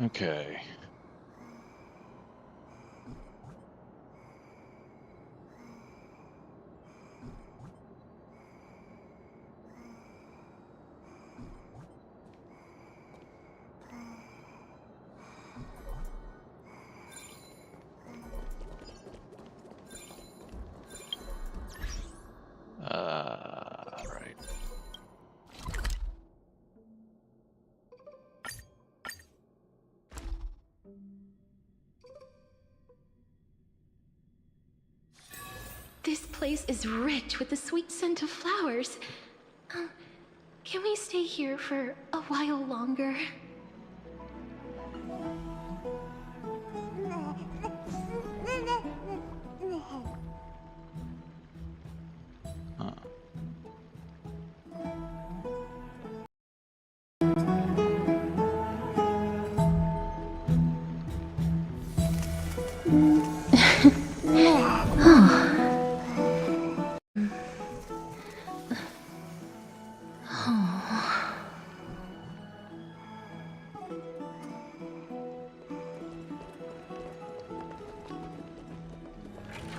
Okay. Right. This place is rich with the sweet scent of flowers. Can we stay here for a while longer? Huh.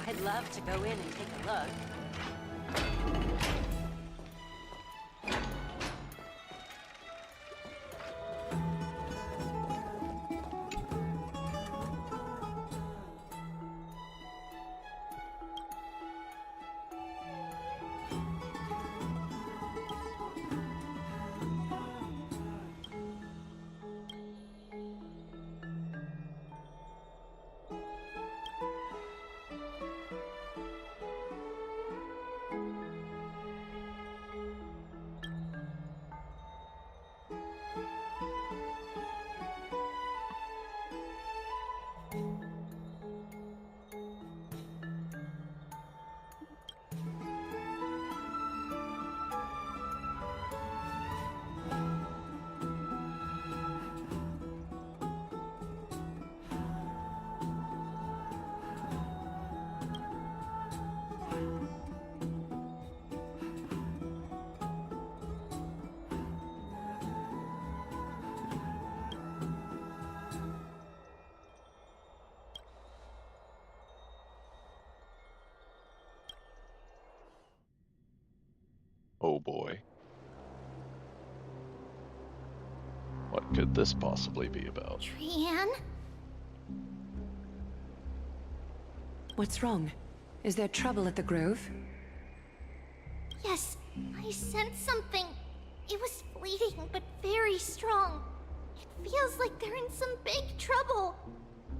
I'd love to go in and take a look. Oh boy. What could this possibly be about? Trian? What's wrong? Is there trouble at the Grove? Yes, I sensed something. It was fleeting, but very strong. It feels like they're in some big trouble.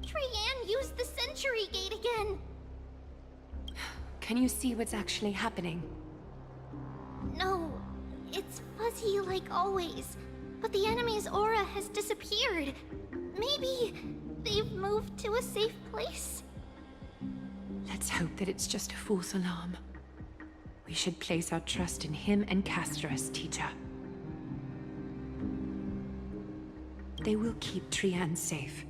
Trian used the Century Gate again. Can you see what's actually happening? No, it's fuzzy like always. But the enemy's aura has disappeared. Maybe they've moved to a safe place? Let's hope that it's just a false alarm. We should place our trust in him and Castras, teacher. They will keep Trian safe.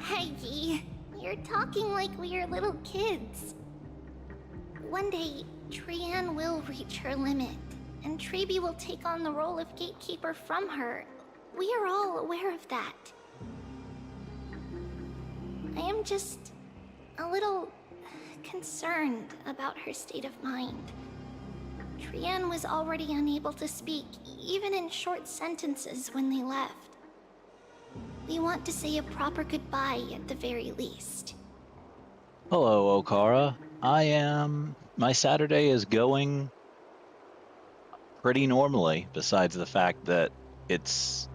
Aggie, you're talking like we're little kids. One day, Trian will reach her limit, and Trebi will take on the role of gatekeeper from her. We are all aware of that. I am just a little concerned about her state of mind. Trian was already unable to speak, even in short sentences when they left. We want to say a proper goodbye at the very least. Hello, Okara. My Saturday is going pretty normally, besides the fact that it's,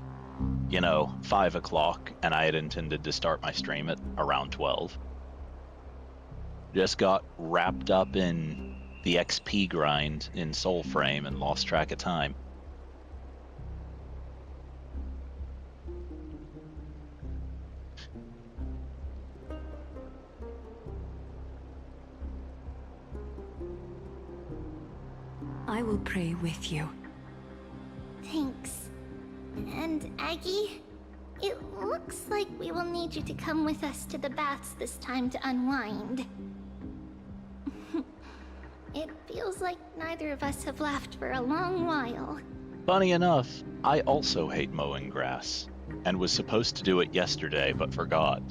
5 o'clock, and I had intended to start my stream at around 12. Just got wrapped up in the XP grind in Soulframe and lost track of time. I will pray with you. Thanks. And Aggie? It looks like we will need you to come with us to the baths this time to unwind. It feels like neither of us have laughed for a long while. Funny enough, I also hate mowing grass, and was supposed to do it yesterday but forgot.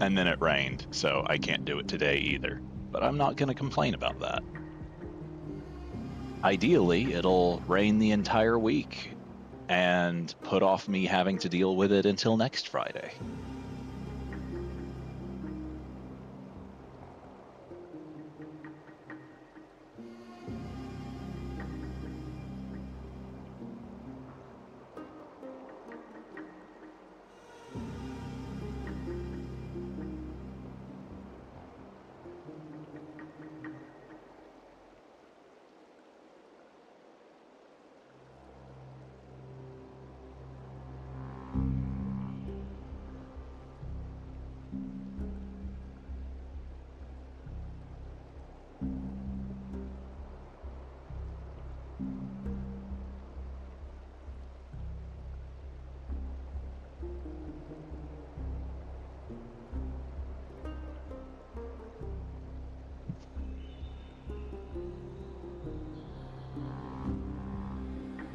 And then it rained, so I can't do it today either. But I'm not going to complain about that. Ideally, it'll rain the entire week and put off me having to deal with it until next Friday.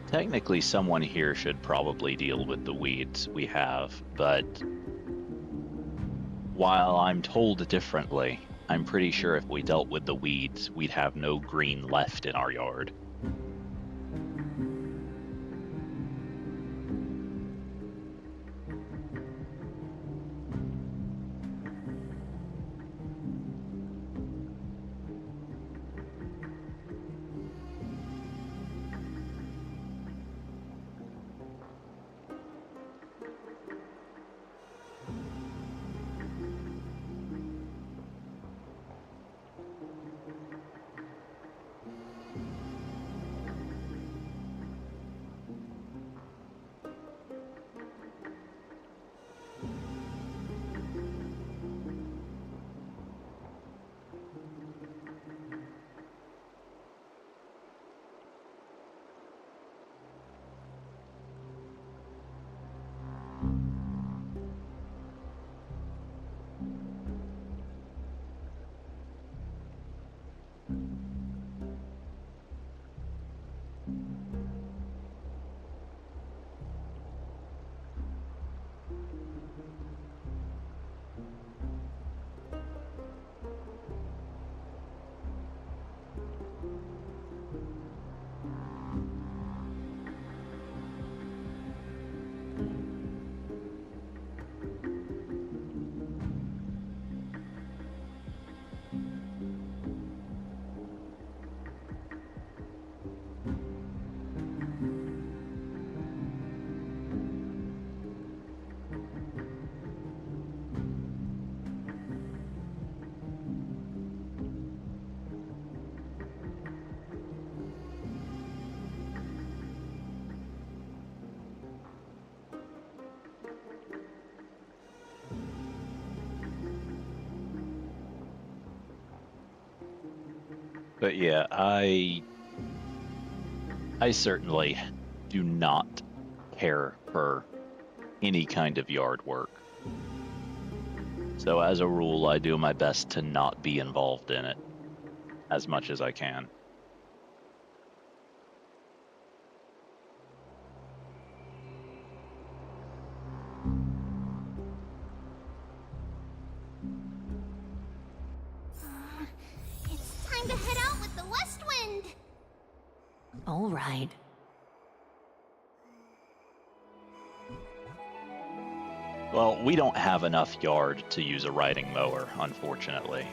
Technically, someone here should probably deal with the weeds we have, but while I'm told differently, I'm pretty sure if we dealt with the weeds, we'd have no green left in our yard. But yeah, I certainly do not care for any kind of yard work. So as a rule, I do my best to not be involved in it as much as I can. It's time to head out with the west wind! All right. Well, we don't have enough yard to use a riding mower, unfortunately.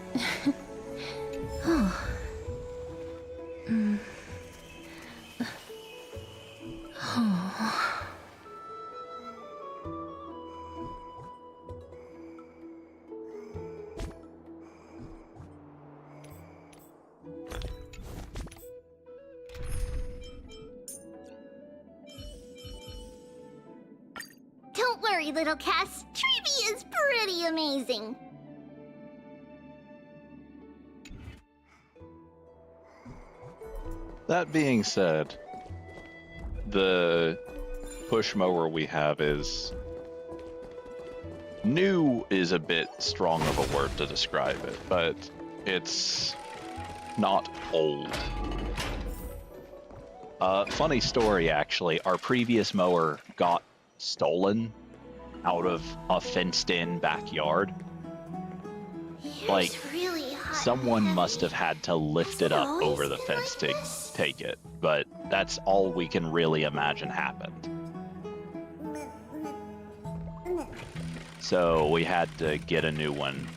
Don't worry, little Cass. Treevee is pretty amazing. That being said, the push mower we have is New is a bit strong of a word to describe it, but it's not old. Funny story, actually. Our previous mower got stolen out of a fenced-in backyard. Like, It's really hot and someone heavy. must have had to lift it Has it up over always the been fence like to this? take it, but that's all we can really imagine happened. So we had to get a new one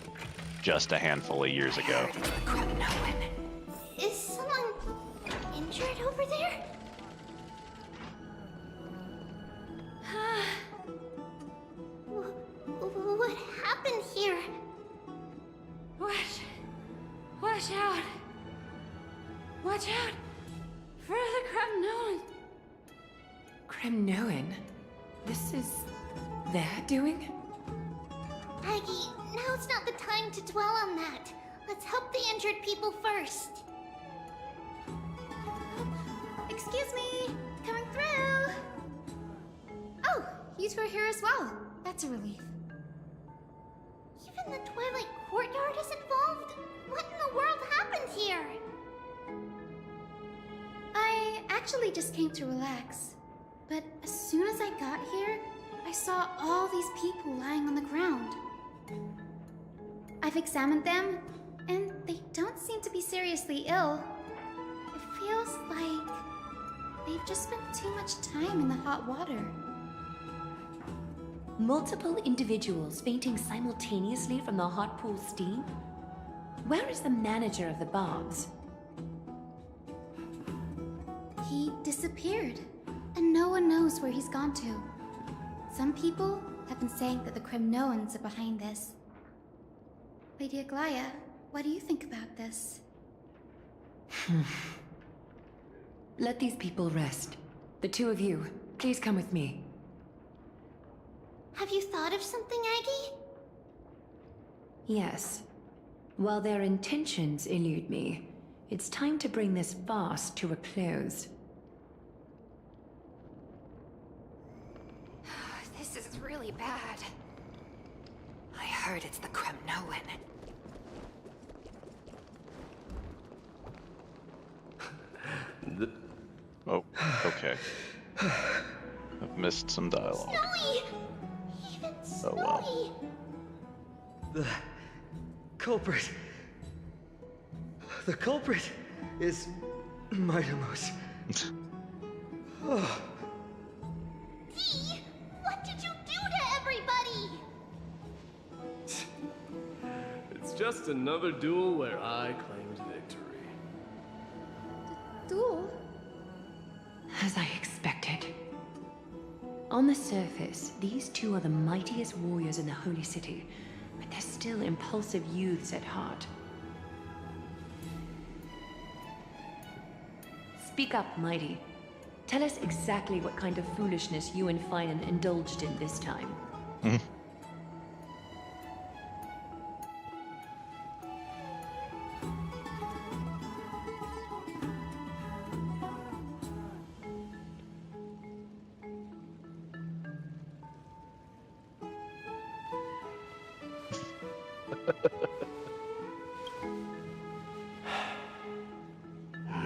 just a handful of years ago. It's the Kremnoan. Is someone injured over there? What happened here? Watch out! Watch out! For the Kremnoan! Kremnoan? This is their doing? Aggie, now's not the time to dwell on that. Let's help the injured people first. Excuse me! Coming through! Oh, you two are here as well. That's a relief. Even the Twilight Courtyard is involved? What in the world happened here? I actually just came to relax. But as soon as I got here, I saw all these people lying on the ground. I've examined them, and they don't seem to be seriously ill. It feels like they've just spent too much time in the hot water. Multiple individuals fainting simultaneously from the hot pool steam? Where is the manager of the Bobs? He disappeared, and no one knows where he's gone to. Some people have been saying that the Kremnoans are behind this. Lady Aglaya, what do you think about this? Let these people rest. The two of you, please come with me. Have you thought of something, Aggie? Yes. While their intentions elude me, it's time to bring this farce to a close. This is really bad. I heard it's the Kremnoan. Oh, okay. I've missed some dialogue. Snowy! Even Snowy! Oh, well. The culprit. The culprit is Mightimos. Dee, what did you do to everybody? It's just another duel where I claimed victory. Duel? As I expected. On the surface, these two are the mightiest warriors in the Holy City, but they're still impulsive youths at heart. Speak up, Mighty. Tell us exactly what kind of foolishness you and Finan indulged in this time.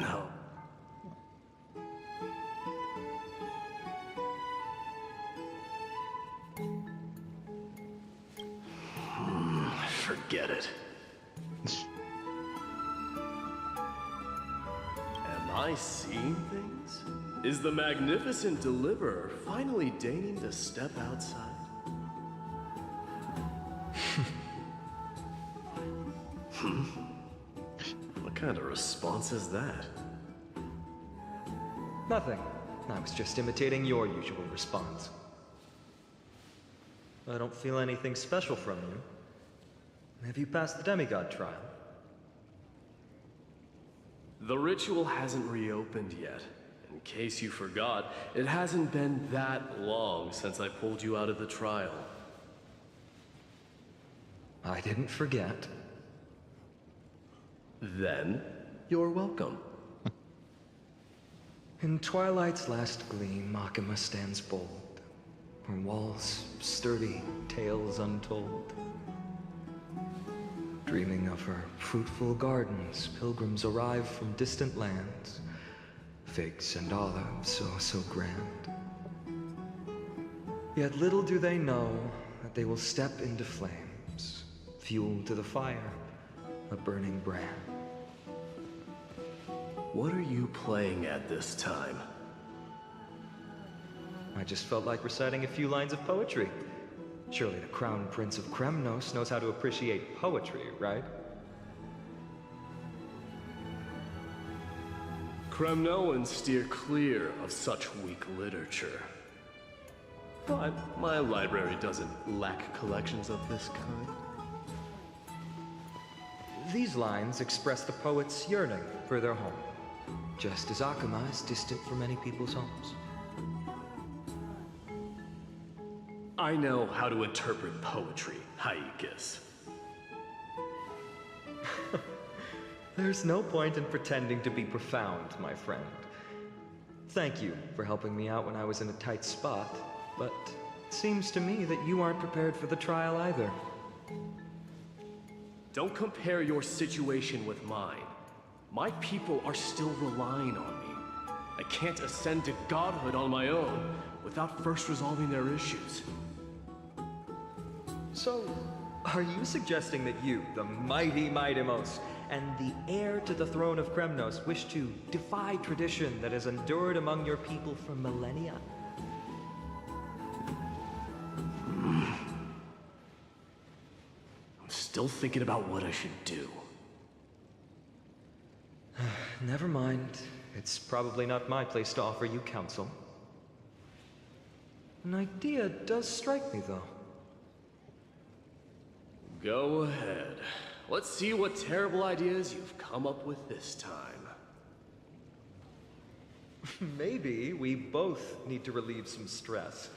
No. Forget it. Am I seeing things? Is the magnificent deliverer finally deigning to step outside? What kind of response is that? Nothing. I was just imitating your usual response. I don't feel anything special from you. Have you passed the demigod trial? The ritual hasn't reopened yet. In case you forgot, it hasn't been that long since I pulled you out of the trial. I didn't forget. Then, you're welcome. In Twilight's last gleam, Makima stands bold. Her walls sturdy, tales untold. Dreaming of her fruitful gardens, pilgrims arrive from distant lands. Figs and olives, oh so grand. Yet little do they know that they will step into flames, fuel to the fire, a burning brand. What are you playing at this time? I just felt like reciting a few lines of poetry. Surely the Crown Prince of Kremnos knows how to appreciate poetry, right? Kremnoans steer clear of such weak literature. But my library doesn't lack collections of this kind. These lines express the poet's yearning for their home, just as Akama is distant from many people's homes. I know how to interpret poetry, Haikis. There's no point in pretending to be profound, my friend. Thank you for helping me out when I was in a tight spot, but it seems to me that you aren't prepared for the trial either. Don't compare your situation with mine. My people are still relying on me. I can't ascend to godhood on my own without first resolving their issues. So, are you suggesting that you, the mighty Mightimos, and the heir to the throne of Kremnos, wish to defy tradition that has endured among your people for millennia? I'm still thinking about what I should do. Never mind. It's probably not my place to offer you counsel. An idea does strike me, though. Go ahead. Let's see what terrible ideas you've come up with this time. Maybe we both need to relieve some stress.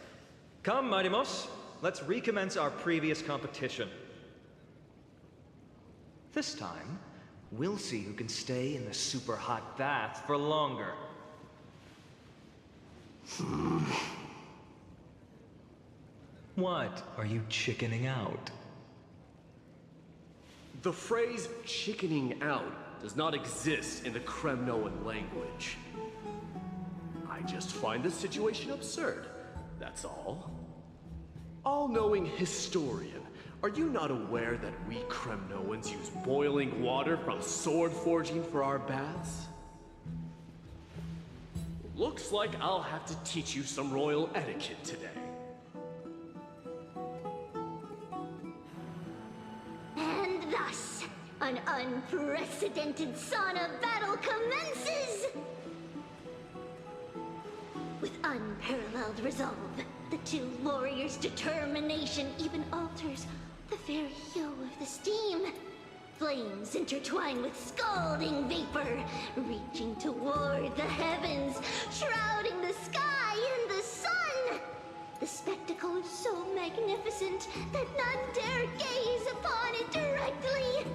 Come, Mightimos, let's recommence our previous competition. This time, we'll see who can stay in the super hot bath for longer. What? Are you chickening out? The phrase chickening out does not exist in the Kremnoan language. I just find the situation absurd, that's all. All-knowing historian, are you not aware that we Kremnoans use boiling water from sword forging for our baths? Looks like I'll have to teach you some royal etiquette today. And thus, an unprecedented sauna battle commences! With unparalleled resolve, the two warriors' determination even alters the very hue of the steam. Flames intertwine with scalding vapor, reaching toward the heavens, shrouding the sky and the sun. The spectacle is so magnificent that none dare gaze upon it directly.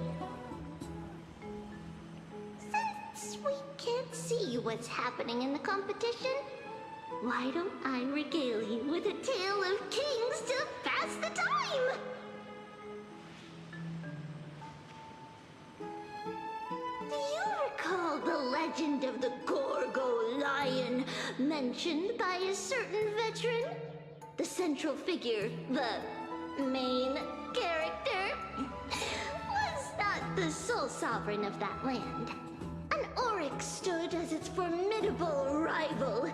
Since we can't see what's happening in the competition, why don't I regale you with a tale of kings to pass the time? Do you recall the legend of the Gorgo lion mentioned by a certain veteran? The central figure, the main character, was not the sole sovereign of that land. An Oryx stood as its formidable rival.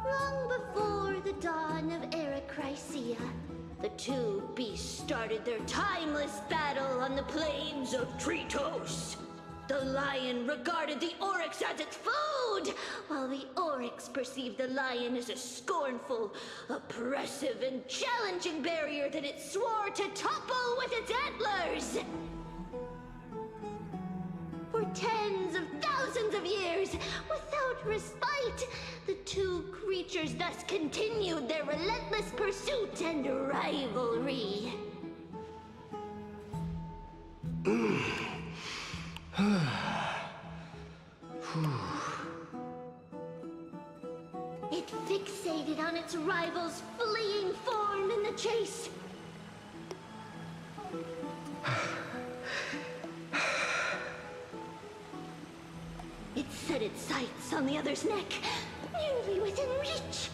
Long before the dawn of Erechrysia, the two beasts started their timeless battle on the plains of Tritos. The lion regarded the Oryx as its food, while the Oryx perceived the lion as a scornful, oppressive, and challenging barrier that it swore to topple with its antlers. For tens of thousands of years, without respite, the two creatures thus continued their relentless pursuit and rivalry. It fixated on its rival's fleeing form in the chase. It set its sights on the other's neck, nearly within reach.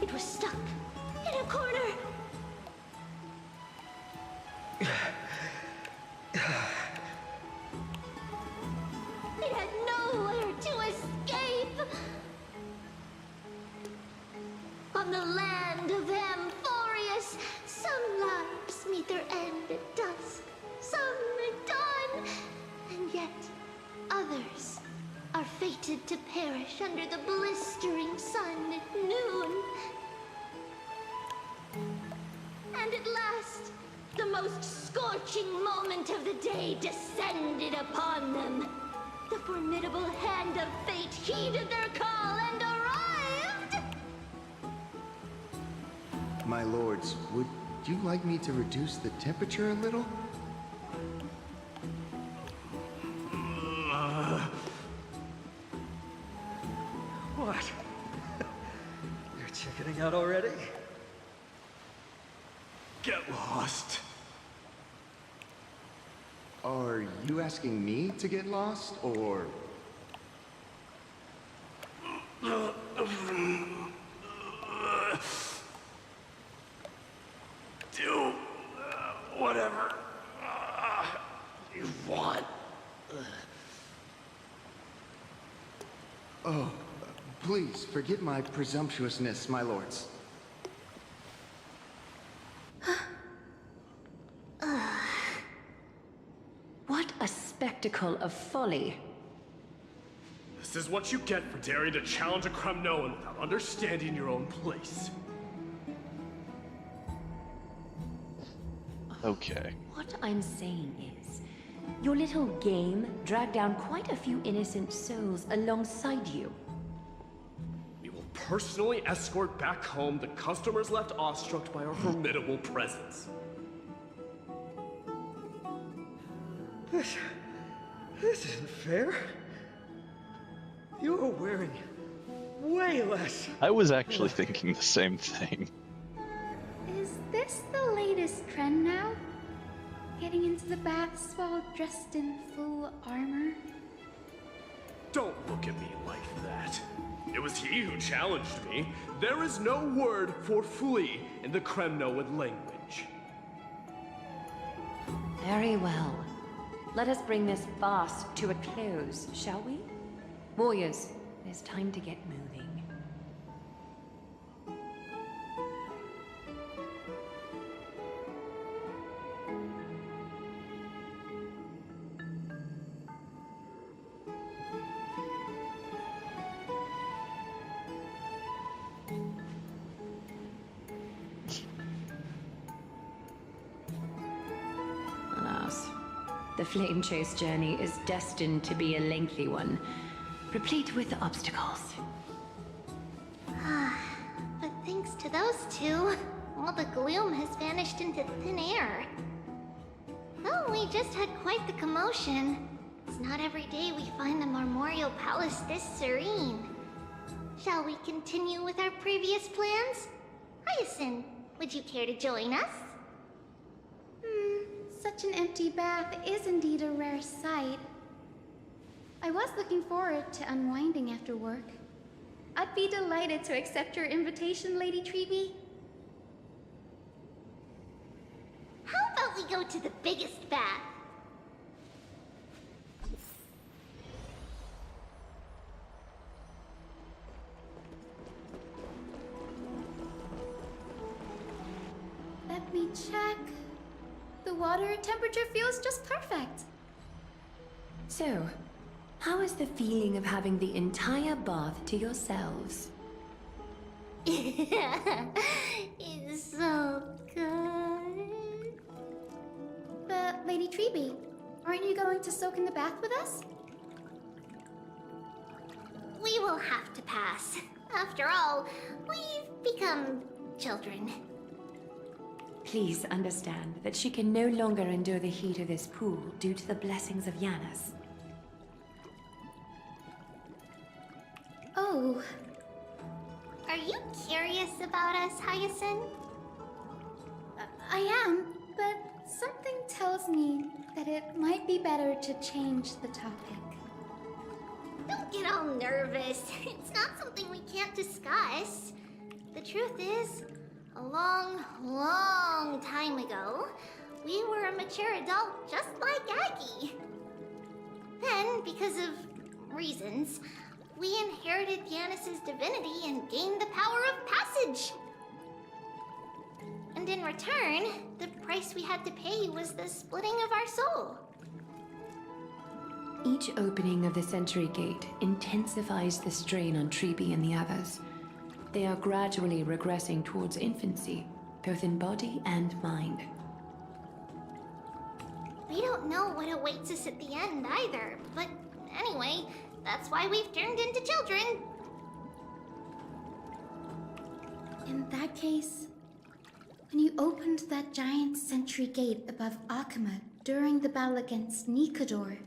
It was stuck in a corner. It had nowhere to escape. On the land of Amphorius, some lives meet their end at dusk, some at dawn, and yet others are fated to perish under the blistering sun at noon. And at last, the most scorching moment of the day descended upon them. The formidable hand of fate heeded their call and arrived! My lords, would you like me to reduce the temperature a little? What? You're chickening out already? Get lost. Are you asking me to get lost, or... Do whatever you want. Oh, please, forgive my presumptuousness, my lords. What a spectacle of folly. This is what you get for daring to challenge a Kremnoan without understanding your own place. Okay. What I'm saying is, your little game dragged down quite a few innocent souls alongside you. We will personally escort back home the customers left awestruck by our formidable presence. This isn't fair. You are wearing way less. I was actually thinking the same thing. Is this the latest trend now? Getting into the baths while dressed in full armor? Don't look at me like that. It was he who challenged me. There is no word for flee in the Kremnoan language. Very well. Let us bring this farce to a close, shall we? Warriors, it is time to get moving. Alas, the Flame Chase journey is destined to be a lengthy one, replete with obstacles. But thanks to those two, all the gloom has vanished into thin air. Well, we just had quite the commotion. It's not every day we find the Marmoreal Palace this serene. Shall we continue with our previous plans? Hyacinth, would you care to join us? Such an empty bath is indeed a rare sight. I was looking forward to unwinding after work. I'd be delighted to accept your invitation, Lady Treeby. How about we go to the biggest bath? Let me check. The water temperature feels just perfect. So, how is the feeling of having the entire bath to yourselves? It's so good. But, Lady Treeby, aren't you going to soak in the bath with us? We will have to pass. After all, we've become children. Please understand that she can no longer endure the heat of this pool due to the blessings of Yanis. Oh, Are you curious about us, Hyacinth? I am, but something tells me that it might be better to change the topic. Don't get all nervous. It's not something we can't discuss. The truth is, a long, long time ago, we were a mature adult just like Aggie. Then, because of reasons, we inherited Yanis's divinity and gained the power of passage. And in return, the price we had to pay was the splitting of our soul. Each opening of the Century Gate intensifies the strain on Treeby and the others. They are gradually regressing towards infancy, both in body and mind. We don't know what awaits us at the end either, but anyway, that's why we've turned into children. In that case, when you opened that giant sentry gate above Akama during the battle against Nikador,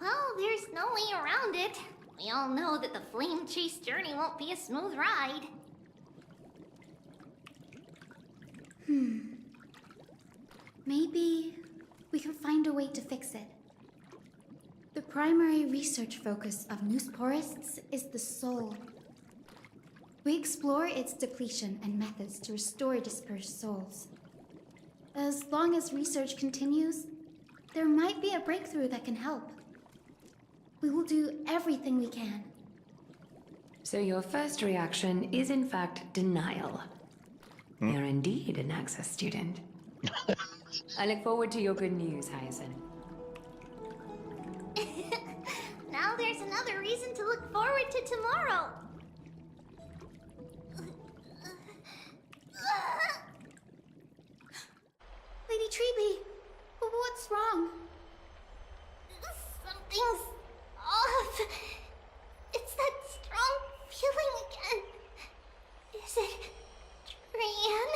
Well, there's no way around it. We all know that the flame chase journey won't be a smooth ride. maybe we can find a way to fix it. The primary research focus of Noosporists is the soul. We explore its depletion and methods to restore dispersed souls. As long as research continues, there might be a breakthrough that can help. We will do everything we can. So your first reaction is in fact denial. You're indeed an Access student. I look forward to your good news, Hyacinth. Now there's another reason to look forward to tomorrow. Lady Treeby, what's wrong? Something's off. It's that strong feeling again. Is it Trian?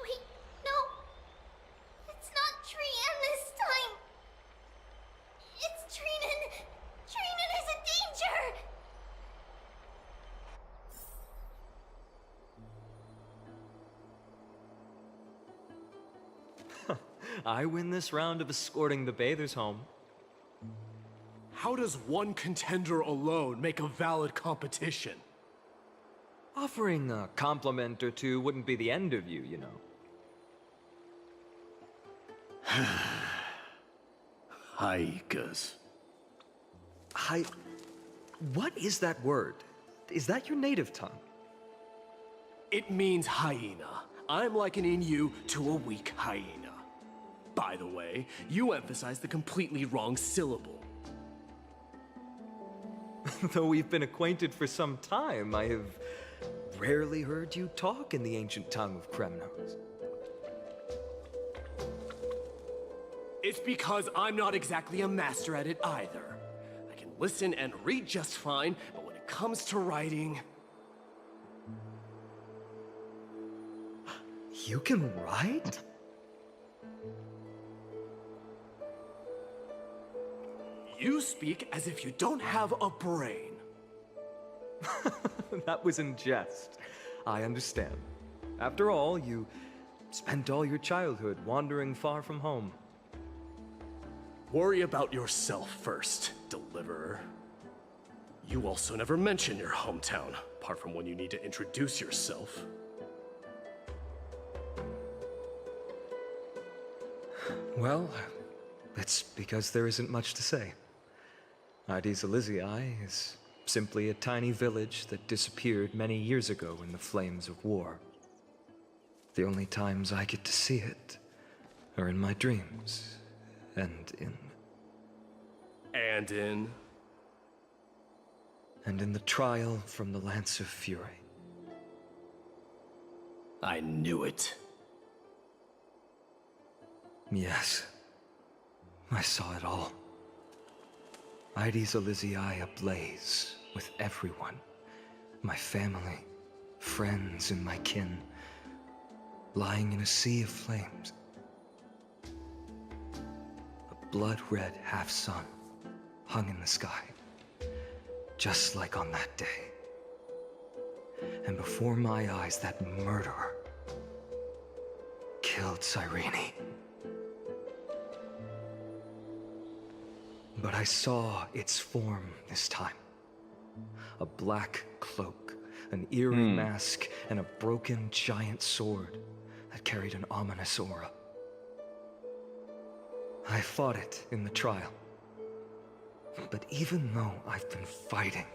Wait, no. It's not Trian this time. It's Trinan. Trinan is in danger. I win this round of escorting the bathers home. How does one contender alone make a valid competition? Offering a compliment or two wouldn't be the end of you, you know. Haikas. What is that word? Is that your native tongue? It means hyena. I'm likening you to a weak hyena. By the way, you emphasize the completely wrong syllable. Though we've been acquainted for some time, I have rarely heard you talk in the ancient tongue of Kremnos. It's because I'm not exactly a master at it either. I can listen and read just fine, but when it comes to writing... You can write? You speak as if you don't have a brain. That was in jest. I understand. After all, you spent all your childhood wandering far from home. Worry about yourself first, Deliverer. You also never mention your hometown, apart from when you need to introduce yourself. Well, it's because there isn't much to say. Ides Elysiae is simply a tiny village that disappeared many years ago in the flames of war. The only times I get to see it are in my dreams, and in the trial from the Lance of Fury. I knew it. Yes, I saw it all. Ides Elysiae ablaze with everyone. My family, friends and my kin, lying in a sea of flames. A blood-red half-sun hung in the sky, just like on that day. And before my eyes, that murderer killed Cyrene. But I saw its form this time. A black cloak, an eerie mask, and a broken giant sword that carried an ominous aura. I fought it in the trial. But even though I've been fighting,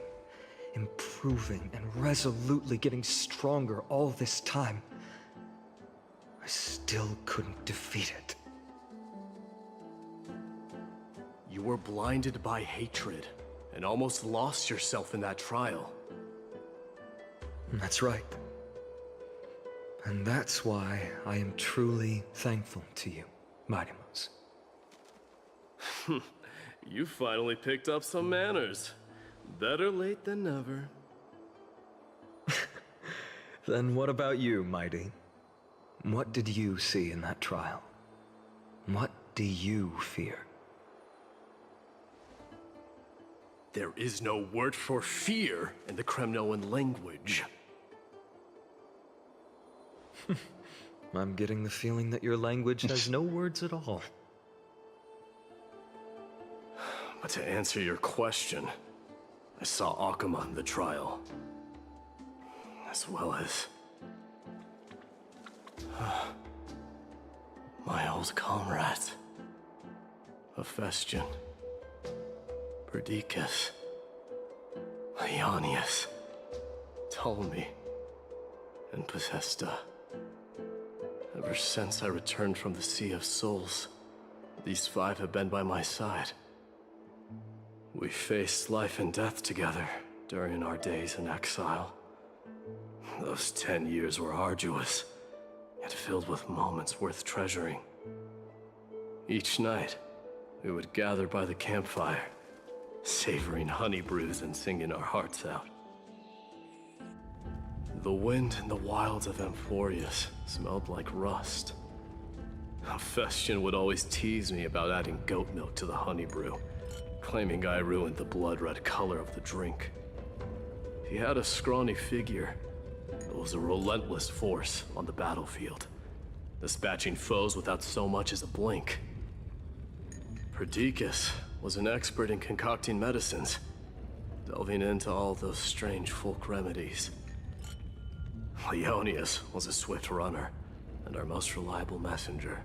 improving, and resolutely getting stronger all this time, I still couldn't defeat it. You were blinded by hatred and almost lost yourself in that trial. That's right. And that's why I am truly thankful to you, Mighty Mouse. You finally picked up some manners. Better late than never. Then what about you, Mighty? What did you see in that trial? What do you fear? There is no word for fear in the Kremnoan language. I'm getting the feeling that your language has no words at all. But to answer your question, I saw Akuma in the trial. As well as... my old comrades. Hephaestion. Perdiccas. Ionius. Ptolemy. And Possesta. Ever since I returned from the Sea of Souls, these five have been by my side. We faced life and death together during our days in exile. Those 10 years were arduous, yet filled with moments worth treasuring. Each night, we would gather by the campfire, savoring honey brews and singing our hearts out. The wind in the wilds of Amphorius smelled like rust. Hephaestion would always tease me about adding goat milk to the honey brew, claiming I ruined the blood-red color of the drink. He had a scrawny figure, but was a relentless force on the battlefield, dispatching foes without so much as a blink. Perdiccas was an expert in concocting medicines, delving into all those strange folk remedies. Leonius was a swift runner, and our most reliable messenger.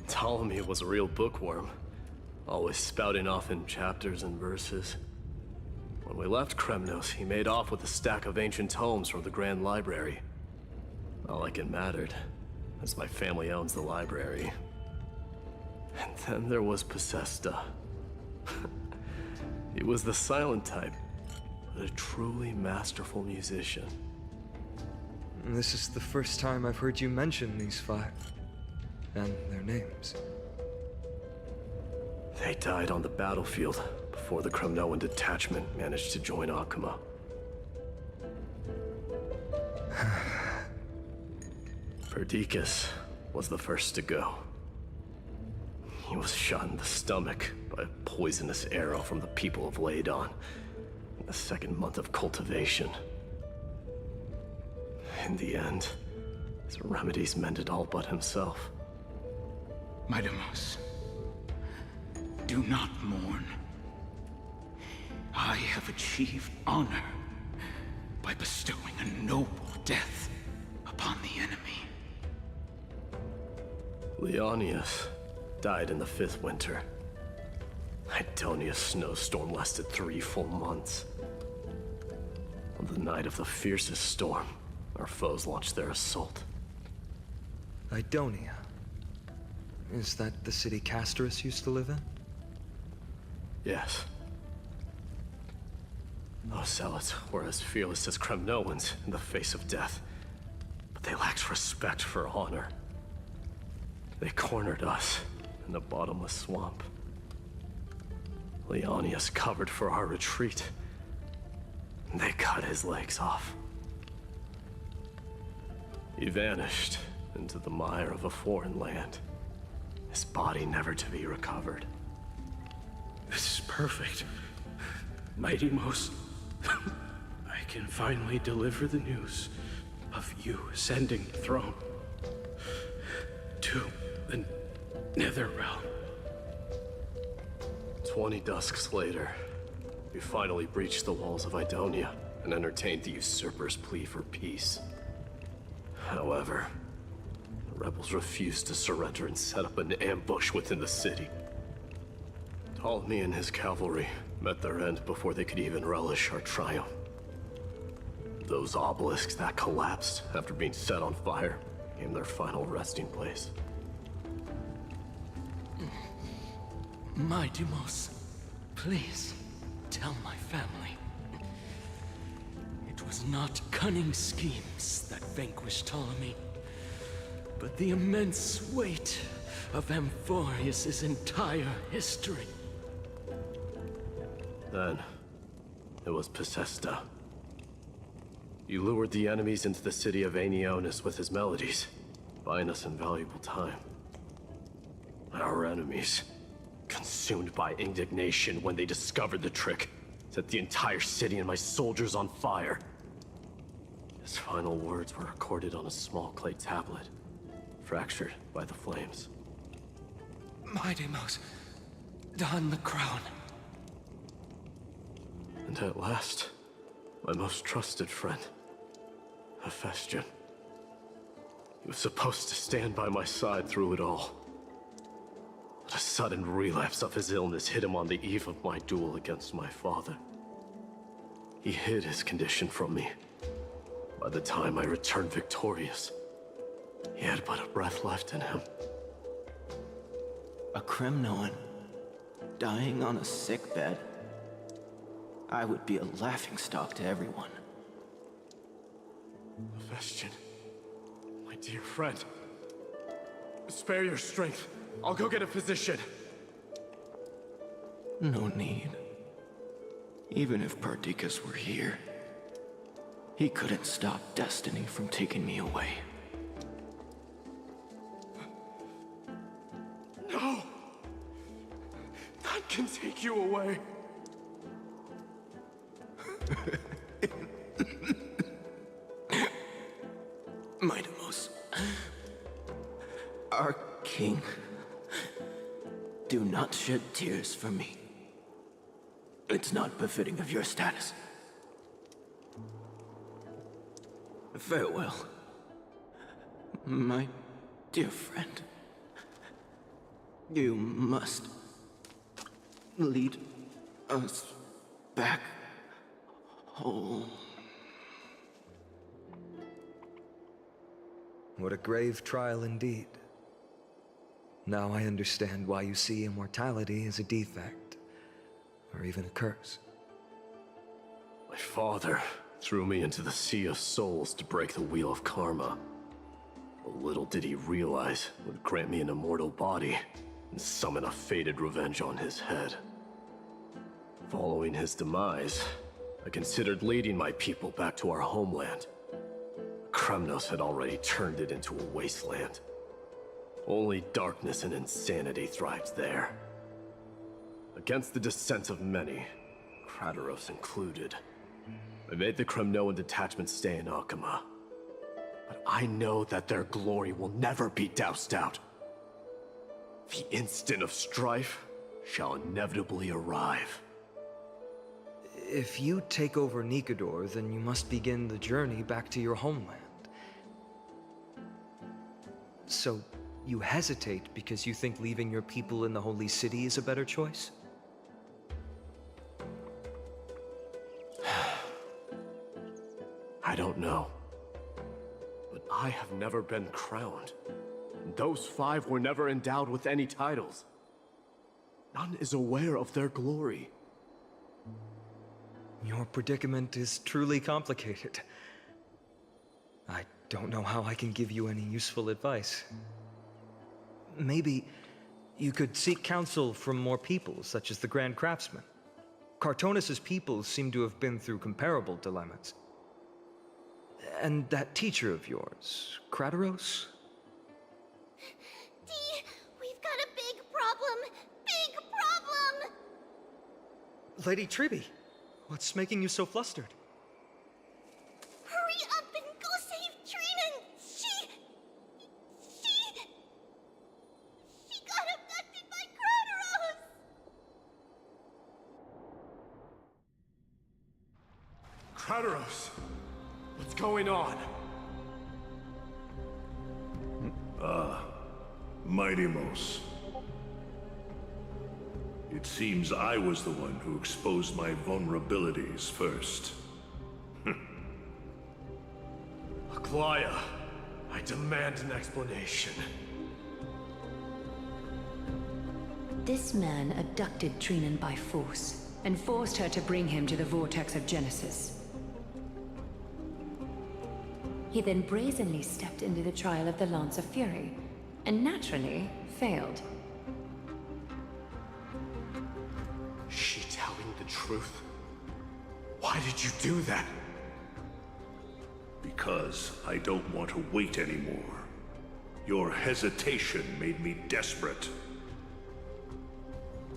Ptolemy was a real bookworm, always spouting off in chapters and verses. When we left Kremnos, he made off with a stack of ancient tomes from the Grand Library. Not like it mattered, as my family owns the library. And then there was Possesta. He was the silent type, but a truly masterful musician. This is the first time I've heard you mention these five, and their names. They died on the battlefield before the Kremnoan detachment managed to join Akuma. Perdiccas was the first to go. He was shot in the stomach by a poisonous arrow from the people of Ladon in the second month of cultivation. In the end, his remedies mended all but himself. Mightymouse, do not mourn. I have achieved honor by bestowing a noble death upon the enemy. Leonius died in the 5th winter. Idonia's snowstorm lasted 3 full months. On the night of the fiercest storm, our foes launched their assault. Idonia. Is that the city Castorus used to live in? Yes. Those zealots were as fearless as Kremnoans in the face of death, but they lacked respect for honor. They cornered us in a bottomless swamp. Leonius covered for our retreat, and they cut his legs off. He vanished into the mire of a foreign land, his body never to be recovered. This is perfect. Mighty Most, I can finally deliver the news of you ascending the throne to the Netherrealm. 20 dusks later, we finally breached the walls of Idonia and entertained the usurper's plea for peace. However, the rebels refused to surrender and set up an ambush within the city. Ptolemy and his cavalry met their end before they could even relish our triumph. Those obelisks that collapsed after being set on fire became their final resting place. My Deimos, please tell my family. It was not cunning schemes that vanquished Ptolemy, but the immense weight of Amphorius' entire history. Then, it was Pacesta. He lured the enemies into the city of Aenionis with his melodies, buying us invaluable time. Our enemies, consumed by indignation when they discovered the trick, set the entire city and my soldiers on fire. His final words were recorded on a small clay tablet, fractured by the flames. My Deimos, don the crown. And at last, my most trusted friend, Hephaestion. He was supposed to stand by my side through it all. But a sudden relapse of his illness hit him on the eve of my duel against my father. He hid his condition from me. By the time I returned victorious, he had but a breath left in him. A Kremnoan dying on a sickbed. I would be a laughingstock to everyone. Hephaestion, my dear friend. Spare your strength. I'll go get a physician. No need. Even if Perdiccas were here, he couldn't stop destiny from taking me away. No! None can take you away. My Deimos, our king, do not shed tears for me. It's not befitting of your status. Farewell, my dear friend. You must lead us back home. What a grave trial indeed. Now I understand why you see immortality as a defect, or even a curse. My father threw me into the Sea of Souls to break the wheel of karma. But little did he realize it would grant me an immortal body and summon a fated revenge on his head. Following his demise, I considered leading my people back to our homeland. Kremnos had already turned it into a wasteland. Only darkness and insanity thrived there. Against the dissent of many, Krateros included, I made the Kremnoan detachment stay in Akama. But I know that their glory will never be doused out. The instant of strife shall inevitably arrive. If you take over Nikedor, then you must begin the journey back to your homeland. So, you hesitate because you think leaving your people in the Holy City is a better choice? I don't know. But I have never been crowned. And those 5 were never endowed with any titles. None is aware of their glory. Your predicament is truly complicated. I don't know how I can give you any useful advice. Maybe you could seek counsel from more people, such as the Grand Craftsman. Cartonis' people seem to have been through comparable dilemmas. And that teacher of yours, Krataros? Dee, we've got a big problem! Big problem! Lady Tribby, what's making you so flustered? Hurry up and go save Trinan! She got abducted by Krataros! Krataros! What's going on? Mighty-Mos. It seems I was the one who exposed my vulnerabilities first. Aglaya, I demand an explanation. This man abducted Trinan by force, and forced her to bring him to the Vortex of Genesis. He then brazenly stepped into the trial of the Lance of Fury, and naturally failed. Is she telling the truth? Why did you do that? Because I don't want to wait anymore. Your hesitation made me desperate.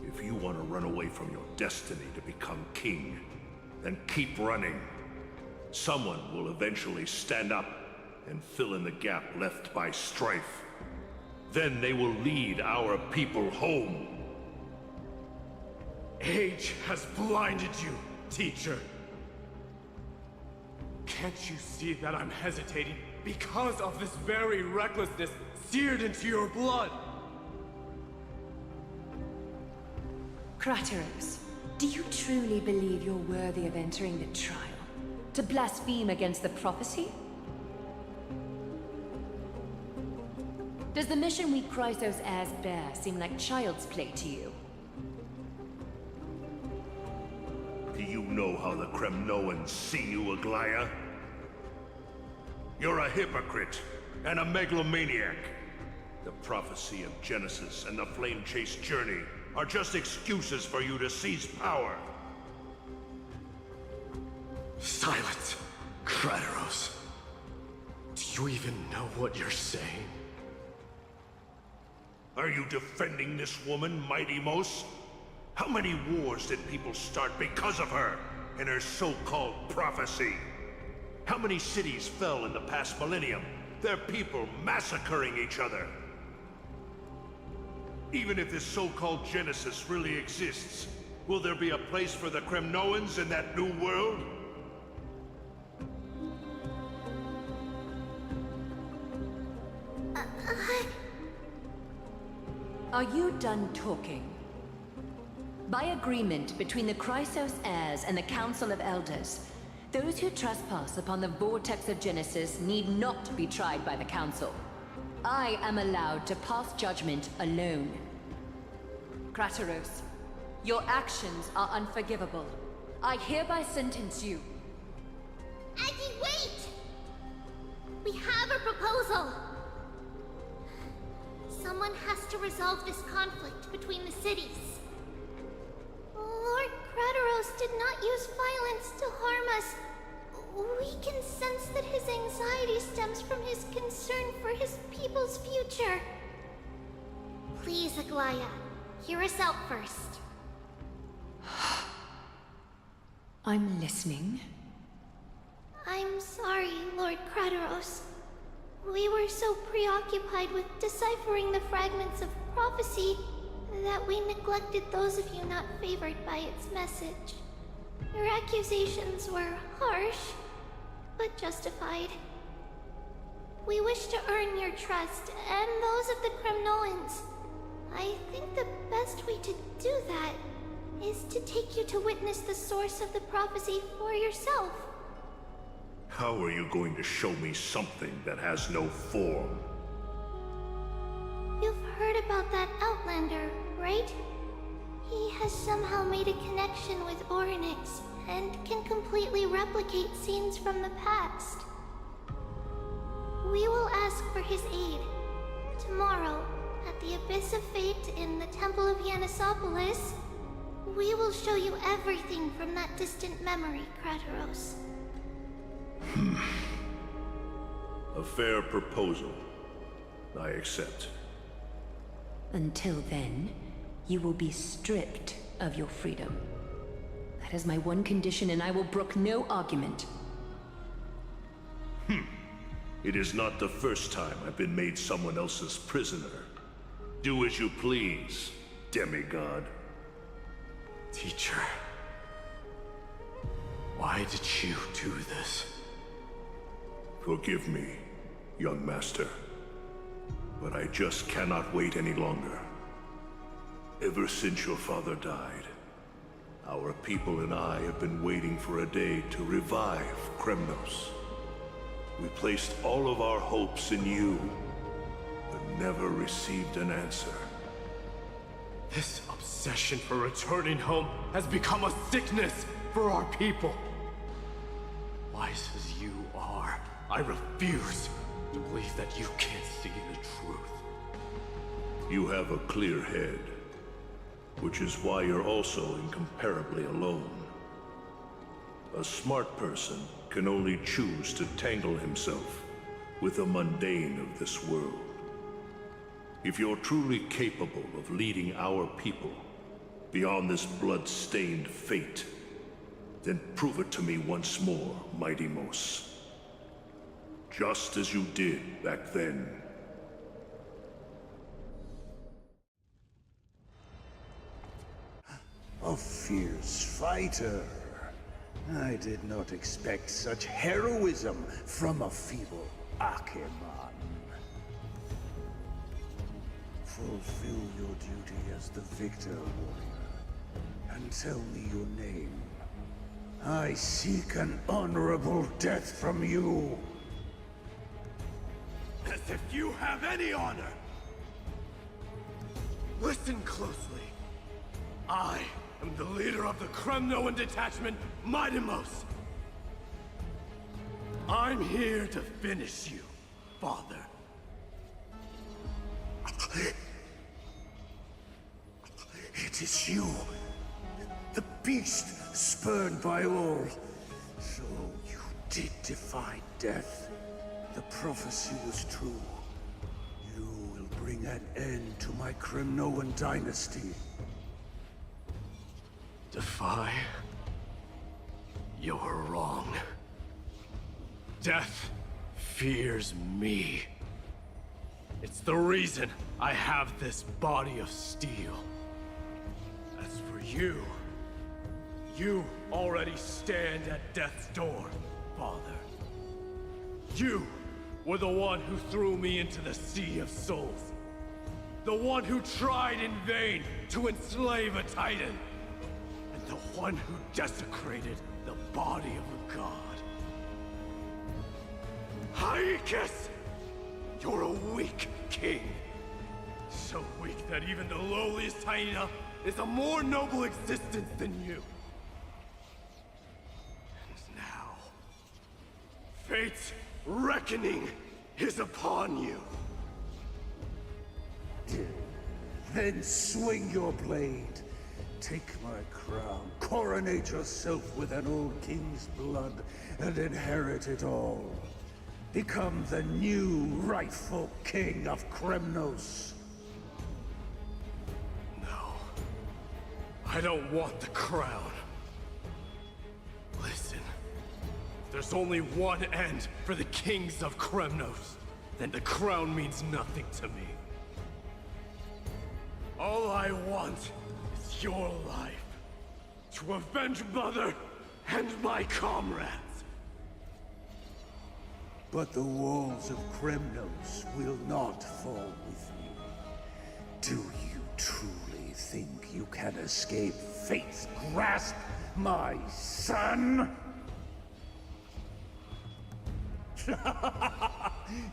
If you want to run away from your destiny to become king, then keep running. Someone will eventually stand up and fill in the gap left by strife. Then they will lead our people home. Age has blinded you, teacher. Can't you see that I'm hesitating because of this very recklessness seared into your blood? Krataros, do you truly believe you're worthy of entering the trial? To blaspheme against the prophecy? Does the mission we Chrysos heirs bear seem like child's play to you? Do you know how the Kremnoans see you, Aglaya? You're a hypocrite and a megalomaniac. The prophecy of Genesis and the Flame Chase journey are just excuses for you to seize power. Silence, Krataros. Do you even know what you're saying? Are you defending this woman, Mighty-Mos? How many wars did people start because of her and her so-called prophecy? How many cities fell in the past millennium? Their people massacring each other. Even if this so-called Genesis really exists, will there be a place for the Kremnoans in that new world? Are you done talking? By agreement between the Chrysos heirs and the Council of Elders, those who trespass upon the Vortex of Genesis need not be tried by the Council. I am allowed to pass judgment alone. Krataros, your actions are unforgivable. I hereby sentence you. Aggie, wait! We have a proposal! Someone has to resolve this conflict between the cities. Lord Krataros did not use violence to harm us. We can sense that his anxiety stems from his concern for his people's future. Please, Aglaya, hear us out first. I'm listening. I'm sorry, Lord Krataros. We were so preoccupied with deciphering the fragments of prophecy that we neglected those of you not favored by its message. Your accusations were harsh, but justified. We wish to earn your trust and those of the Kremnoans. I think the best way to do that is to take you to witness the source of the prophecy for yourself. How are you going to show me something that has no form? You've heard about that Outlander, right? He has somehow made a connection with Orynyx and can completely replicate scenes from the past. We will ask for his aid. Tomorrow, at the Abyss of Fate in the Temple of Yanisopolis, we will show you everything from that distant memory, Krataros. A fair proposal. I accept. Until then, you will be stripped of your freedom. That is my one condition, and I will brook no argument. It is not the first time I've been made someone else's prisoner. Do as you please, demigod. Teacher, why did you do this? Forgive me, young master. But I just cannot wait any longer. Ever since your father died, our people and I have been waiting for a day to revive Kremnos. We placed all of our hopes in you, but never received an answer. This obsession for returning home has become a sickness for our people. Wise as you are, I refuse to believe that you can't see the truth. You have a clear head, which is why you're also incomparably alone. A smart person can only choose to tangle himself with the mundane of this world. If you're truly capable of leading our people beyond this blood-stained fate, then prove it to me once more, Mighty Mos. Just as you did back then. A fierce fighter. I did not expect such heroism from a feeble Acheman. Fulfill your duty as the victor, warrior, and tell me your name. I seek an honorable death from you. As if you have any honor! Listen closely. I am the leader of the Kremnoan detachment, Midimos. I'm here to finish you, father. It is you, the beast spurned by all. So you did defy death. The prophecy was true. You will bring an end to my Kremnoan dynasty. Defy? You're wrong. Death fears me. It's the reason I have this body of steel. As for you, you already stand at death's door, father. You were the one who threw me into the Sea of Souls. The one who tried in vain to enslave a Titan. And the one who desecrated the body of a god. Haikis! You're a weak king. So weak that even the lowliest hyena is a more noble existence than you. And now, fate's reckoning is upon you. Then swing your blade. Take my crown. Coronate yourself with an old king's blood and inherit it all. Become the new rightful king of Kremnos. No. I don't want the crown. Listen. If there's only one end for the kings of Kremnos, then the crown means nothing to me. All I want is your life. To avenge Mother and my comrades. But the walls of Kremnos will not fall with me. Do you truly think you can escape fate's grasp, my son?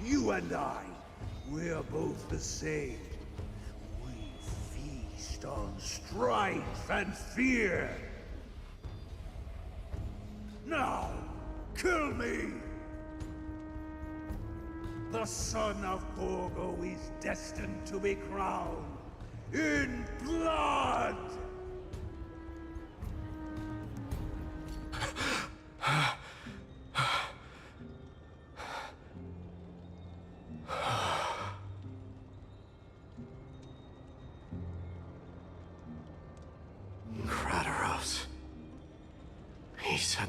You and I, we're both the same. We feast on strife and fear. Now, kill me! The son of Gorgo is destined to be crowned in blood!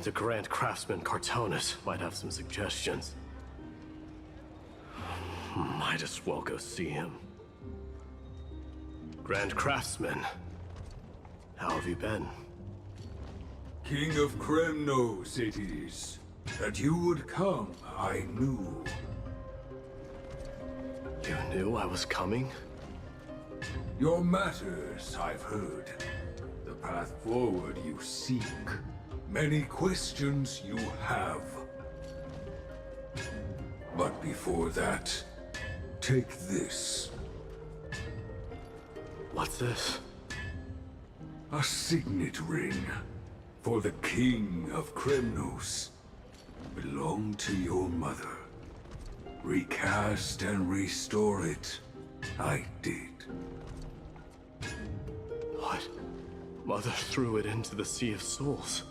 The Grand Craftsman Cartonus might have some suggestions. Might as well go see him. Grand Craftsman, how have you been? King of Kremnos it is. That you would come, I knew. You knew I was coming? Your matters, I've heard. The path forward you seek. Many questions you have. But before that, take this. What's this? A signet ring. For the King of Kremnos. Belonged to your mother. Recast and restore it. I did. What? Mother threw it into the Sea of Souls.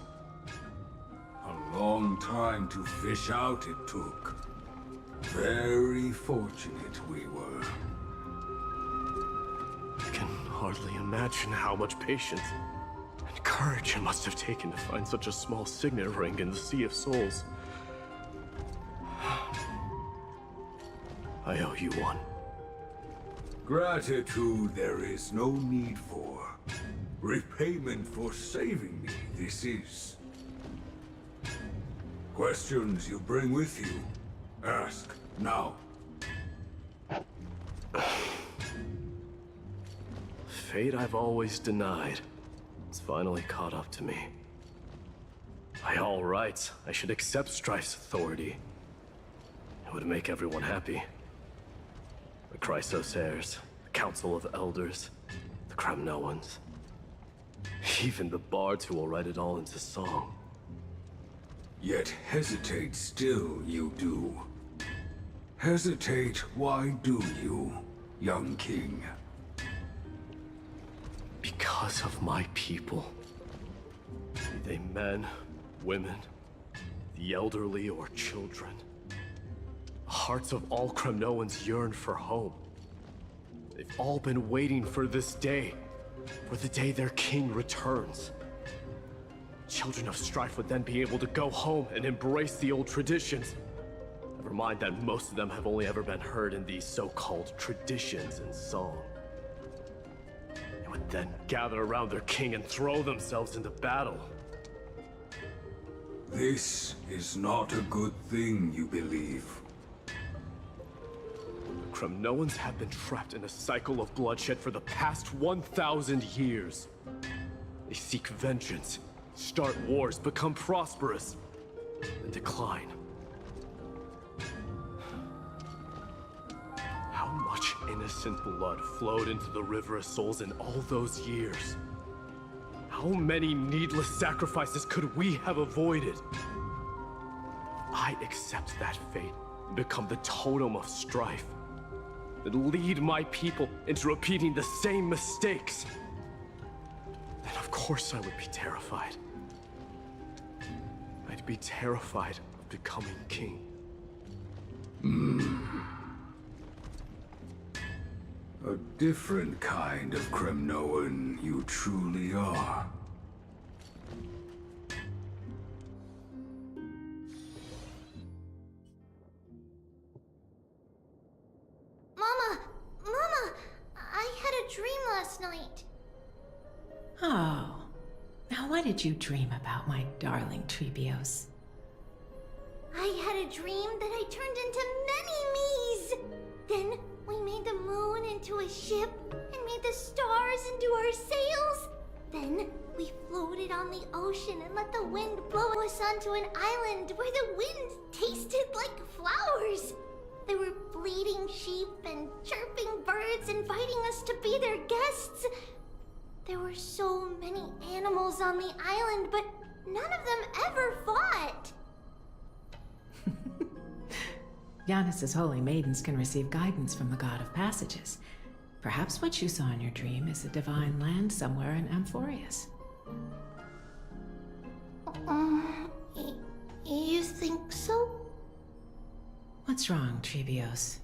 A long time to fish out it took. Very fortunate we were. I can hardly imagine how much patience and courage it must have taken to find such a small signet ring in the Sea of Souls. I owe you one. Gratitude there is no need for. Repayment for saving me, this is. Questions you bring with you? Ask now. Fate I've always denied. It's finally caught up to me. By all rights, I should accept Strife's authority. It would make everyone happy. The Chrysos heirs, the Council of Elders, the Kremnoans. Even the bards who will write it all into song. Yet hesitate still you do. Hesitate, why do you, young king? Because of my people. Be they men, women, the elderly or children. The hearts of all Kremnoans yearn for home. They've all been waiting for this day. For the day their king returns. Children of Strife would then be able to go home and embrace the old traditions. Never mind that most of them have only ever been heard in these so-called traditions in song. They would then gather around their king and throw themselves into battle. This is not a good thing, you believe. The Kremnoans have been trapped in a cycle of bloodshed for the past 1,000 years. They seek vengeance, start wars, become prosperous, and decline. How much innocent blood flowed into the River of Souls in all those years? How many needless sacrifices could we have avoided? I accept that fate and become the totem of strife. That lead my people into repeating the same mistakes. Then of course I would be terrified. I'd be terrified of becoming king. A different kind of Kremnoan you truly are. Mama, I had a dream last night. Oh. Now what did you dream about, my darling Trebios? I had a dream that I turned into many me's. Then we made the moon into a ship and made the stars into our sails. Then we floated on the ocean and let the wind blow us onto an island where the wind tasted like flowers. There were bleating sheep and chirping birds inviting us to be their guests. There were so many animals on the island, but none of them ever fought. Giannis's holy maidens can receive guidance from the God of Passages. Perhaps what you saw in your dream is a divine land somewhere in Amphorius. You think so? What's wrong, Trebios?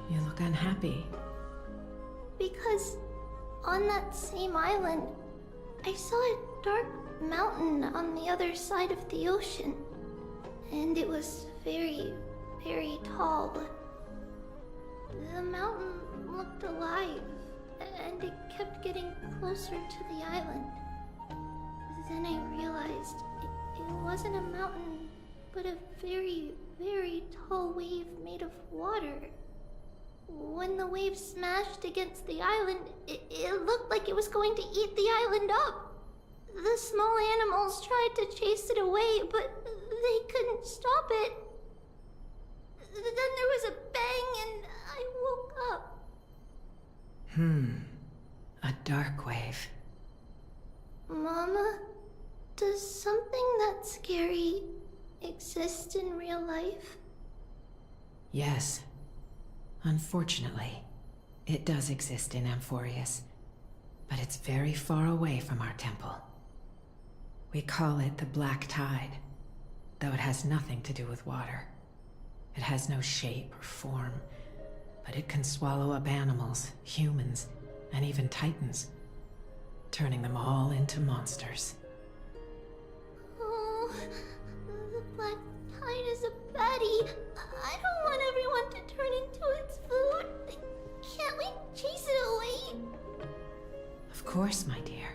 You look unhappy. Because on that same island, I saw a dark mountain on the other side of the ocean. And it was very, very tall. The mountain looked alive, and it kept getting closer to the island. Then I realized it wasn't a mountain, but a very, very tall wave made of water. When the wave smashed against the island, it looked like it was going to eat the island up. The small animals tried to chase it away, but they couldn't stop it. Then there was a bang and I woke up. A dark wave. Mama, does something that scary exist in real life? Yes. Unfortunately, it does exist in Amphorius, but it's very far away from our temple. We call it the Black Tide, though it has nothing to do with water. It has no shape or form, but it can swallow up animals, humans, and even titans, turning them all into monsters. Oh, the Black Tide is a baddie. I don't want everyone to turn into its food. Can't we chase it away? Of course, my dear.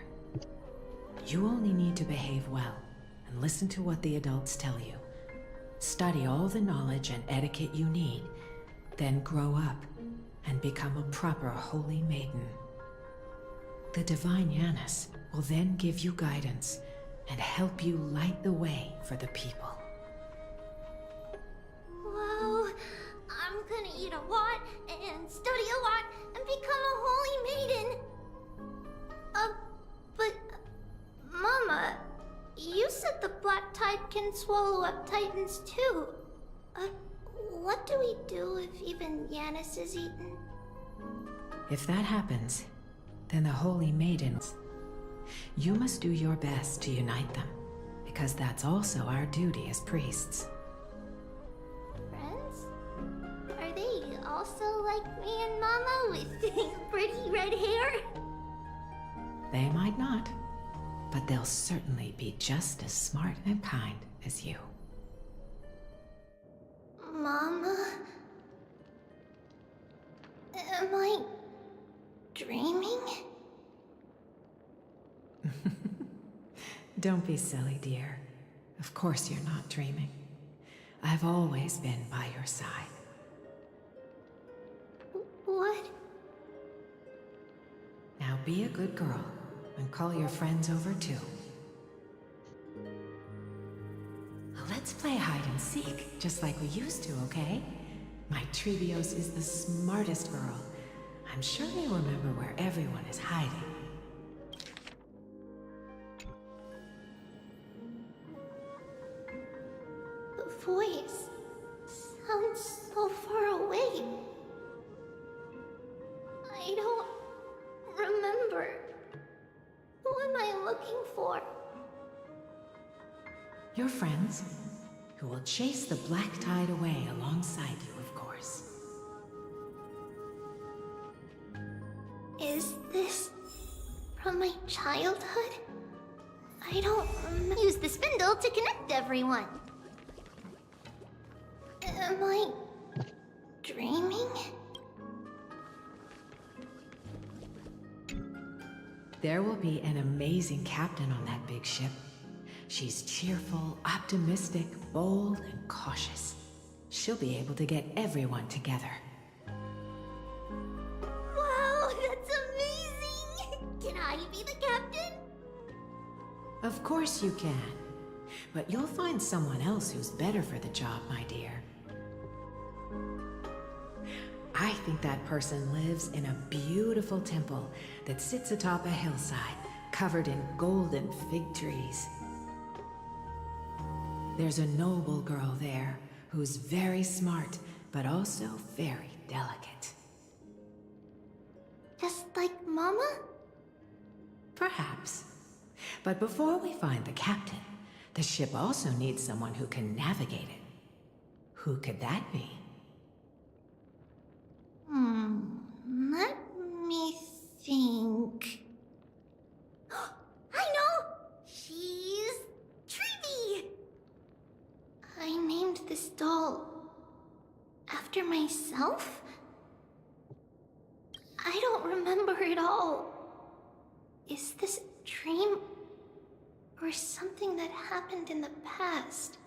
You only need to behave well and listen to what the adults tell you. Study all the knowledge and etiquette you need, then grow up and become a proper holy maiden. The Divine Janus will then give you guidance and help you light the way for the people. Wow, I'm gonna eat a lot and study a lot and become a holy maiden. But Mama, you said the Black Tide can swallow up titans too. What do we do if even Janus is eaten? If that happens, then the holy maidens, you must do your best to unite them, because that's also our duty as priests. Friends? Are they also like me and Mama with pretty red hair? They might not, but they'll certainly be just as smart and kind as you. Mama? Am I dreaming? Don't be silly, dear. Of course you're not dreaming. I've always been by your side. What? Now be a good girl and call your friends over too. Let's play hide and seek, just like we used to, okay? My Trebios is the smartest girl. I'm sure they remember where everyone is hiding. The voice sounds so far away. I don't remember. Who am I looking for? Your friends, who will chase the Black Tide away alongside you, of course. Is this from my childhood? I don't remember. Use the spindle to connect everyone. Am I dreaming? There will be an amazing captain on that big ship. She's cheerful, optimistic, bold, and cautious. She'll be able to get everyone together. Wow, that's amazing! Can I be the captain? Of course you can. But you'll find someone else who's better for the job, my dear. I think that person lives in a beautiful temple that sits atop a hillside, covered in golden fig trees. There's a noble girl there who's very smart, but also very delicate. Just like Mama? Perhaps. But before we find the captain, the ship also needs someone who can navigate it. Who could that be? Let me think. I know! She remember it all. Is this a dream? Or something that happened in the past?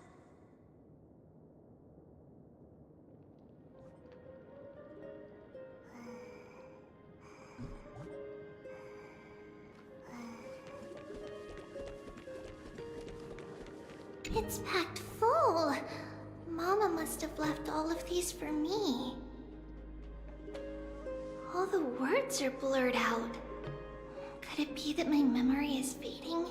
It's packed full. Mama must have left all of these for me. All the words are blurred out. Could it be that my memory is fading?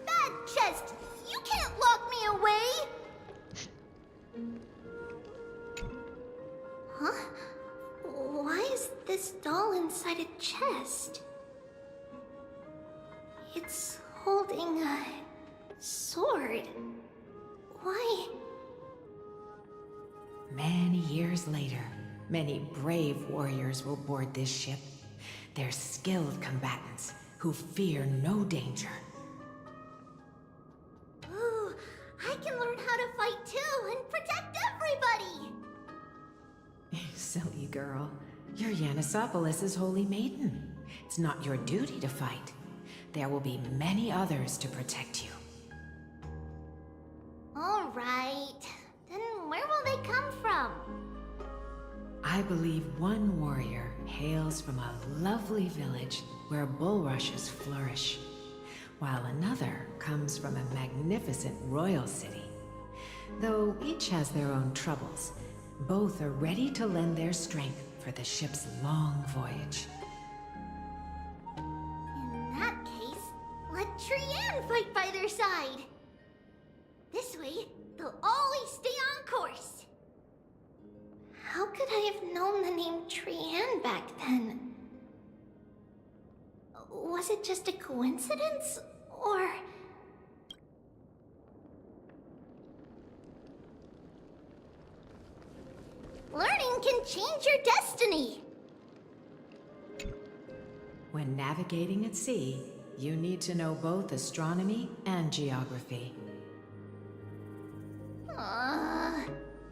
Bad chest! You can't lock me away! Huh? Why is this doll inside a chest? It's holding a sword. Why? Many years later, many brave warriors will board this ship. They're skilled combatants who fear no danger. Ooh, I can learn how to fight too and protect everybody! Silly girl. You're Yanisopoulos' holy maiden. It's not your duty to fight. There will be many others to protect you. Alright. Then where will they come from? I believe one warrior hails from a lovely village where bulrushes flourish, while another comes from a magnificent royal city. Though each has their own troubles, both are ready to lend their strength for the ship's long voyage. In that case, let Trian fight by their side. This way, they'll always stay on course. How could I have known the name Trian back then? Was it just a coincidence, or... Learning can change your destiny! When navigating at sea, you need to know both astronomy and geography.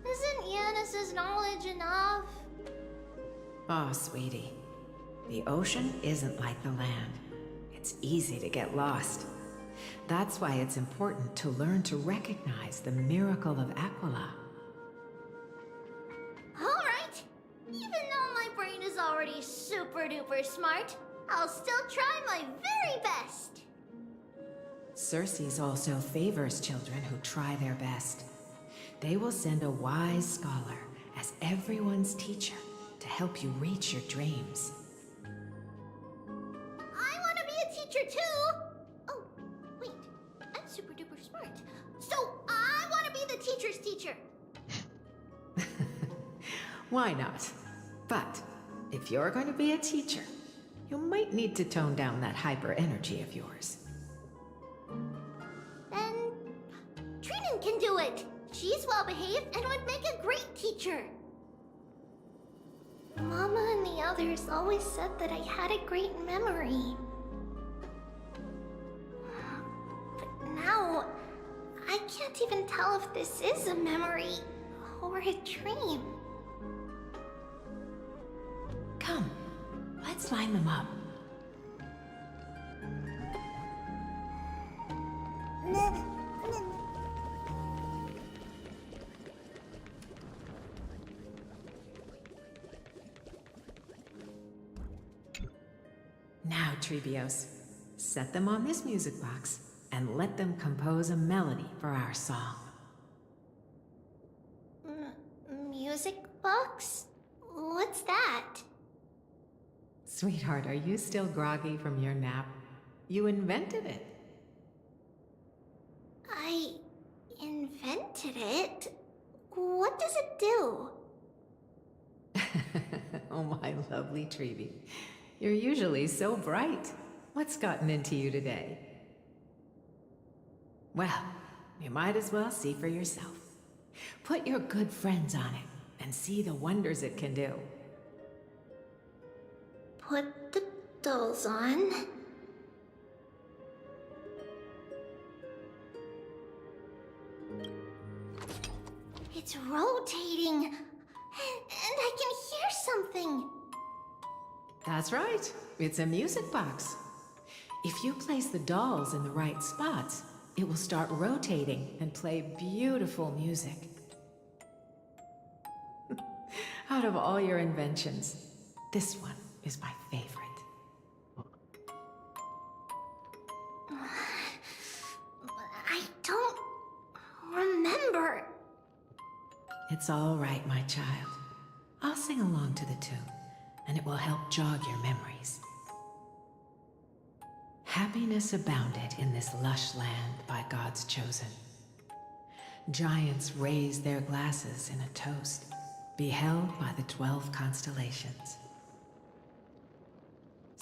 Isn't Yanis's knowledge enough? Oh, sweetie. The ocean isn't like the land. It's easy to get lost. That's why it's important to learn to recognize the miracle of Aquila. Alright! Even though my brain is already super duper smart, I'll still try my very best! Circe also favors children who try their best. They will send a wise scholar as everyone's teacher to help you reach your dreams. I want to be a teacher too! Oh, wait. I'm super duper smart. So I want to be the teacher's teacher! Why not? But if you're going to be a teacher, you might need to tone down that hyper energy of yours. Then... Trinan can do it! She's well behaved and would make a great teacher! Mama and the others always said that I had a great memory. But now, I can't even tell if this is a memory or a dream. Come, let's line them up. Now, Trebios, set them on this music box and let them compose a melody for our song. Music box? What's that? Sweetheart, are you still groggy from your nap? You invented it. I invented it? What does it do? Oh, my lovely Trebi. You're usually so bright. What's gotten into you today? Well, you might as well see for yourself. Put your good friends on it and see the wonders it can do. Put the dolls on. It's rotating. And I can hear something. That's right. It's a music box. If you place the dolls in the right spots, it will start rotating and play beautiful music. Out of all your inventions, this one is my favorite. I don't remember. It's all right, my child. I'll sing along to the tune, and it will help jog your memories. Happiness abounded in this lush land by God's chosen. Giants raised their glasses in a toast, beheld by the 12 constellations.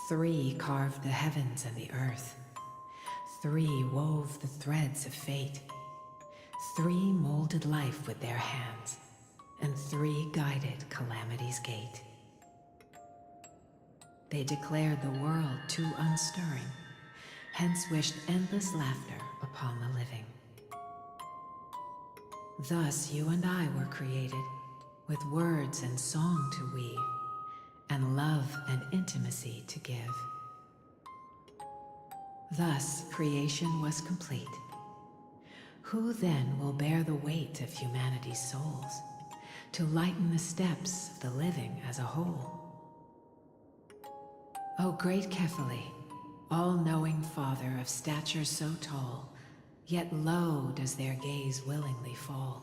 3 carved the heavens and the earth. 3 wove the threads of fate. 3 molded life with their hands, and 3 guided calamity's gate. They declared the world too unstirring, hence wished endless laughter upon the living. Thus you and I were created, with words and song to weave, and love and intimacy to give. Thus creation was complete. Who then will bear the weight of humanity's souls, to lighten the steps of the living as a whole? O great Kefali, all-knowing Father of stature so tall, yet low does their gaze willingly fall.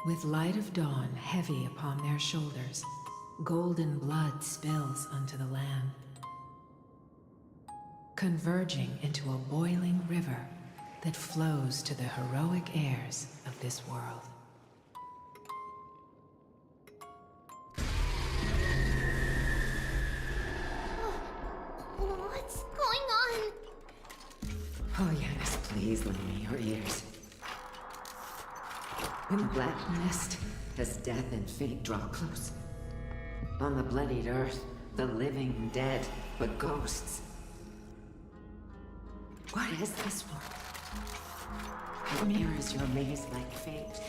With light of dawn heavy upon their shoulders, golden blood spills unto the land, converging into a boiling river that flows to the heroic heirs of this world. What's going on? Oh, Yanis, please lend me your ears. In the black mist, as death and fate draw close, on the bloodied earth, the living dead, but ghosts. What is this world? It mirrors your maze-like fate.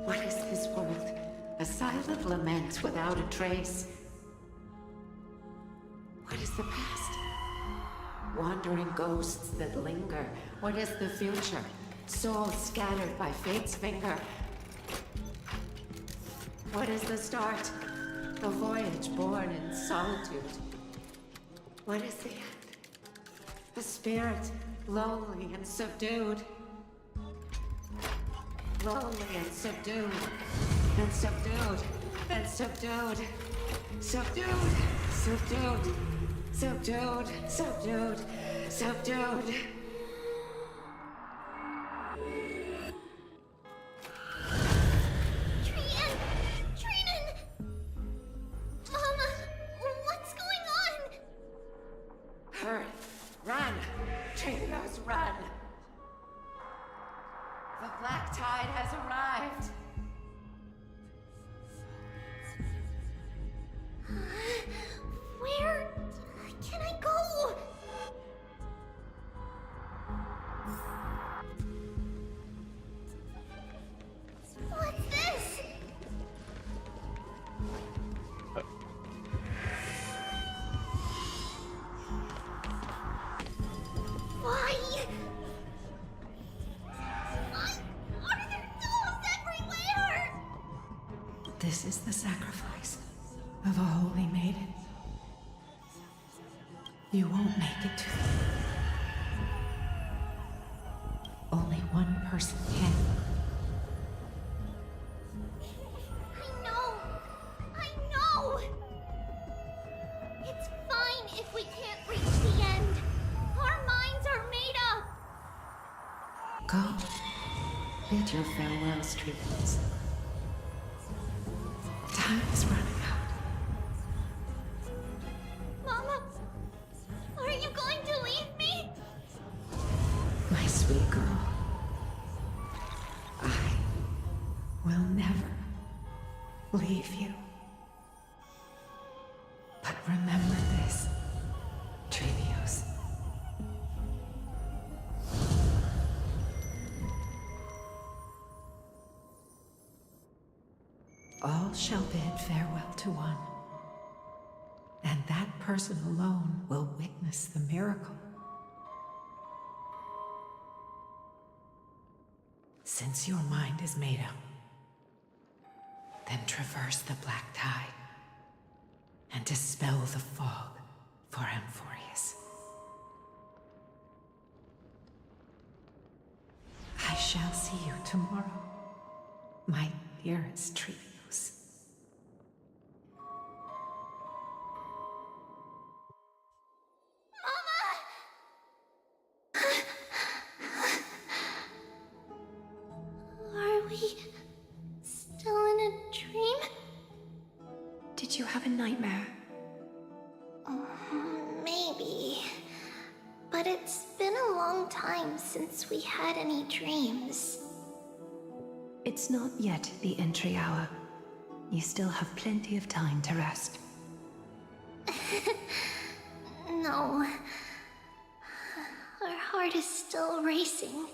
What is this world? A silent lament without a trace. What is the past? Wandering ghosts that linger. What is the future? Souls scattered by fate's finger. What is the start? A voyage born in solitude. What is the end? A spirit, lonely and subdued. Lonely and subdued. And subdued. And subdued. Subdued. Subdued. Subdued. Subdued. Subdued. Run! Trios, run! The black tide has arrived! Where can I go? What's this? Why? Are there dolls everywhere? This is the sacrifice of a holy maiden. You won't make it to the end. Only one person can. I know! It's fine if we can't reach the end. Our minds are made up! Go. Bid your farewells, Trios. Time is running out. Mama, are you going to leave me? My sweet girl. I will never leave you. But remember this, Trios. all shall bid farewell to one. And that person alone will witness the miracle. Since your mind is made up, then traverse the black tide and dispel the fog for Amphorius. I shall see you tomorrow, my dearest Trios. Are we still in a dream? Did you have a nightmare? Maybe. But it's been a long time since we had any dreams. It's not yet the entry hour. You still have plenty of time to rest. No. Our heart is still racing.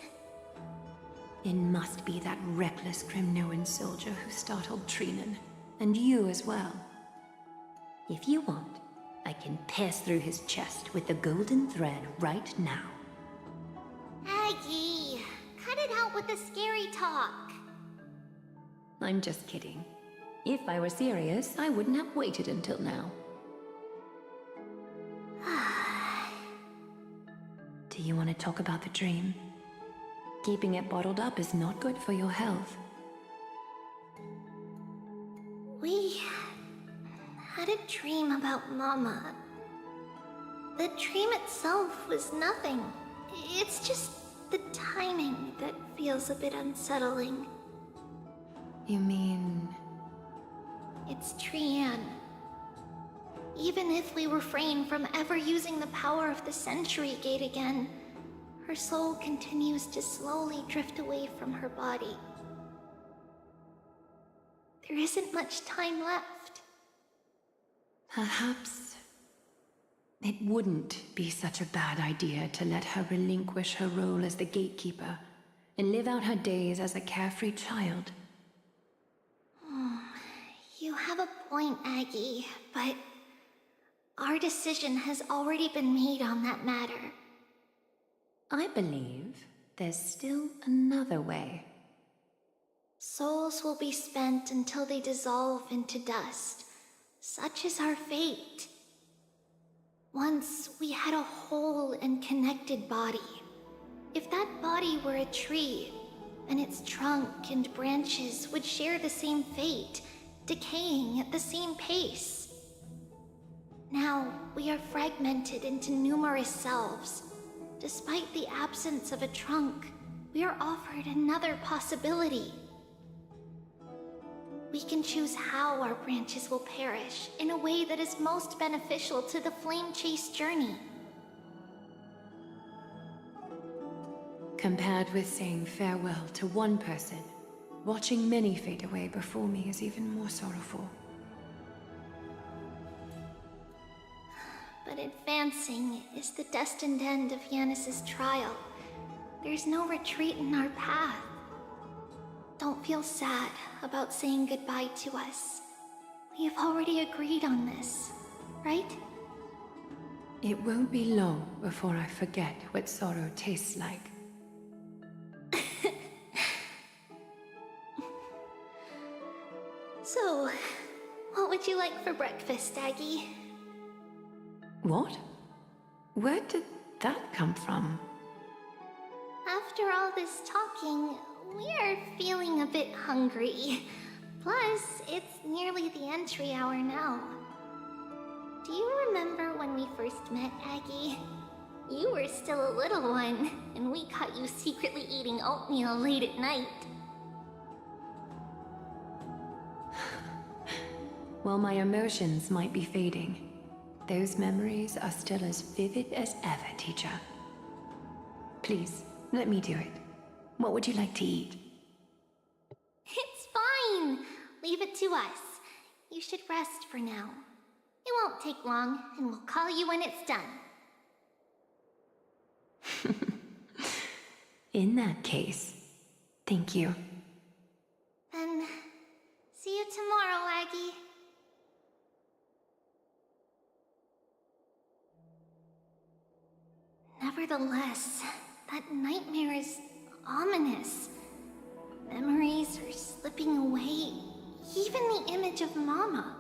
It must be that reckless Kremnoan soldier who startled Trinan. And you as well. If you want, I can pierce through his chest with the golden thread right now. Aggie, cut it out with the scary talk. I'm just kidding. If I were serious, I wouldn't have waited until now. Do you want to talk about the dream? Keeping it bottled up is not good for your health. We had a dream about Mama. The dream itself was nothing. It's just the timing that feels a bit unsettling. You mean... It's Trian. Even if we refrain from ever using the power of the Century Gate again, her soul continues to slowly drift away from her body. There isn't much time left. Perhaps it wouldn't be such a bad idea to let her relinquish her role as the gatekeeper and live out her days as a carefree child. You have a point, Aggie, but our decision has already been made on that matter. I believe there's still another way. Souls will be spent until they dissolve into dust. Such is our fate. Once we had a whole and connected body. If that body were a tree, and its trunk and branches would share the same fate, decaying at the same pace. Now, we are fragmented into numerous selves. Despite the absence of a trunk, we are offered another possibility. We can choose how our branches will perish in a way that is most beneficial to the Flame Chase journey. Compared with saying farewell to one person, watching many fade away before me is even more sorrowful. But advancing is the destined end of Yanis's trial. There's no retreat in our path. Don't feel sad about saying goodbye to us. We have already agreed on this, right? It won't be long before I forget what sorrow tastes like. So, what would you like for breakfast, Aggie? What? Where did that come from? After all this talking, we are feeling a bit hungry. Plus, it's nearly the entry hour now. Do you remember when we first met, Aggie? You were still a little one, and we caught you secretly eating oatmeal late at night. While my emotions might be fading, those memories are still as vivid as ever, teacher. Please, let me do it. What would you like to eat? It's fine! Leave it to us. You should rest for now. It won't take long, and we'll call you when it's done. In that case, thank you. Then, see you tomorrow. Nevertheless, that nightmare is ominous. Memories are slipping away, even the image of Mama.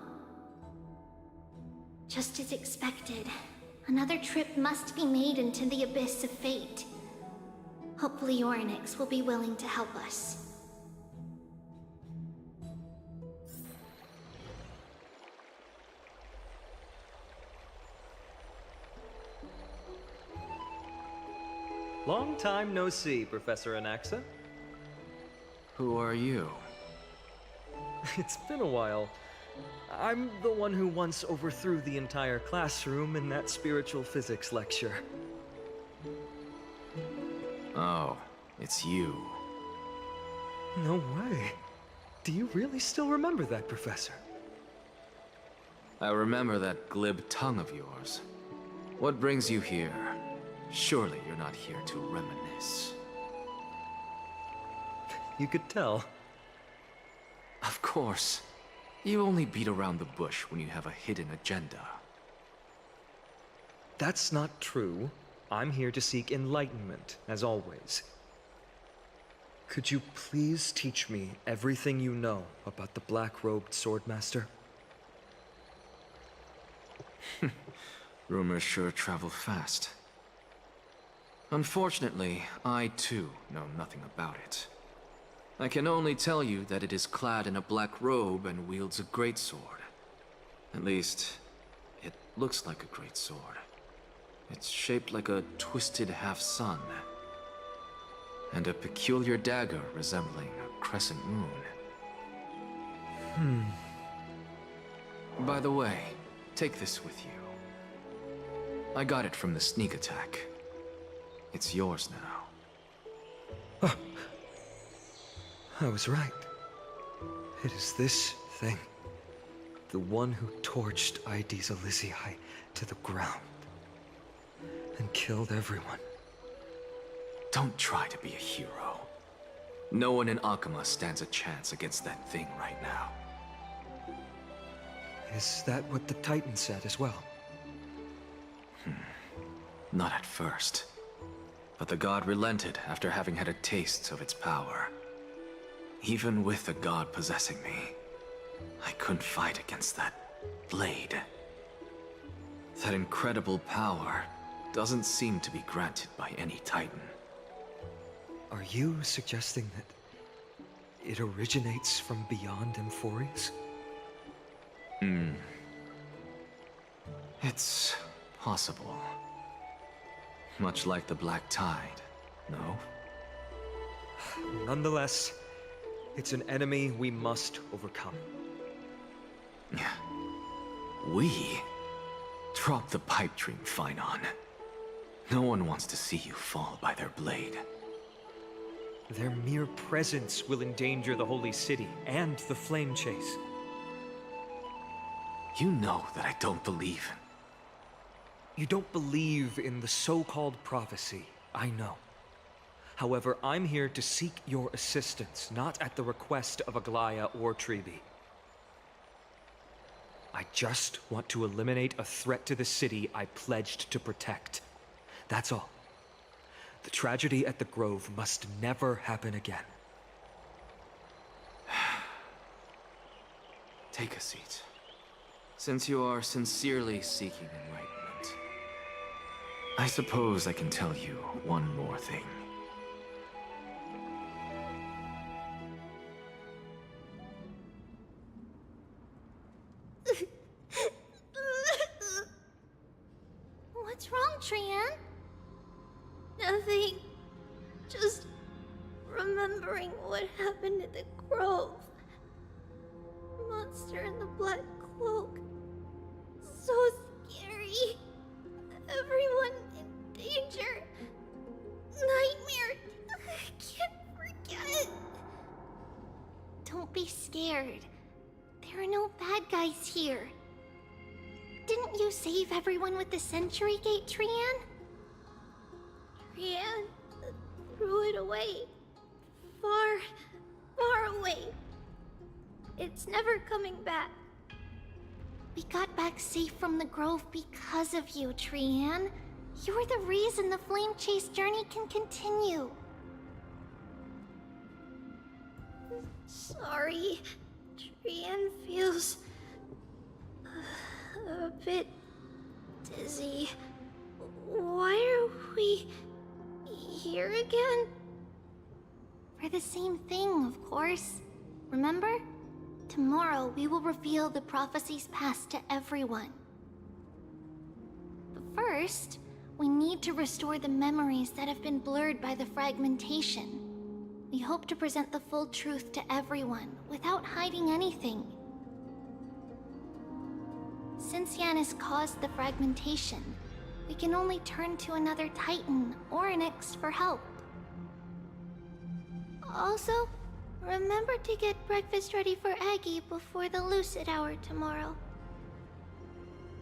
Just as expected, another trip must be made into the abyss of fate. Hopefully Orynyx will be willing to help us. Long time no see, Professor Anaxa. Who are you? It's been a while. I'm the one who once overthrew the entire classroom in that spiritual physics lecture. Oh, it's you. No way. Do you really still remember that, Professor? I remember that glib tongue of yours. What brings you here? Surely you're not here to reminisce. You could tell. Of course. You only beat around the bush when you have a hidden agenda. That's not true. I'm here to seek enlightenment, as always. Could you please teach me everything you know about the black-robed swordmaster? Rumors sure travel fast. Unfortunately, I too know nothing about it. I can only tell you that it is clad in a black robe and wields a greatsword. At least, it looks like a greatsword. It's shaped like a twisted half-sun, and a peculiar dagger resembling a crescent moon. By the way, take this with you. I got it from the sneak attack. It's yours now. I was right. It is this thing. The one who torched Aedes Elysiae to the ground. And killed everyone. Don't try to be a hero. No one in Akama stands a chance against that thing right now. Is that what the Titan said as well? Not at first. But the god relented after having had a taste of its power. Even with the god possessing me, I couldn't fight against that blade. That incredible power doesn't seem to be granted by any Titan. Are you suggesting that it originates from beyond Amphorius? It's possible. Much like the Black Tide, no? Nonetheless, it's an enemy we must overcome. We? Drop the pipe dream, Phynon. No one wants to see you fall by their blade. Their mere presence will endanger the Holy City and the Flame Chase. You know that I don't believe. You don't believe in the so-called prophecy, I know. However, I'm here to seek your assistance, not at the request of Aglaya or Tribi. I just want to eliminate a threat to the city I pledged to protect. That's all. The tragedy at the Grove must never happen again. Take a seat. Since you are sincerely seeking enlightenment, I suppose I can tell you one more thing. What's wrong, Trian? Nothing. Just remembering what happened at the Grove. Monster in the black cloak. So scary. Everyone in danger. Nightmare. I can't forget. Don't be scared. There are no bad guys here. Didn't you save everyone with the Century Gate, Trian? Trian threw it away. Far, far away. It's never coming back. We got back safe from the Grove because of you, Trian. You're the reason the Flame Chase journey can continue. Sorry. Trian feels a bit dizzy. Why are we here again? For the same thing, of course. Remember? Tomorrow we will reveal the prophecies passed to everyone. But first, we need to restore the memories that have been blurred by the fragmentation. We hope to present the full truth to everyone, without hiding anything. Since Yanis caused the fragmentation, we can only turn to another Titan, Orynyx, for help. Also, remember to get breakfast ready for Aggie before the Lucid Hour tomorrow.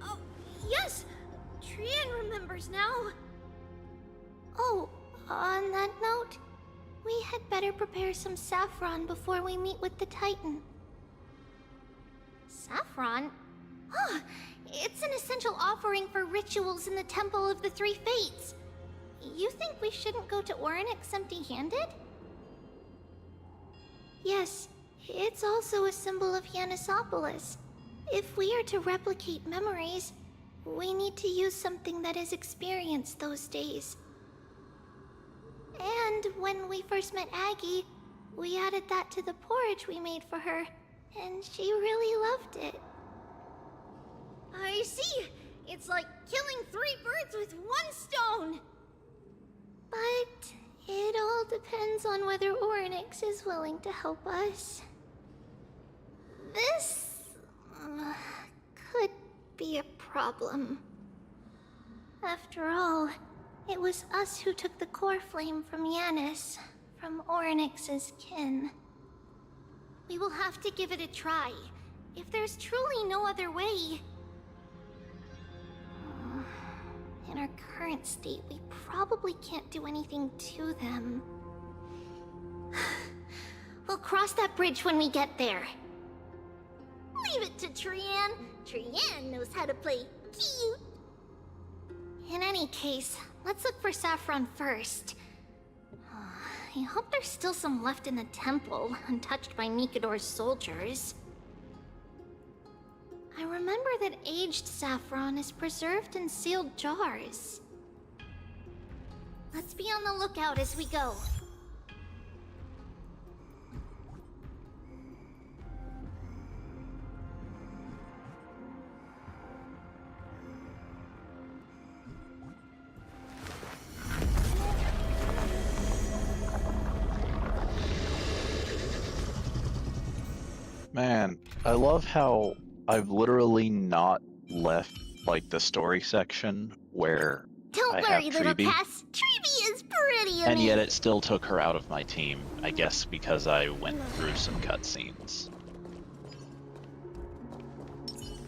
Oh, yes! Trian remembers now! Oh, on that note, we had better prepare some saffron before we meet with the Titan. Saffron? Oh, it's an essential offering for rituals in the Temple of the Three Fates. You think we shouldn't go to Orynyx empty-handed? Yes, it's also a symbol of Yanisopolis. If we are to replicate memories, we need to use something that has experienced those days. And when we first met Aggie, we added that to the porridge we made for her, and she really loved it. I see! It's like killing 3 birds with 1 stone! But it all depends on whether Orynyx is willing to help us. This could be a problem. After all, it was us who took the core flame from Yanis, from Orynyx's kin. We will have to give it a try. If there's truly no other way... In our current state, we probably can't do anything to them. We'll cross that bridge when we get there. Leave it to Trian. Trian knows how to play cute. In any case, let's look for saffron first. I hope there's still some left in the temple, untouched by Mikador's soldiers. I remember that aged saffron is preserved in sealed jars. Let's be on the lookout as we go. Man, I love how I've literally not left, like, the story section where Don't I worry, have little Treeby, Cass. Treeby is pretty and yet amazing. it still took her out of my team, I guess because I went through some cutscenes.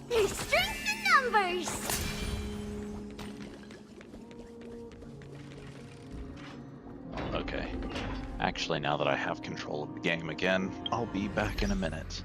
There's strength in numbers! Okay. Actually, now that I have control of the game again, I'll be back in a minute.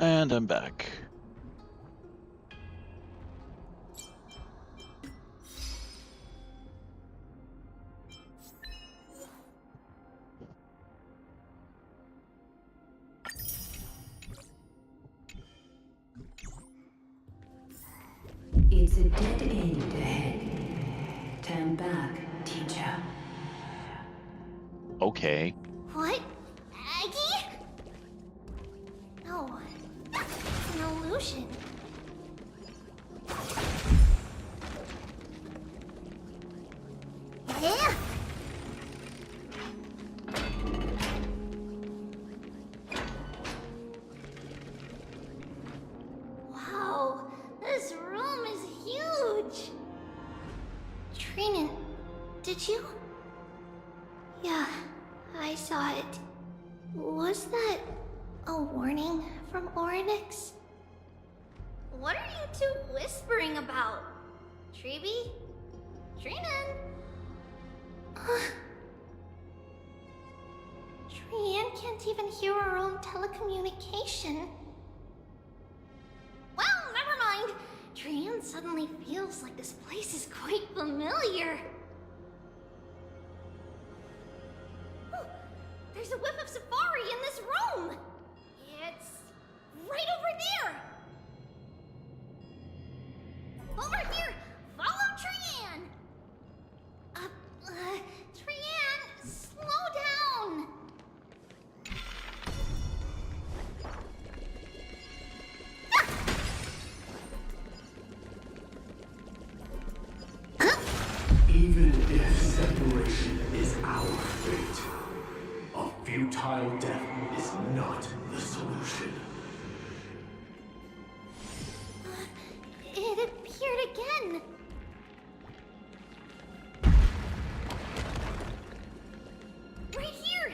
And I'm back. It's a dead end ahead. Turn back, teacher. Okay. What? Aggie? No. It's an illusion. Yeah? Wow, this room is huge. Trinan, did you? Yeah, I saw it. Was that a warning from Oryx? What are you two whispering about? Treeby? Trinan? Trian can't even hear her own telecommunication. Well, never mind. Trian suddenly feels like this place is quite familiar. Oh, there's a whiff of safari in this room. It's right over there. Over here! Follow Trian! Trian, slow down! Even if separation is our fate, a futile death is not the solution. It appeared again. Right here!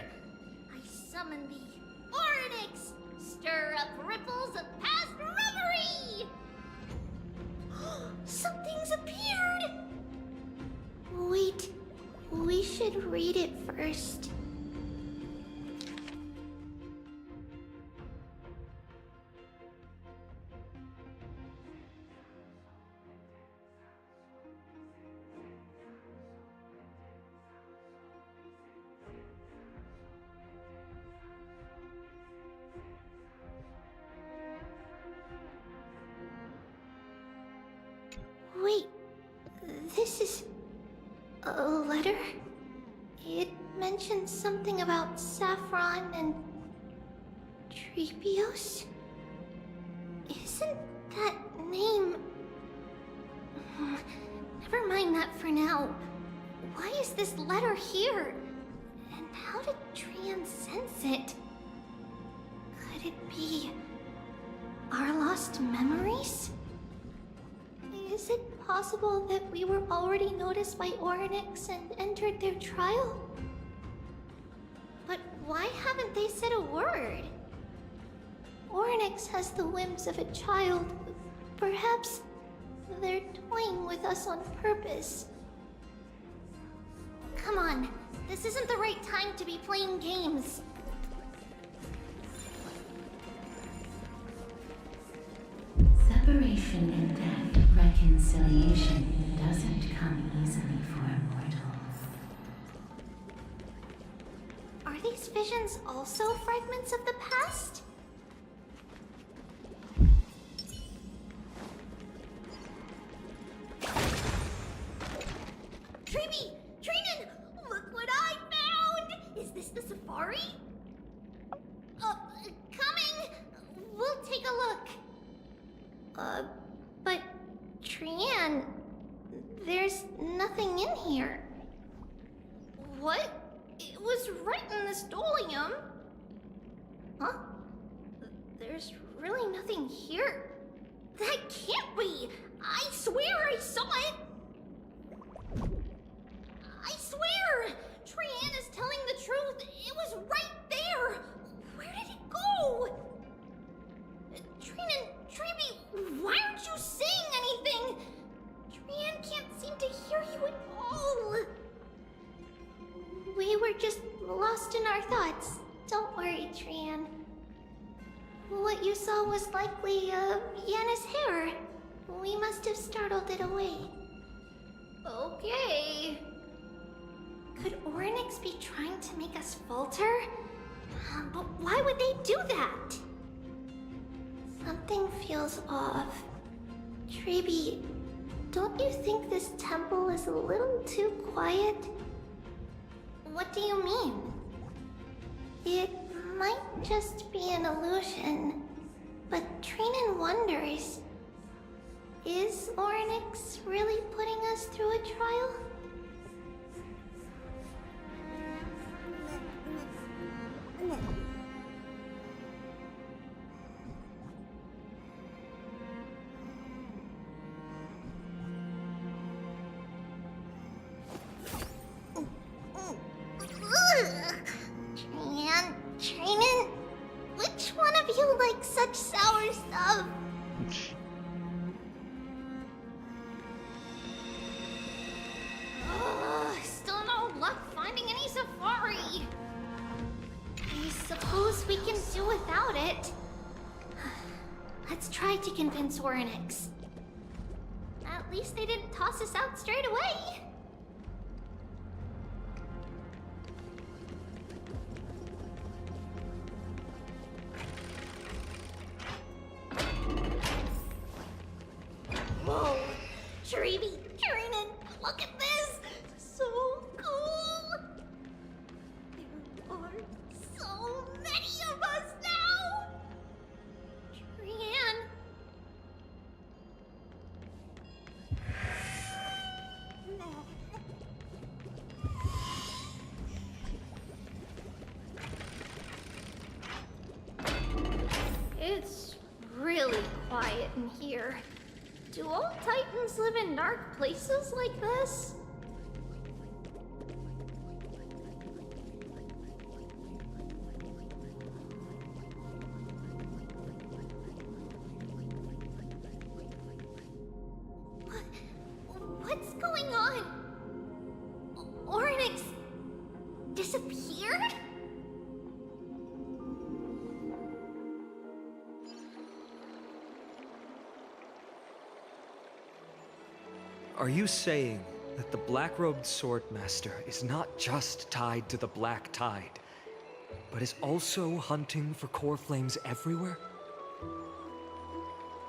I summon thee, Oryx! Stir up ripples of past reverie! Something's appeared! Wait, we should read it first. Wait, this is a letter? It mentions something about Saffron and Treebios? Isn't that name... Never mind that for now. Why is this letter here? And how did Trian sense it? Could it be our lost memories? Is it possible that we were already noticed by Oryx and entered their trial? But why haven't they said a word? Oryx has the whims of a child. Perhaps they're toying with us on purpose. Come on, this isn't the right time to be playing games. Separation and death, reconciliation doesn't come easily for immortals. Are these visions also fragments of the past? Treeby! Trinan! Look what I found! Is this the safari? Coming! We'll take a look. But Trian, there's nothing in here. What? It was right in the stolium. Huh? There's really nothing here. That can't be! I swear I saw it! I swear! Trian is telling the truth. It was right there. Where did it go? Trinan, Treeby, why aren't you saying anything? Trian can't seem to hear you at all. We were just lost in our thoughts. Don't worry, Trian. What you saw was likely, Yanna's hair. We must have startled it away. Okay. Could Oryx be trying to make us falter? But why would they do that? Something feels off. Treeby, don't you think this temple is a little too quiet? What do you mean? It might just be an illusion, but Trinan wonders, is Oryx really putting us through a trial? Trinan, which one of you likes such sour stuff? Still no luck finding any safari. I suppose we can do without it. Let's try to convince Oryx. At least they didn't toss us out straight away. Whoa, Treeby, Trinan, look at this! So cool! There are so many of us now! Trian. It's really quiet in here. Do all Titans live in dark places like this? What's going on? Oryx disappeared? Are you saying that the black-robed swordmaster is not just tied to the Black Tide, but is also hunting for core flames everywhere?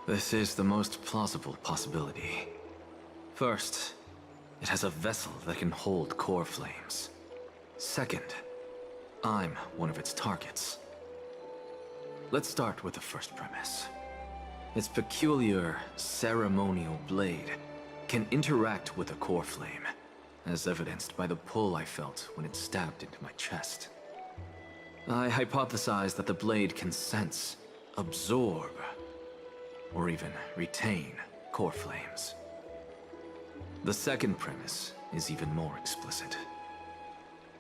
This is the most plausible possibility. First, it has a vessel that can hold core flames. Second, I'm one of its targets. Let's start with the first premise. Its peculiar ceremonial blade can interact with a core flame, as evidenced by the pull I felt when it stabbed into my chest. I hypothesized that the blade can sense, absorb, or even retain core flames. The second premise is even more explicit.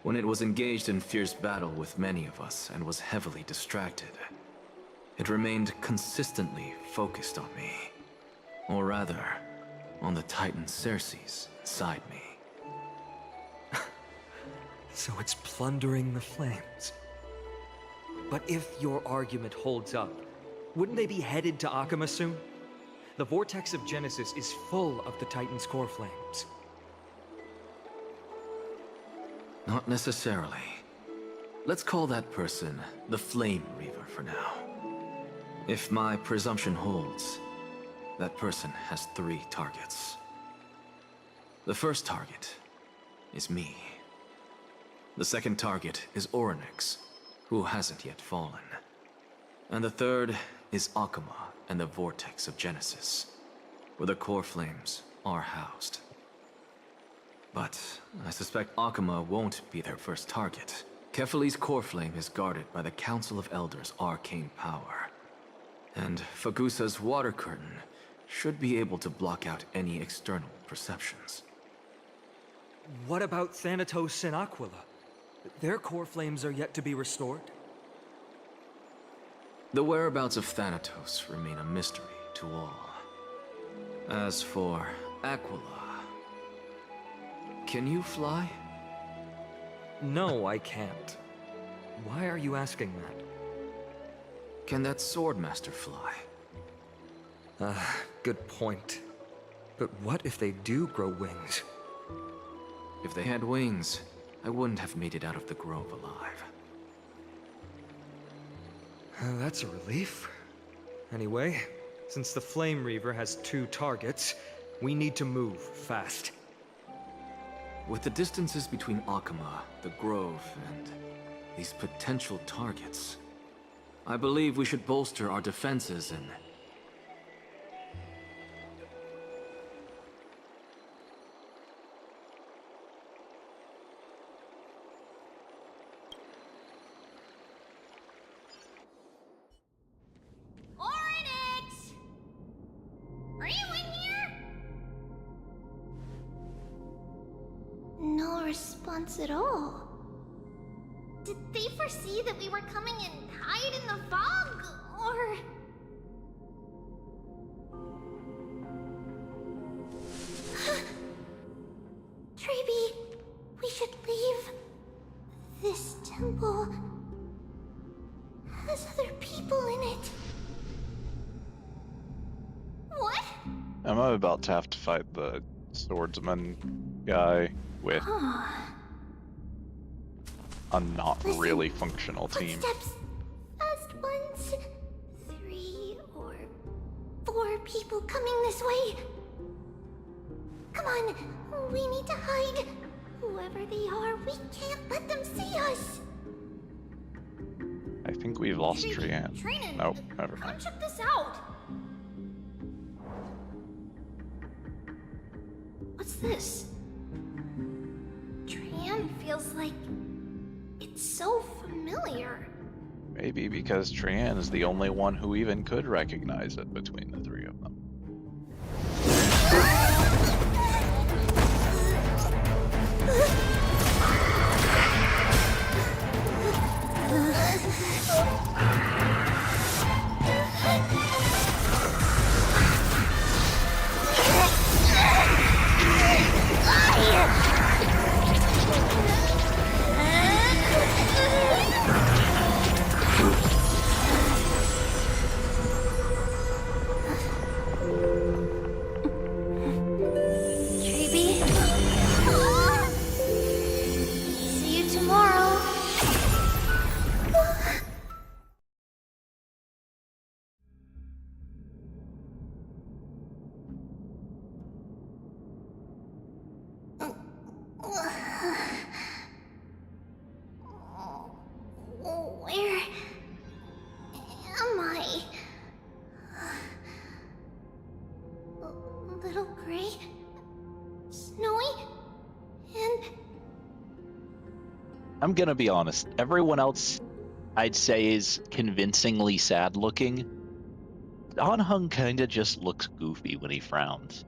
When it was engaged in fierce battle with many of us and was heavily distracted, it remained consistently focused on me. Or rather, on the Titan Ceres inside me. So it's plundering the flames. But if your argument holds up, wouldn't they be headed to Akama soon? The vortex of Genesis is full of the Titan's core flames. Not necessarily. Let's call that person the Flame Reaver for now. If my presumption holds, that person has 3 targets. The first target is me. The second target is Oryx, who hasn't yet fallen. And the third is Akama and the Vortex of Genesis, where the core flames are housed. But I suspect Akama won't be their first target. Kefali's core flame is guarded by the Council of Elders' arcane power. And Fagusa's water curtain should be able to block out any external perceptions. What about Thanatos and Aquila? Their core flames are yet to be restored? The whereabouts of Thanatos remain a mystery to all. As for Aquila, can you fly? No, I can't. Why are you asking that? Can that Swordmaster fly? Good point. But what if they do grow wings? If they had wings, I wouldn't have made it out of the grove alive. That's a relief. Anyway, since the Flame Reaver has 2 targets, we need to move fast. With the distances between Akama, the grove, and these potential targets, I believe we should bolster our defenses and... Oryx! Are you in here? No response at all. Did they foresee that we were coming and hide in the fog, or... Treeby, we should leave. This temple has other people in it. What? I'm about to have to fight the swordsman guy with a not really functional team. Footsteps. Fast ones. 3 or 4 people coming this way. Come on, we need to hide. Whoever they are, we can't let them see us. I think we've lost Trian. Nope, never Come mind. check this out. What's this? Trian feels like it's so familiar. Maybe because Trian is the only one who even could recognize it between the 3 of them. Treeby. See you tomorrow. Where am I? Little Gray, Snowy, and I'm gonna be honest, everyone else I'd say is convincingly sad looking. Anhung kinda just looks goofy when he frowns.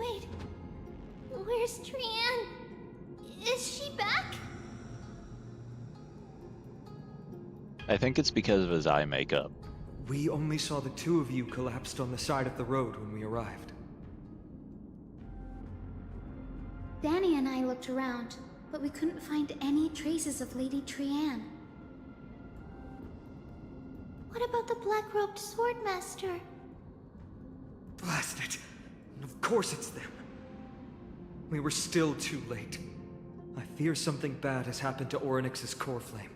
wait, where's Trian? Is she back? I think it's because of his eye makeup. We only saw the 2 of you collapsed on the side of the road when we arrived. Danny and I looked around, but we couldn't find any traces of Lady Trian. What about the black-robed swordmaster? Blast it! Of course it's them. We were still too late. I fear something bad has happened to Oryx's core flame.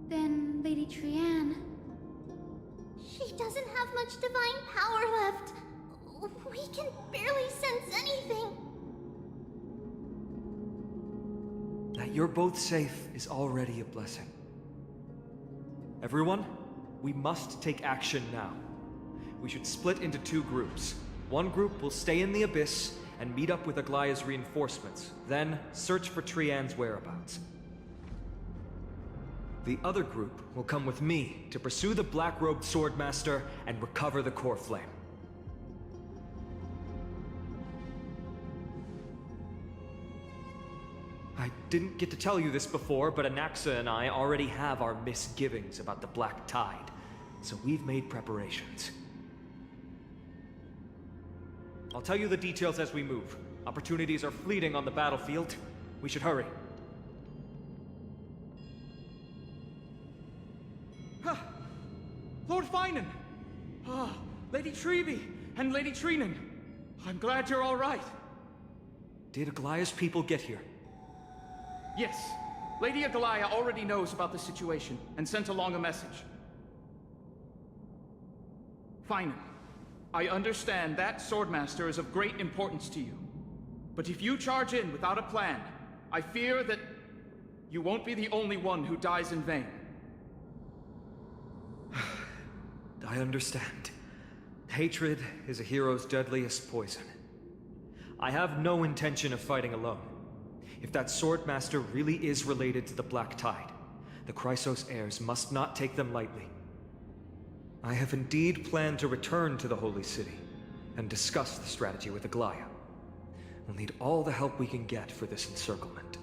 Then Lady Trian... She doesn't have much divine power left. We can barely sense anything. That you're both safe is already a blessing. Everyone, we must take action now. We should split into 2 groups. One group will stay in the Abyss and meet up with Aglaya's reinforcements, then search for Trian's whereabouts. The other group will come with me to pursue the black-robed swordmaster and recover the core flame. I didn't get to tell you this before, but Anaxa and I already have our misgivings about the Black Tide, so we've made preparations. I'll tell you the details as we move. Opportunities are fleeting on the battlefield. We should hurry. Lord Finan! Lady Treby and Lady Treenan. I'm glad you're all right. Did Aglaya's people get here? Yes. Lady Aglaya already knows about the situation and sent along a message. Finan, I understand that Swordmaster is of great importance to you. But if you charge in without a plan, I fear that you won't be the only one who dies in vain. I understand. Hatred is a hero's deadliest poison. I have no intention of fighting alone. If that Swordmaster really is related to the Black Tide, the Chrysos heirs must not take them lightly. I have indeed planned to return to the Holy City and discuss the strategy with Aglaya. We'll need all the help we can get for this encirclement.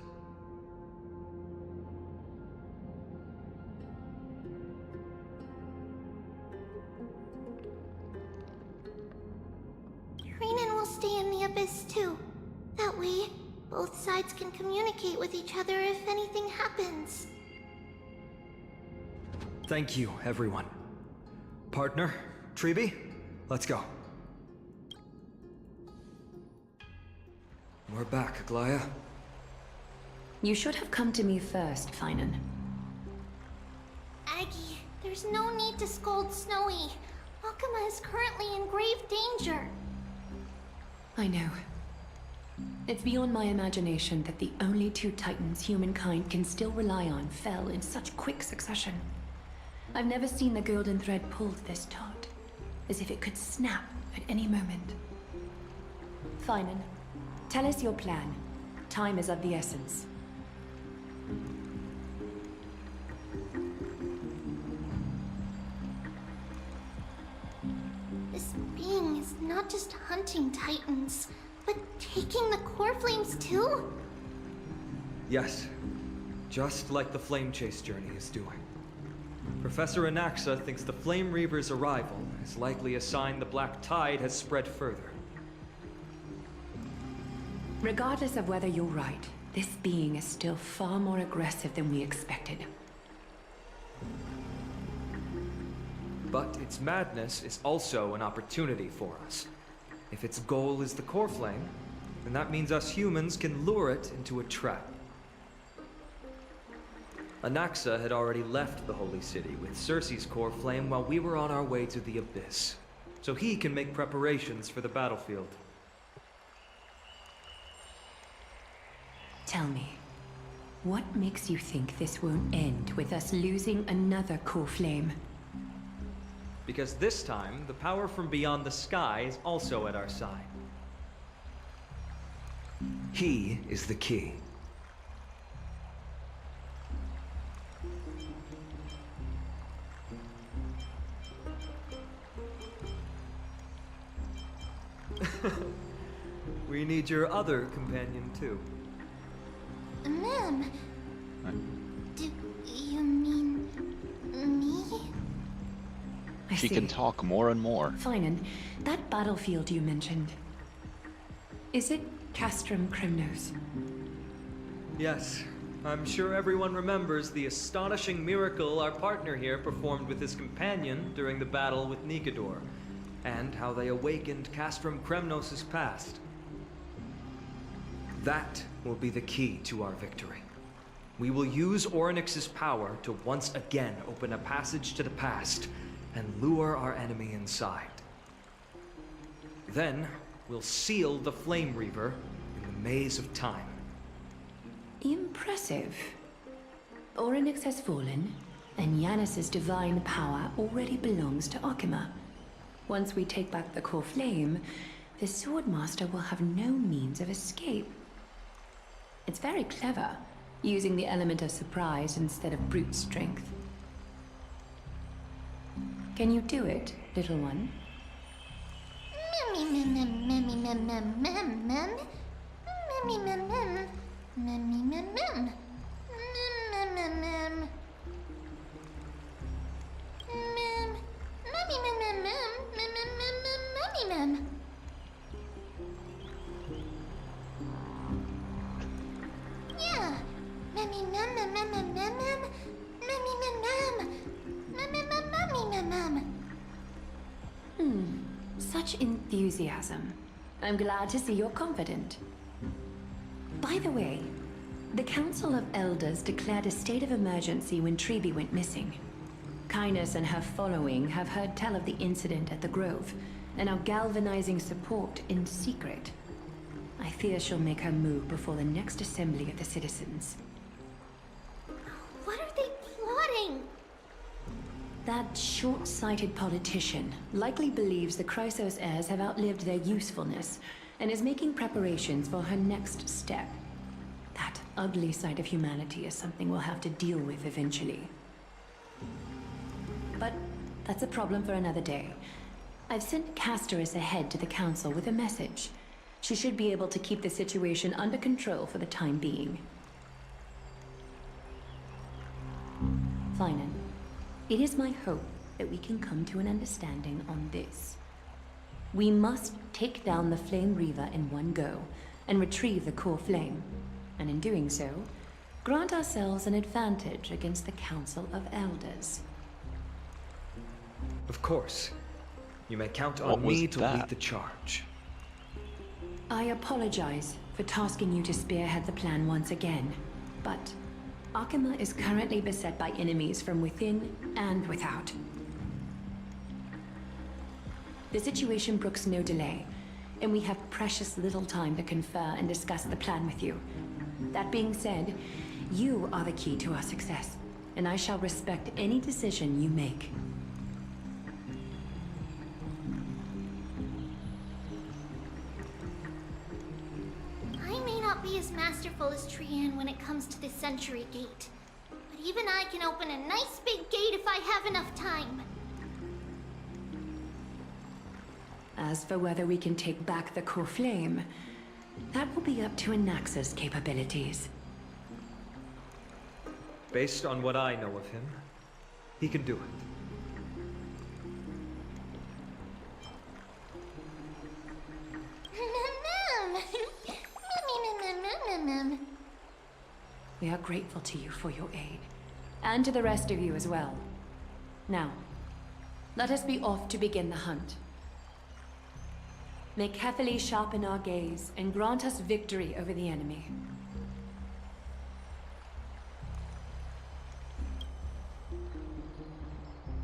Treenan will stay in the Abyss too. That way, both sides can communicate with each other if anything happens. Thank you, everyone. Partner, Treby, let's go. We're back, Aglaya. You should have come to me first, Finan. Aggie, there's no need to scold Snowy. Akuma is currently in grave danger. I know. It's beyond my imagination that the only two titans humankind can still rely on fell in such quick succession. I've never seen the golden thread pulled this taut, as if it could snap at any moment. Finan, tell us your plan. Time is of the essence. This being is not just hunting titans, but taking the core flames too? Yes, just like the Flame Chase journey is doing. Professor Anaxa thinks the Flame Reaver's arrival is likely a sign the Black Tide has spread further. Regardless of whether you're right, this being is still far more aggressive than we expected. But its madness is also an opportunity for us. If its goal is the core flame, then that means us humans can lure it into a trap. Anaxa had already left the Holy City with Cersei's core flame while we were on our way to the Abyss, so he can make preparations for the battlefield. Tell me, what makes you think this won't end with us losing another core flame? Because this time, the power from beyond the sky is also at our side. He is the key. We need your other companion, too. Ma'am, do you mean me? She can talk more and more. Finan, that battlefield you mentioned, is it Castrum Kremnos? Yes, I'm sure everyone remembers the astonishing miracle our partner here performed with his companion during the battle with Nikedor, and how they awakened Castrum Kremnos' past. That will be the key to our victory. We will use Orynyx's power to once again open a passage to the past and lure our enemy inside. Then, we'll seal the Flame Reaver in the maze of time. Impressive. Orynyx has fallen, and Yanis's divine power already belongs to Akuma. Once we take back the core flame, the Swordmaster will have no means of escape. It's very clever, using the element of surprise instead of brute strength. Can you do it, little one? Yeah. Such enthusiasm. I'm glad to see you're confident. By the way, the Council of Elders declared a state of emergency when Treeby went missing. Kynus and her following have heard tell of the incident at the Grove, and are galvanizing support in secret. I fear she'll make her move before the next assembly of the citizens. What are they plotting? That short-sighted politician likely believes the Chrysos heirs have outlived their usefulness, and is making preparations for her next step. That ugly side of humanity is something we'll have to deal with eventually. But that's a problem for another day. I've sent Casterus ahead to the Council with a message. She should be able to keep the situation under control for the time being. Finan, it is my hope that we can come to an understanding on this. We must take down the Flame Reaver in one go, and retrieve the core flame. And in doing so, grant ourselves an advantage against the Council of Elders. Of course. You may count on me to lead the charge. I apologize for tasking you to spearhead the plan once again, but Akima is currently beset by enemies from within and without. The situation brooks no delay, and we have precious little time to confer and discuss the plan with you. That being said, you are the key to our success, and I shall respect any decision you make. I may not be as masterful as Trian when it comes to the Century Gate, but even I can open a nice big gate if I have enough time. As for whether we can take back the core flame, that will be up to Anaxa's capabilities. Based on what I know of him, he can do it. We are grateful to you for your aid, and to the rest of you as well. Now, let us be off to begin the hunt. May Kethely sharpen our gaze and grant us victory over the enemy.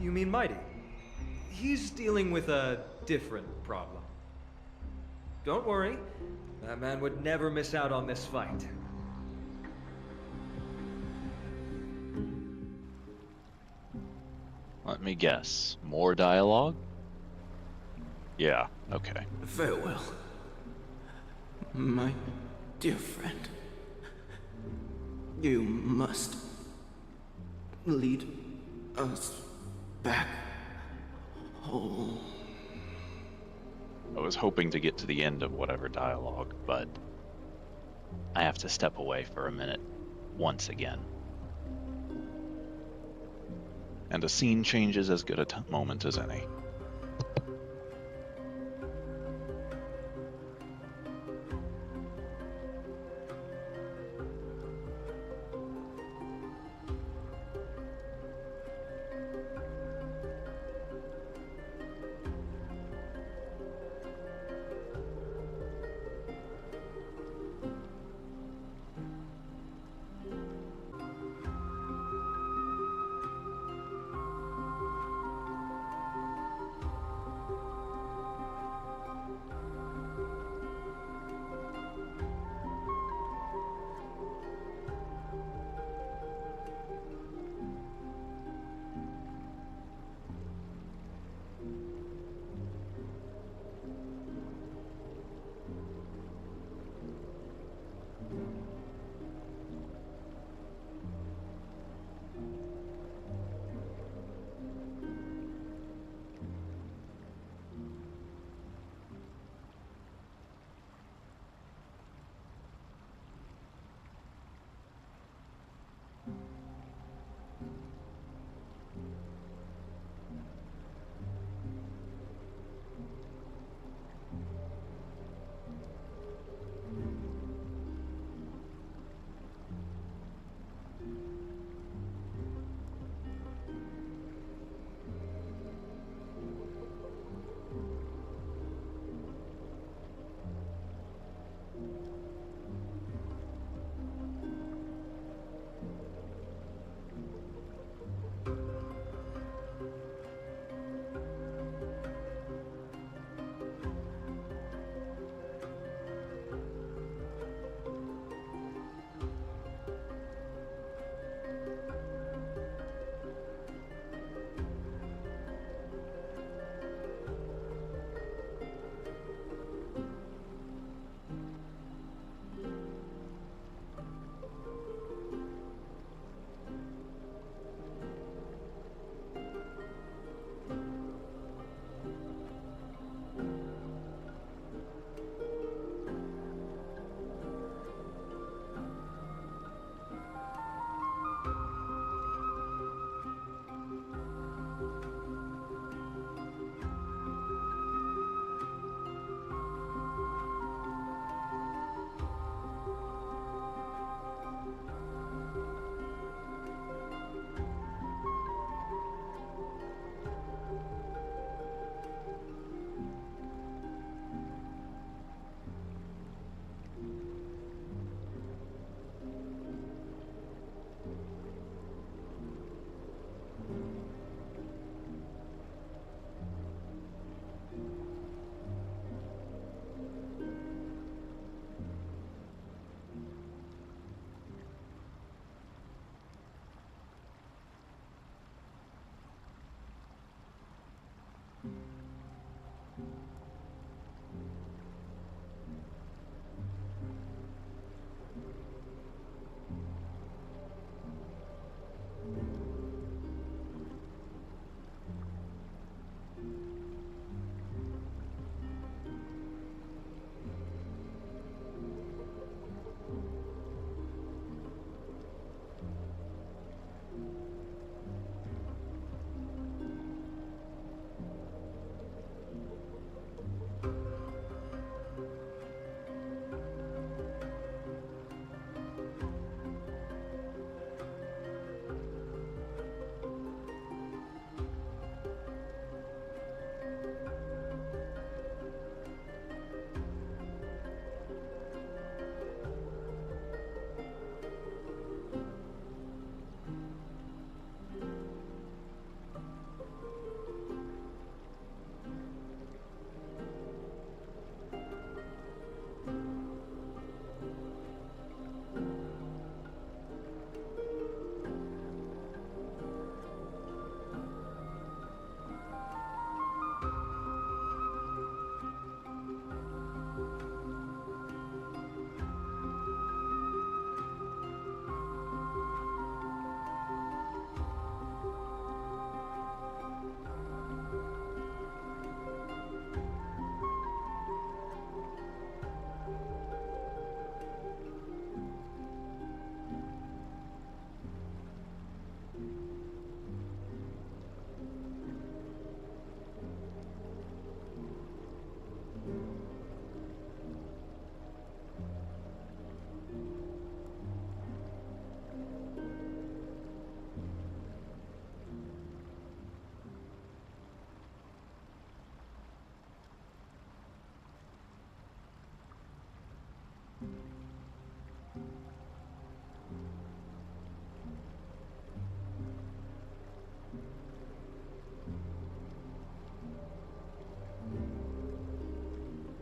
You mean Mighty? He's dealing with a different problem. Don't worry, that man would never miss out on this fight. Let me guess. More dialogue? Yeah, okay. Farewell, my dear friend. You must lead us back home. I was hoping to get to the end of whatever dialogue, but I have to step away for a minute once again. And a scene change is as good a moment as any.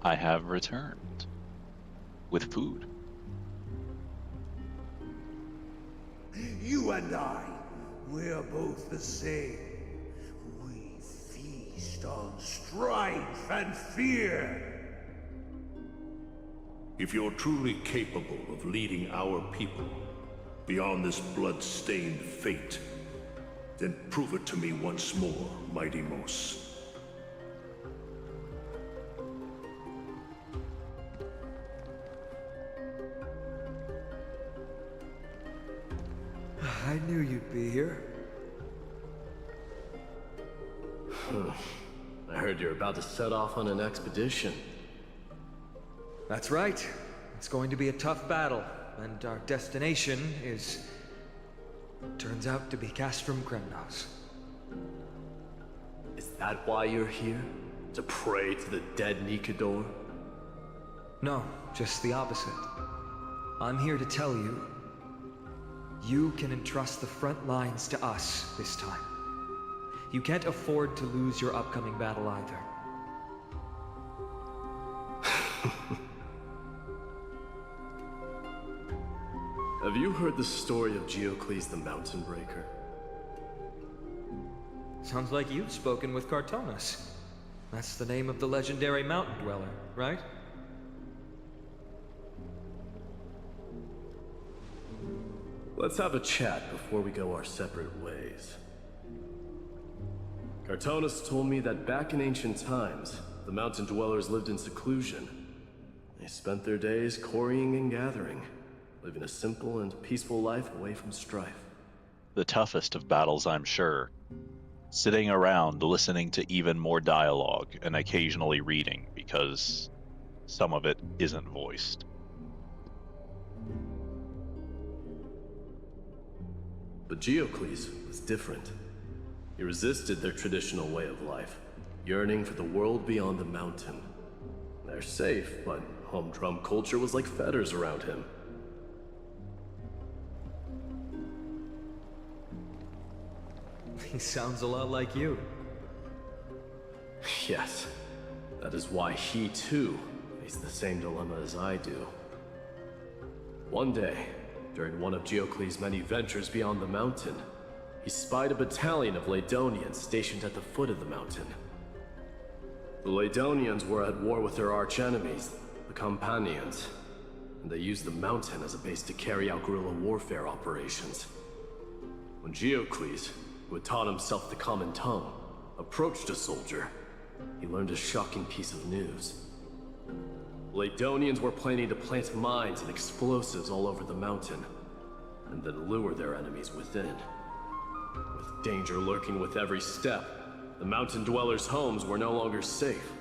I have returned with food. You and I, we're both the same. We feast on strife and fear. If you're truly capable of leading our people beyond this blood-stained fate, then prove it to me once more, Mighty Mos. I knew you'd be here. I heard you're about to set off on an expedition. That's right. It's going to be a tough battle, and our destination is... turns out to be Castrum Kremnos. Is that why you're here? To pray to the dead Nikador? No, just the opposite. I'm here to tell you, you can entrust the front lines to us this time. You can't afford to lose your upcoming battle either. Have you heard the story of Geocles the Mountain Breaker? Sounds like you've spoken with Cartonas. That's the name of the legendary mountain dweller, right? Let's have a chat before we go our separate ways. Cartonas told me that back in ancient times, the mountain dwellers lived in seclusion. They spent their days quarrying and gathering, living a simple and peaceful life away from strife. The toughest of battles, I'm sure. Sitting around listening to even more dialogue and occasionally reading, because some of it isn't voiced. But Geocles was different. He resisted their traditional way of life, yearning for the world beyond the mountain. They're safe, but humdrum culture was like fetters around him. He sounds a lot like you. Yes, that is why he too faced the same dilemma as I do. One day, during one of Geocles' many ventures beyond the mountain, he spied a battalion of Ladonians stationed at the foot of the mountain. The Ladonians were at war with their archenemies, the Companions, and they used the mountain as a base to carry out guerrilla warfare operations. When Geocles, who had taught himself the common tongue, approached a soldier, he learned a shocking piece of news. Ladonians were planning to plant mines and explosives all over the mountain, and then lure their enemies within. With danger lurking with every step, the mountain dwellers' homes were no longer safe.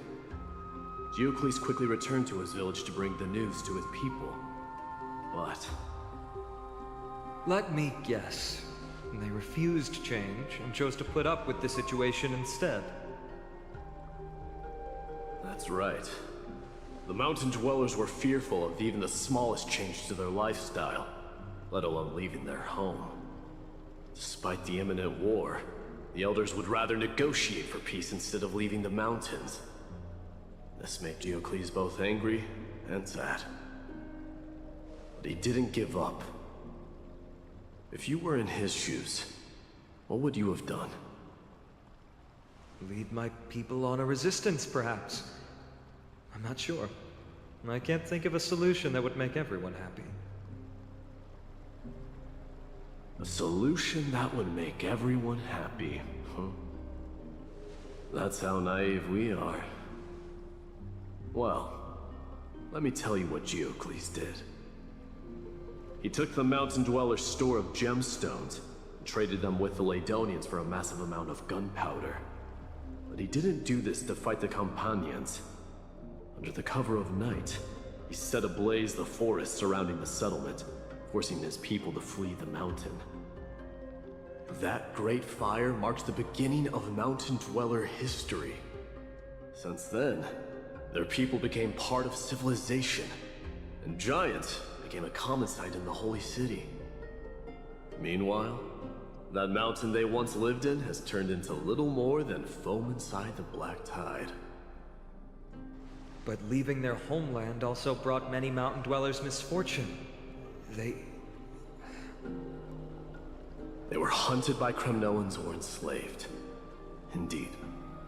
Geocles quickly returned to his village to bring the news to his people. But... let me guess. They refused change and chose to put up with the situation instead. That's right. The mountain dwellers were fearful of even the smallest change to their lifestyle, let alone leaving their home. Despite the imminent war, the elders would rather negotiate for peace instead of leaving the mountains. This made Geocles both angry and sad. But he didn't give up. If you were in his shoes, what would you have done? Lead my people on a resistance, perhaps. I'm not sure. I can't think of a solution that would make everyone happy. A solution that would make everyone happy, huh? That's how naive we are. Well, let me tell you what Geocles did. He took the mountain dwellers' store of gemstones and traded them with the Ladonians for a massive amount of gunpowder. But he didn't do this to fight the Companions. Under the cover of night, he set ablaze the forest surrounding the settlement, forcing his people to flee the mountain. That great fire marked the beginning of mountain dweller history. Since then, their people became part of civilization, and giants became a common sight in the Holy City. Meanwhile, that mountain they once lived in has turned into little more than foam inside the black tide. But leaving their homeland also brought many mountain dwellers misfortune. They were hunted by Kremnoans or enslaved. Indeed,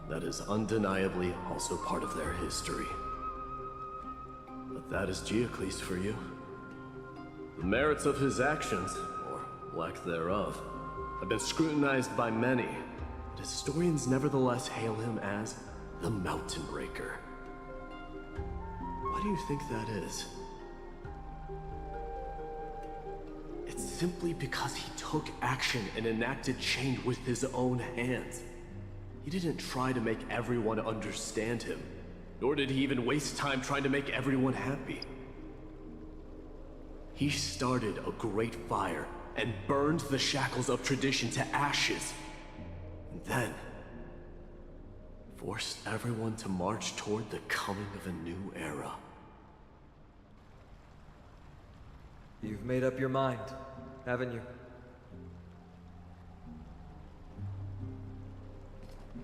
that is undeniably also part of their history. But that is Geocles for you. The merits of his actions, or lack thereof, have been scrutinized by many, but historians nevertheless hail him as the Mountain Breaker. Why do you think that is? It's simply because he took action and enacted change with his own hands. He didn't try to make everyone understand him, nor did he even waste time trying to make everyone happy. He started a great fire and burned the shackles of tradition to ashes, and then forced everyone to march toward the coming of a new era. You've made up your mind, haven't you?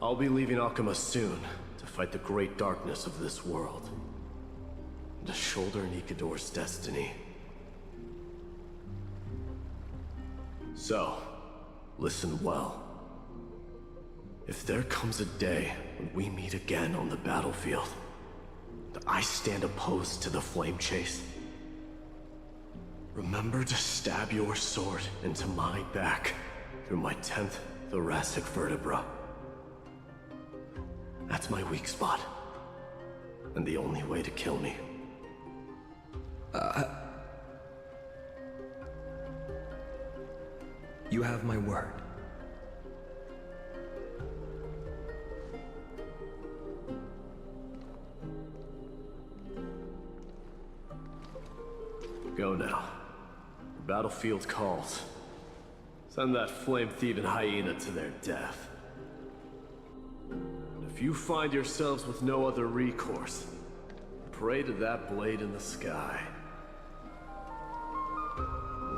I'll be leaving Akama soon to fight the great darkness of this world, and to shoulder Nikador's destiny. So, listen well. If there comes a day when we meet again on the battlefield, and I stand opposed to the flame chase, remember to stab your sword into my back through my 10th thoracic vertebra. That's my weak spot, and the only way to kill me. You have my word. Go now. The battlefield calls. Send that flame-thieving hyena to their death. And if you find yourselves with no other recourse, pray to that blade in the sky.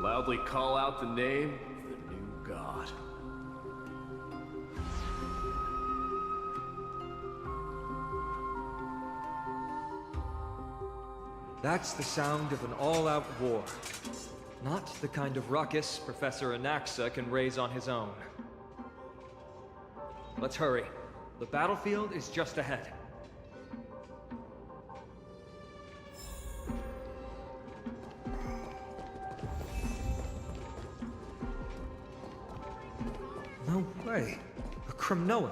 Loudly call out the name of the new god. That's the sound of an all-out war. Not the kind of ruckus Professor Anaxa can raise on his own. Let's hurry. The battlefield is just ahead. way. A Kremnoan?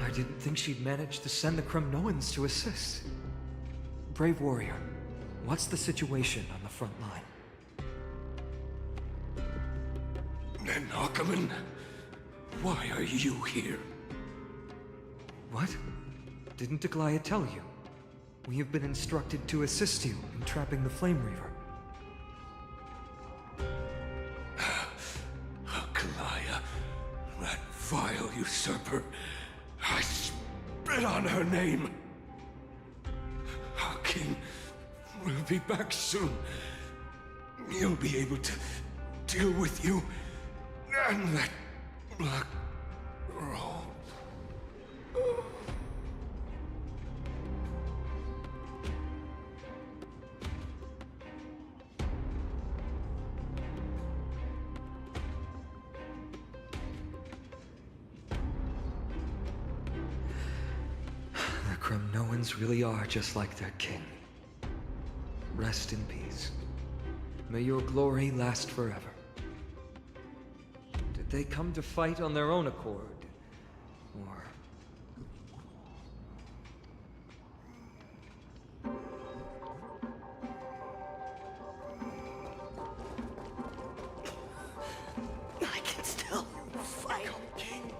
I didn't think she'd manage to send the Kremnoans to assist. Brave warrior, what's the situation on the front line? Nen Ackerman, why are you here? What? Didn't Deglaya tell you? We have been instructed to assist you in trapping the Flame Reaver. Deglaya, that vile usurper. I spit on her name. Our king will be back soon. He'll be able to deal with you and that black robe. The Kremnoans really are just like their king. Rest in peace. May your glory last forever. Did they come to fight on their own accord? Or... I can still fight, King.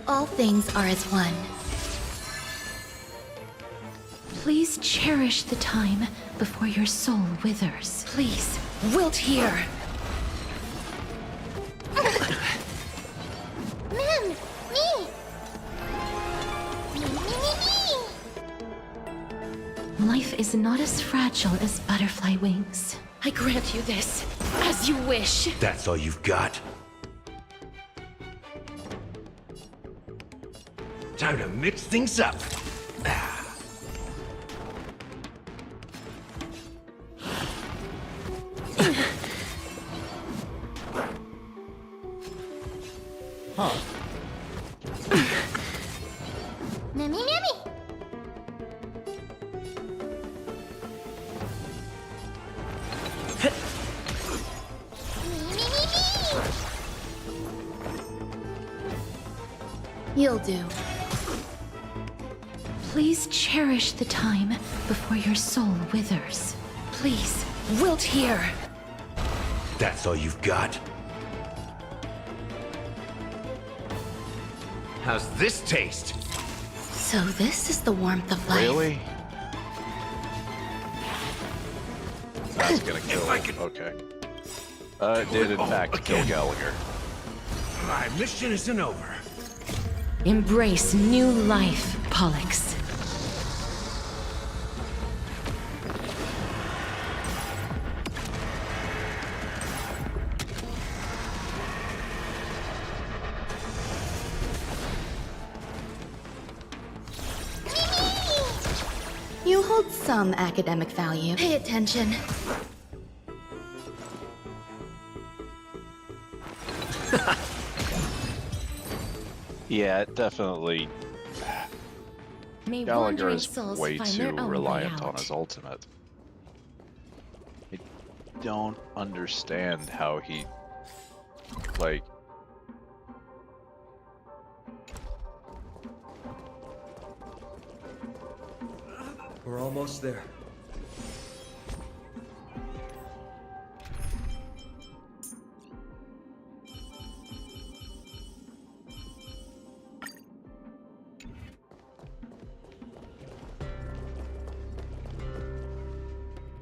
All things are as one. Please cherish the time before your soul withers. Please, wilt here. Ma'am, me! Life is not as fragile as butterfly wings. I grant you this, as you wish. That's all you've got? Time to mix things up. Huh. Mammy, mammy! You'll do. Please cherish the time before your soul withers. Please, wilt here. That's all you've got? How's this taste? So this is the warmth of life. Really? That's gonna kill him. Okay. It did in fact kill Gallagher. My mission isn't over. Embrace new life, Pollux. You hold some academic value. Pay attention. Yeah, it definitely. May Gallagher wandering is souls way find too their own way reliant out. on his ultimate. I don't understand how he, like... We're almost there.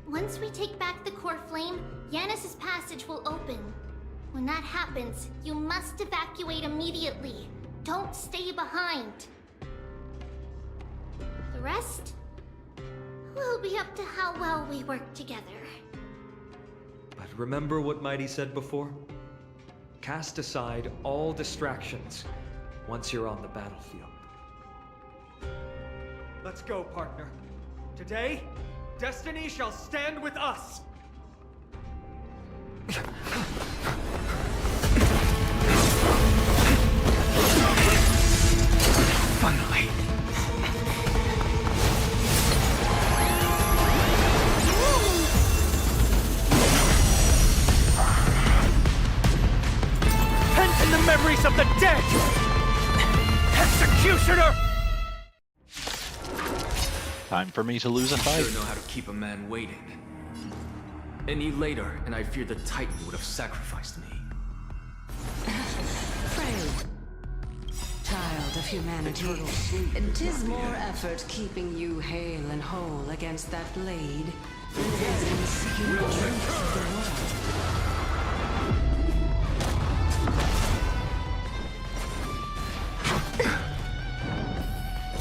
Once we take back the core flame, Yanis's passage will open. When that happens, you must evacuate immediately. Don't stay behind. The rest will be up to how well we work together. But remember what Mighty said before? Cast aside all distractions once you're on the battlefield. Let's go, partner. Today, destiny shall stand with us! Finally. Pent in the memories of the dead! Executioner! Time for me to lose a I fight. sure know how to keep a man waiting. Any later, and I fear the Titan would have sacrificed me. Frail. Child of humanity, and 'tis more effort keeping you hale and whole against that blade than it is in seeking the truth of the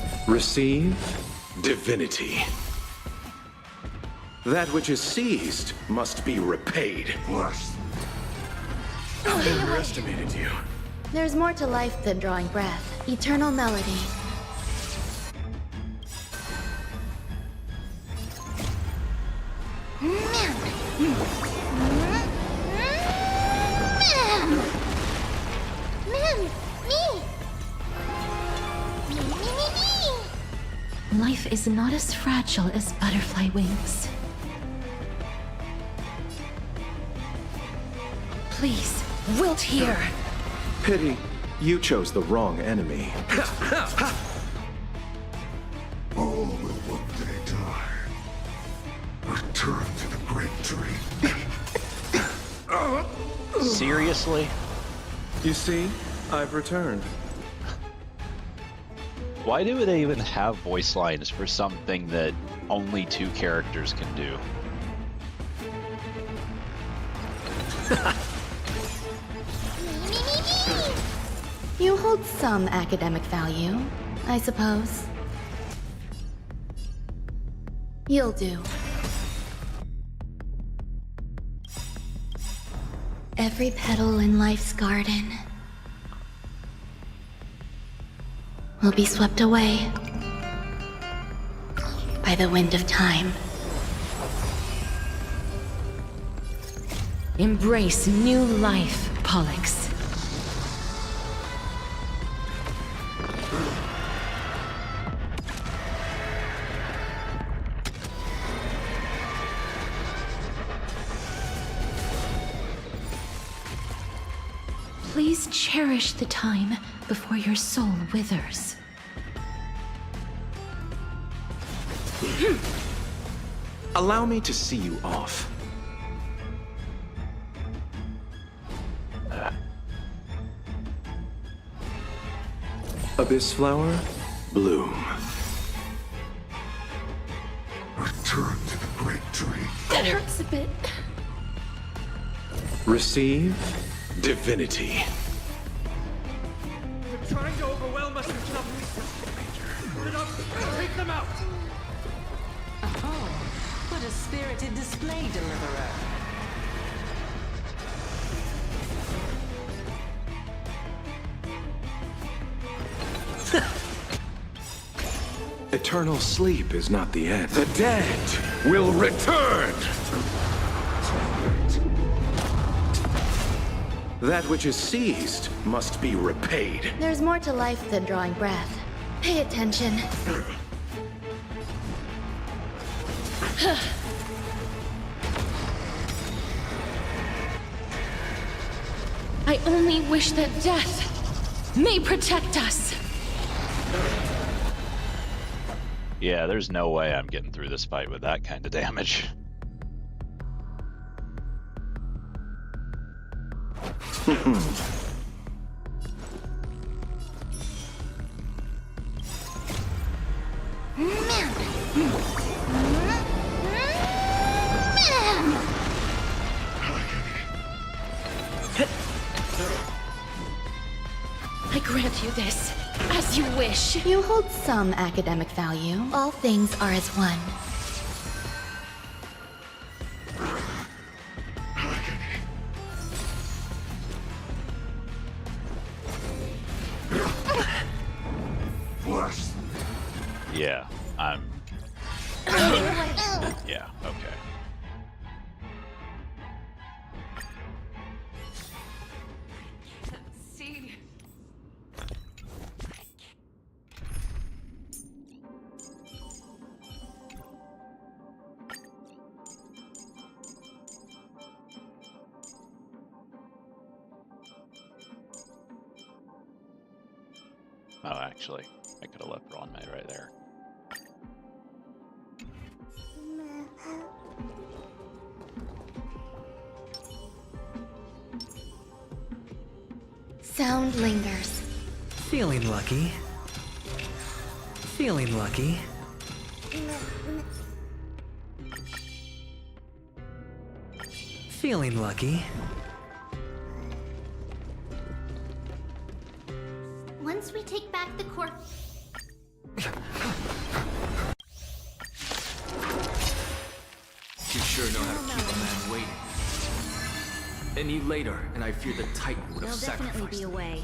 world. Receive divinity. That which is seized must be repaid. I underestimated you. There's more to life than drawing breath. Eternal melody. Life is not as fragile as butterfly wings. Please, wilt here. Pity, you chose the wrong enemy. All will one day die. Return to the great tree. Seriously? You see, I've returned. Why do they even have voice lines for something that only 2 characters can do? You hold some academic value, I suppose. You'll do. Every petal in life's garden will be swept away by the wind of time. Embrace new life, Pollux. Please cherish the time before your soul withers. Allow me to see you off. Abyss flower, bloom. Return to the great tree. That hurts a bit. Receive divinity. They're trying to overwhelm us with numbers. Take them out! Oh, what a spirited display, Deliverer. Eternal sleep is not the end. The dead will return! That which is seized must be repaid. There's more to life than drawing breath. Pay attention. I only wish that death may protect us. Yeah, there's no way I'm getting through this fight with that kind of damage. I grant you this, as you wish. You hold some academic value. All things are as one. Yeah, I'm... Yeah, okay. See. Oh, actually, I could have left Ron May right there. Sound lingers. Feeling lucky. Feeling lucky. Feeling lucky. Once we take back the core... You sure know how to keep a man waiting. Any later, and I fear the Titan would have They'll definitely sacrificed be away.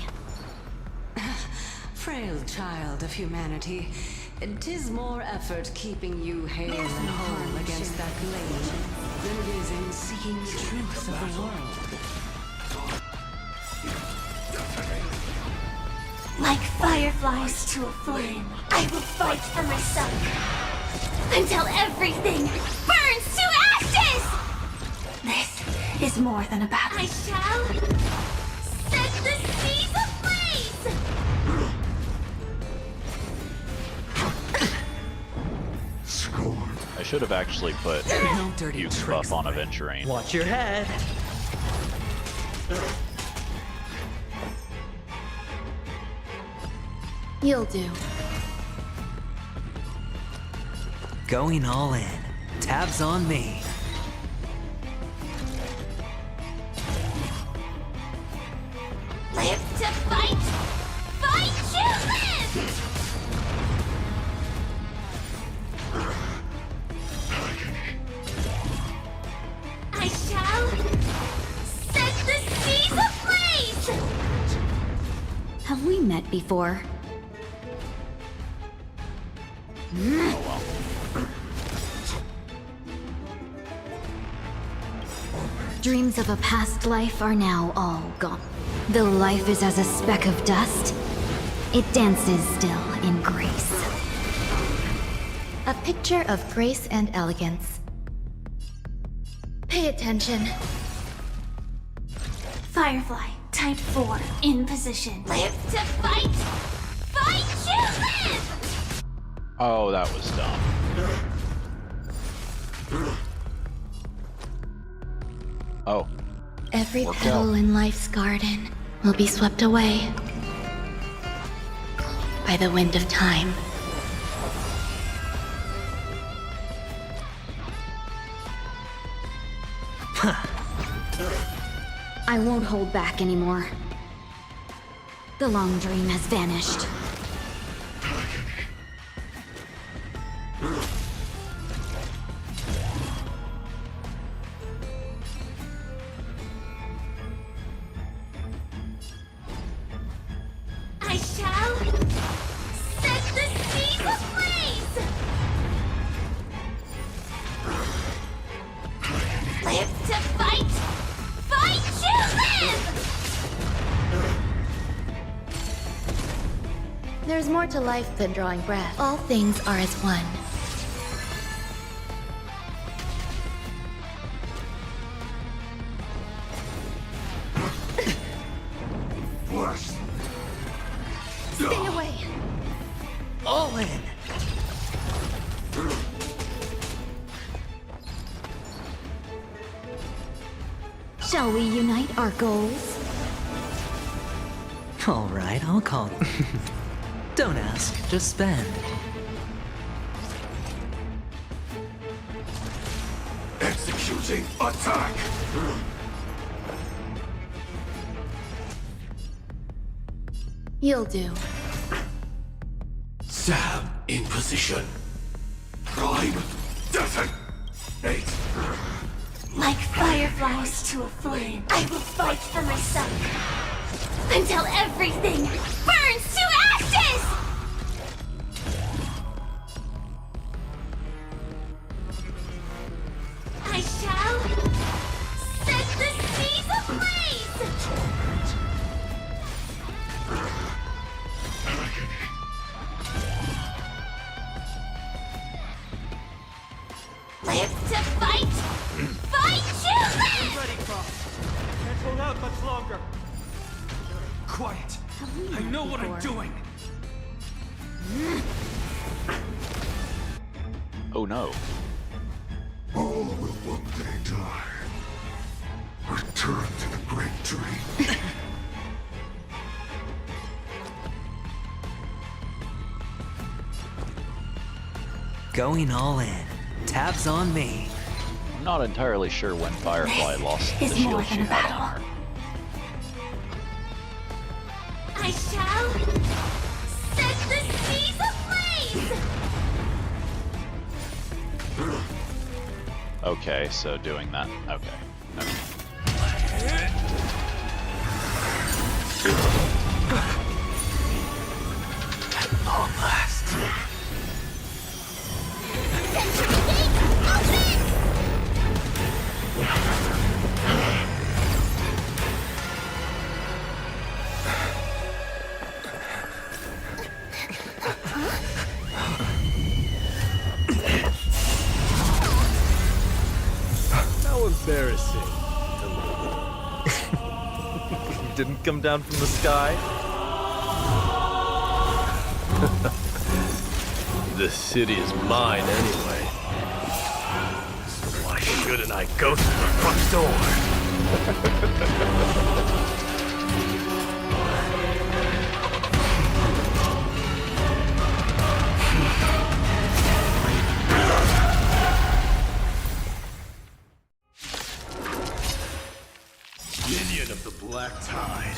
Frail child of humanity, 'tis more effort keeping you hale and whole against that blade than it is in seeking the truth of the world. Like fireflies to a flame, I will fight for my son until everything burns to ashes! This is more than a battle. I shall set the seas ablaze! I should have actually put No dirty use tricks, buff on friend. Aventurine. Watch your head. You'll do. Going all in. Tabs on me. Live to fight! Fight to live! I shall set the seas ablaze! Have we met before? Dreams of a past life are now all gone. Though life is as a speck of dust, it dances still in grace. A picture of grace and elegance. Pay attention. Firefly, type 4, in position. Live to fight! Fight to live! Oh, that was dumb. Oh. Every Worked petal out. in life's garden will be swept away by the wind of time. I won't hold back anymore. The long dream has vanished. I shall set the seas ablaze! Live to fight! Fight to live! There's more to life than drawing breath. All things are as one. Stay away! All in. Shall we unite our goals? All right, I'll call. Don't ask, just spend. Executing attack! You'll do. Sam in position. Prime detonate! Like fireflies to a flame, I will fight for my son until everything burns to ashes! Live to fight! Fight to live! Ready, Cross. Can't hold out much longer. Quiet! I know what I'm doing! Oh no. All will one day die. Return to the Great Tree. Going all in. Tabs on me. I'm not entirely sure when Firefly lost the is more shield she than a had battle. on her. I shall set the seas ablaze! Okay, so doing that. Okay. At long last. Century Gate, open! How embarrassing. You didn't come down from the sky? The city is mine anyway. So why shouldn't I go through the front door? Minion of the Black Tide.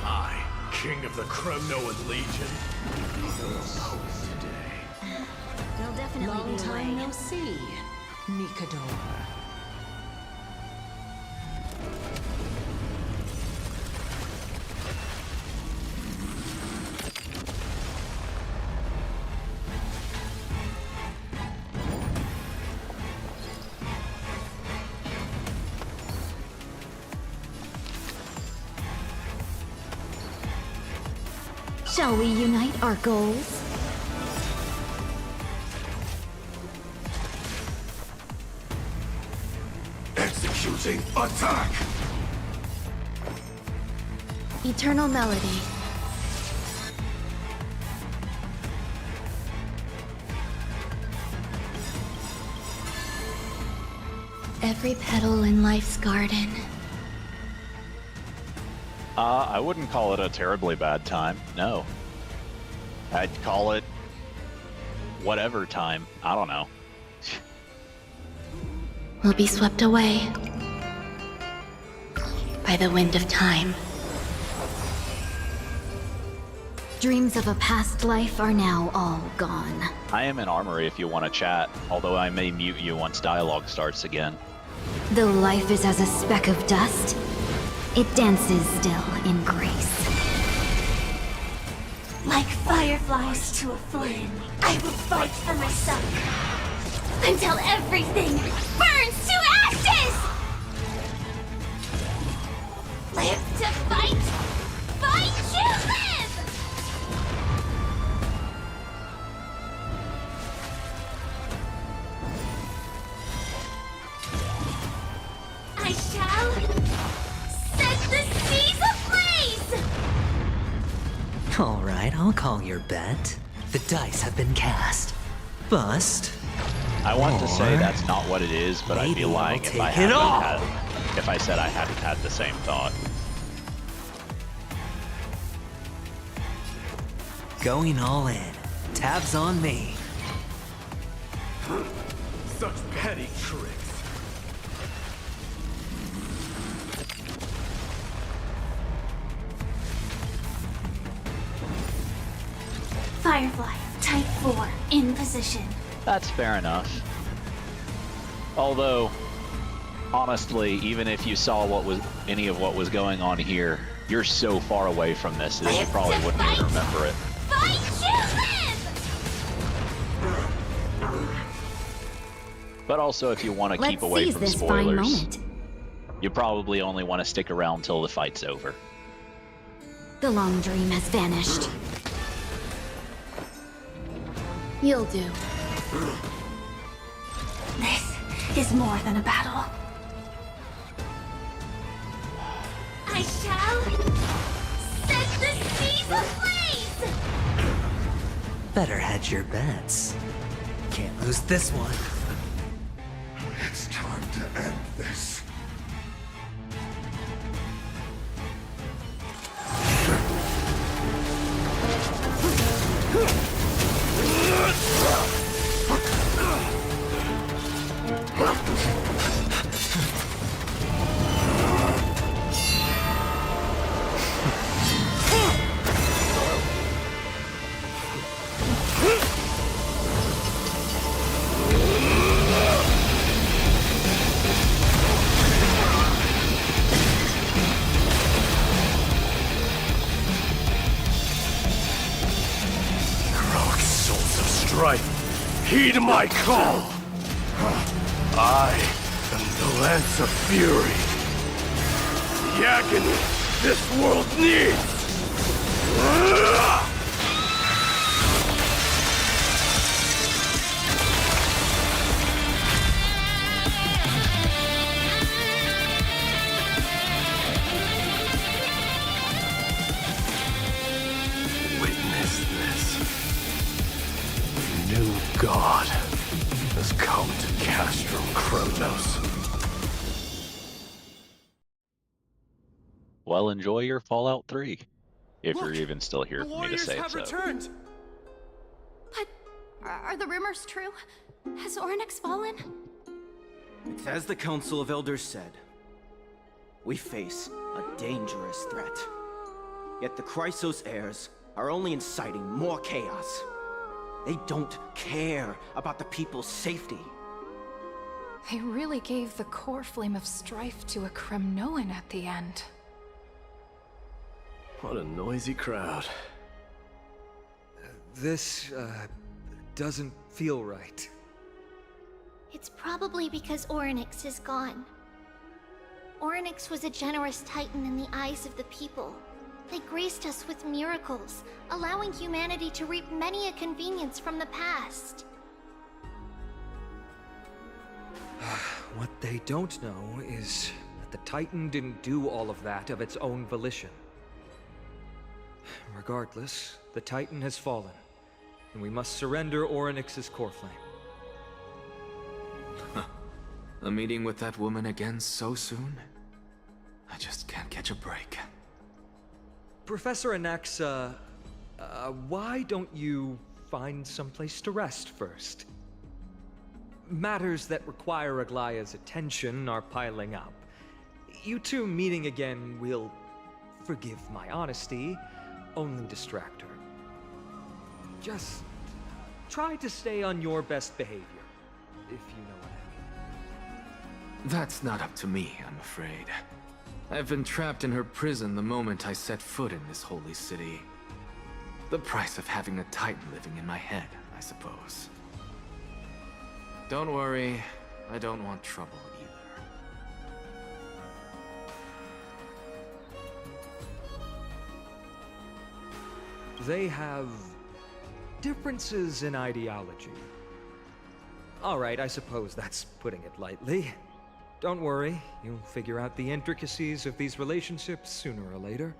I, King of the Kremnoan Legion. There'll definitely Long be a time way. no see, Nikador. Shall we unite our goals? Executing attack! Eternal Melody. Every petal in life's garden. I wouldn't call it a terribly bad time. No. I'd call it whatever time. I don't know. Will be swept away by the wind of time. Dreams of a past life are now all gone. I am in Armory if you want to chat, although I may mute you once dialogue starts again. Though life is as a speck of dust, it dances still in grace. Like fireflies to a flame, I will fight for myself until everything burns to ashes! Live to fight! Fight to live! I shall set the seas ablaze! All right, I'll call your bet. The dice have been cast. Bust. I want to say Or that's not what it is, but I'd be maybe lying I'll if I take it hadn't all. had, if I said I hadn't had the same thought. Going all in. Tabs on me. Such petty tricks. Firefly, Type 4, in position. That's fair enough. Although, honestly, even if you saw what was any of what was going on here, you're so far away from this that you probably wouldn't even remember it. Fight to live! But also, if you want to keep Let's away seize from this fine spoilers, moment. you probably only want to stick around till the fight's over. The long dream has vanished. You'll do. This is more than a battle. I shall set the seas ablaze! Better hedge your bets. Can't lose this one. It's time to end this. Heroic souls of strife, heed my call! I am the Lance of Fury. The agony this world needs! Witness this. The new god has come to Castrum Kronos. Well, enjoy your Fallout 3. If Look, you're even still here the for me to warriors say have so. returned. But are the rumors true? Has Ornyx fallen? It's as the Council of Elders said. We face a dangerous threat. Yet the Chrysos heirs are only inciting more chaos. They don't care about the people's safety. They really gave the core flame of strife to a Kremnoan at the end. What a noisy crowd. This, doesn't feel right. It's probably because Ornyx is gone. Ornyx was a generous titan in the eyes of the people. They graced us with miracles, allowing humanity to reap many a convenience from the past. What they don't know is that the Titan didn't do all of that of its own volition. Regardless, the Titan has fallen, and we must surrender Ornyx's core flame. A meeting with that woman again so soon? I just can't catch a break. Professor Anaxa, why don't you find someplace to rest first? Matters that require Aglaya's attention are piling up. You two meeting again will, forgive my honesty, only distract her. Just try to stay on your best behavior, if you know what I mean. That's not up to me, I'm afraid. I've been trapped in her prison the moment I set foot in this holy city. The price of having a Titan living in my head, I suppose. Don't worry, I don't want trouble either. They have differences in ideology. All right, I suppose that's putting it lightly. Don't worry, you'll figure out the intricacies of these relationships sooner or later.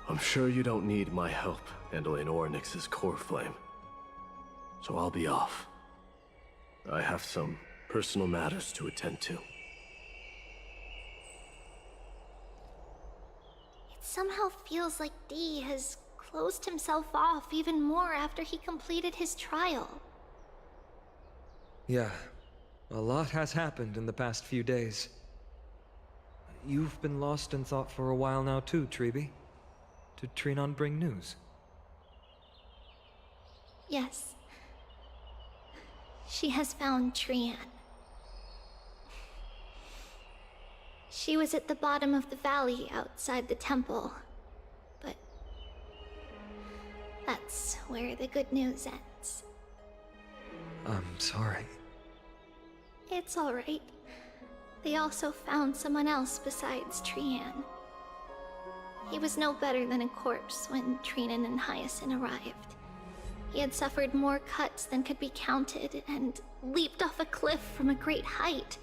I'm sure you don't need my help handling Ornyx's core flame. So I'll be off. I have some personal matters to attend to. It somehow feels like D has closed himself off even more after he completed his trial. Yeah, a lot has happened in the past few days. You've been lost in thought for a while now too, Treeby. Did Trinon bring news? Yes. She has found Trian. She was at the bottom of the valley outside the temple, but that's where the good news ends. I'm sorry. It's alright. They also found someone else besides Trian. He was no better than a corpse when Trinan and Hyacinth arrived. He had suffered more cuts than could be counted and leaped off a cliff from a great height,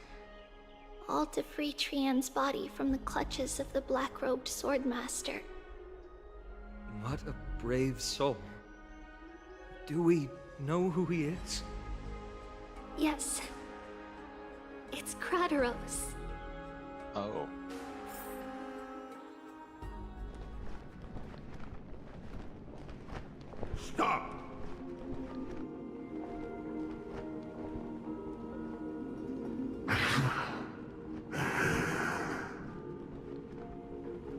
all to free Trian's body from the clutches of the black-robed swordmaster. What a brave soul. Do we know who he is? Yes. It's Crateros. Oh. Stop!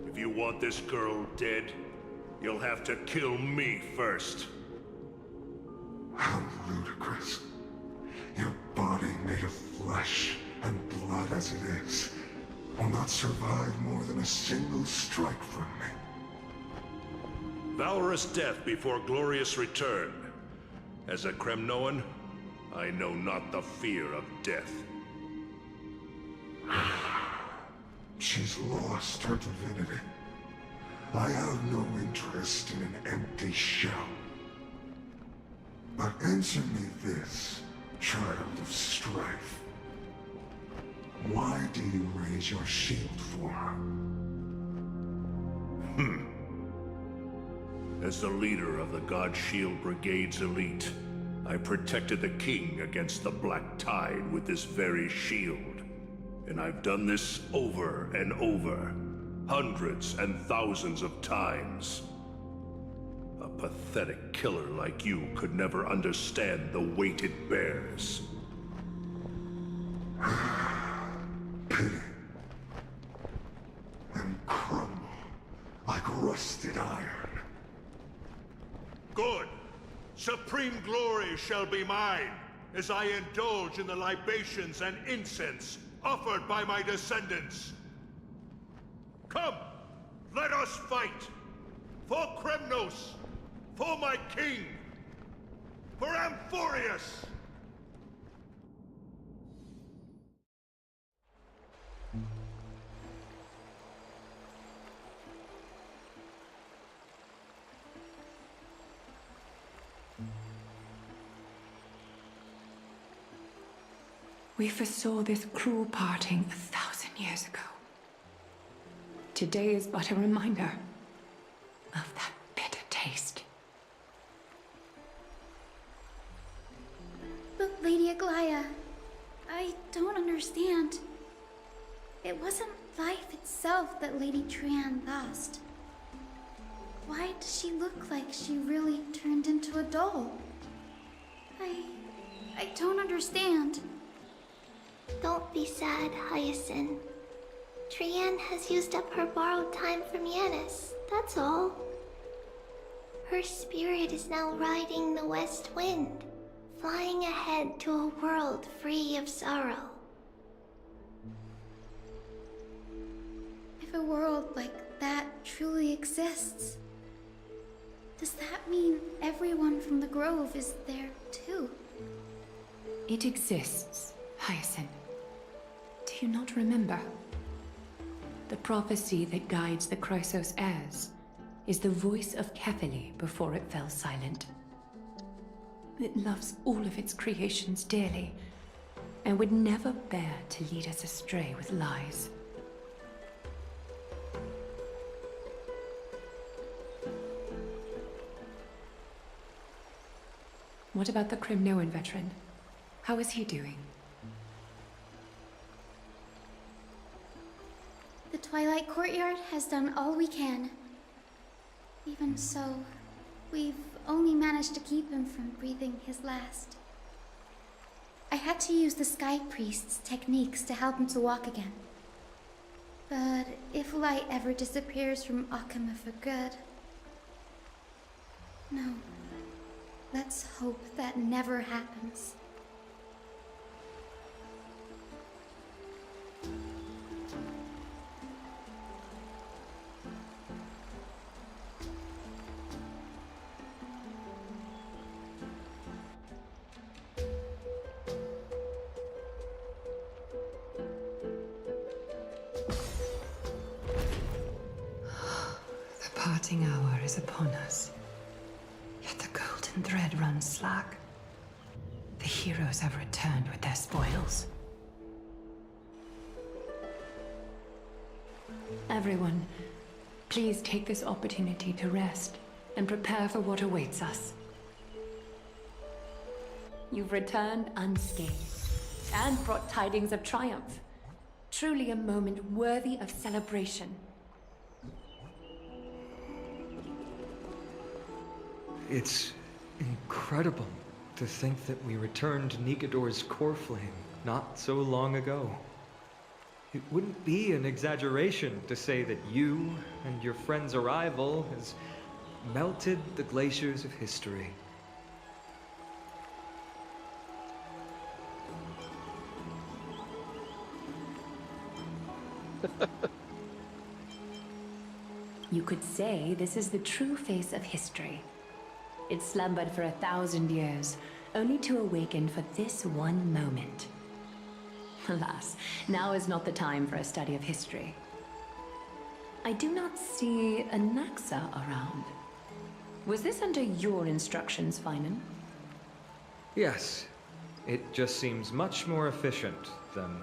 If you want this girl dead, you'll have to kill me first. How ludicrous. Your body made of flesh and blood as it is will not survive more than a single strike from me. Valorous death before glorious return. As a Kremnoan, I know not the fear of death. She's lost her divinity. I have no interest in an empty shell. But answer me this, child of strife. Why do you raise your shield for her? As the leader of the God Shield Brigade's elite, I protected the king against the Black Tide with this very shield. And I've done this over and over, hundreds and thousands of times. A pathetic killer like you could never understand the weight it bears. Pity. And crumble like rusted iron. Good. Supreme glory shall be mine, as I indulge in the libations and incense offered by my descendants. Come, let us fight! For Kremnos! For my king! For Amphorius! We foresaw this cruel parting 1,000 years ago. Today is but a reminder of that bitter taste. But Lady Aglaya, I don't understand. It wasn't life itself that Lady Trian lost. Why does she look like she really turned into a doll? I don't understand. Don't be sad, Hyacinth. Trian has used up her borrowed time from Yanis, that's all. Her spirit is now riding the west wind, flying ahead to a world free of sorrow. If a world like that truly exists, does that mean everyone from the Grove is there too? It exists, Hyacinth. Do you not remember? The prophecy that guides the Chrysos heirs is the voice of Kefili before it fell silent. It loves all of its creations dearly, and would never bear to lead us astray with lies. What about the Kremnoan veteran? How is he doing? The Twilight Courtyard has done all we can. Even so, we've only managed to keep him from breathing his last. I had to use the Sky Priest's techniques to help him to walk again. But if light ever disappears from Akama for good... No. Let's hope that never happens. The parting hour is upon us. Yet the golden forgotten thread runs slack. The heroes have returned with their spoils. Everyone, please take this opportunity to rest and prepare for what awaits us. You've returned unscathed and brought tidings of triumph. Truly a moment worthy of celebration. It's incredible to think that we returned Nikador's core flame not so long ago. It wouldn't be an exaggeration to say that you and your friend's arrival has melted the glaciers of history. You could say this is the true face of history. It slumbered for 1,000 years, only to awaken for this one moment. Alas, now is not the time for a study of history. I do not see a Naxa around. Was this under your instructions, Finan? Yes, it just seems much more efficient than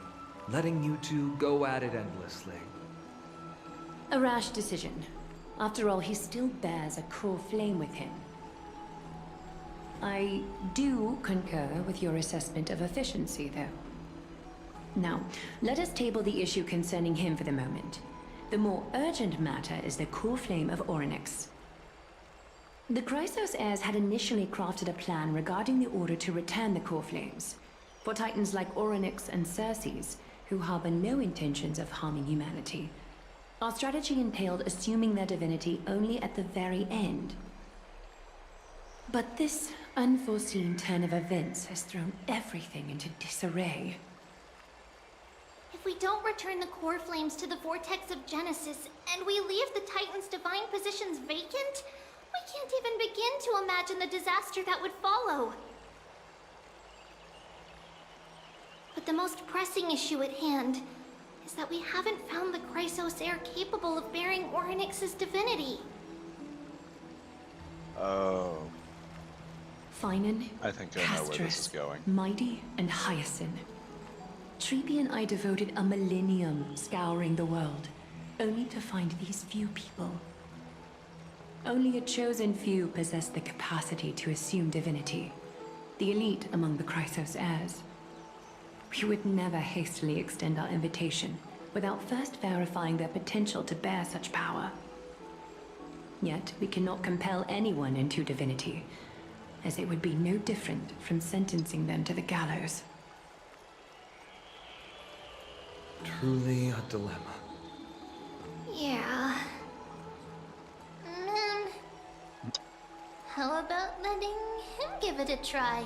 letting you two go at it endlessly. A rash decision. After all, he still bears a core flame with him. I do concur with your assessment of efficiency, though. Now, let us table the issue concerning him for the moment. The more urgent matter is the core flame of Orynyx. The Chrysos heirs had initially crafted a plan regarding the order to return the core flames. For titans like Orynyx and Circes, who harbor no intentions of harming humanity, our strategy entailed assuming their divinity only at the very end. But this unforeseen turn of events has thrown everything into disarray. If we don't return the core flames to the vortex of Genesis, and we leave the Titan's divine positions vacant, we can't even begin to imagine the disaster that would follow. But the most pressing issue at hand is that we haven't found the Chrysos heir capable of bearing Orynyx's divinity. Oh. Finan, I think I know where this is going. Mighty, and Hyacinth. Treepy and I devoted a millennium scouring the world, only to find these few people. Only a chosen few possess the capacity to assume divinity, the elite among the Chrysos heirs. We would never hastily extend our invitation without first verifying their potential to bear such power. Yet we cannot compel anyone into divinity, as it would be no different from sentencing them to the gallows. Truly a dilemma. Yeah. How about letting him give it a try?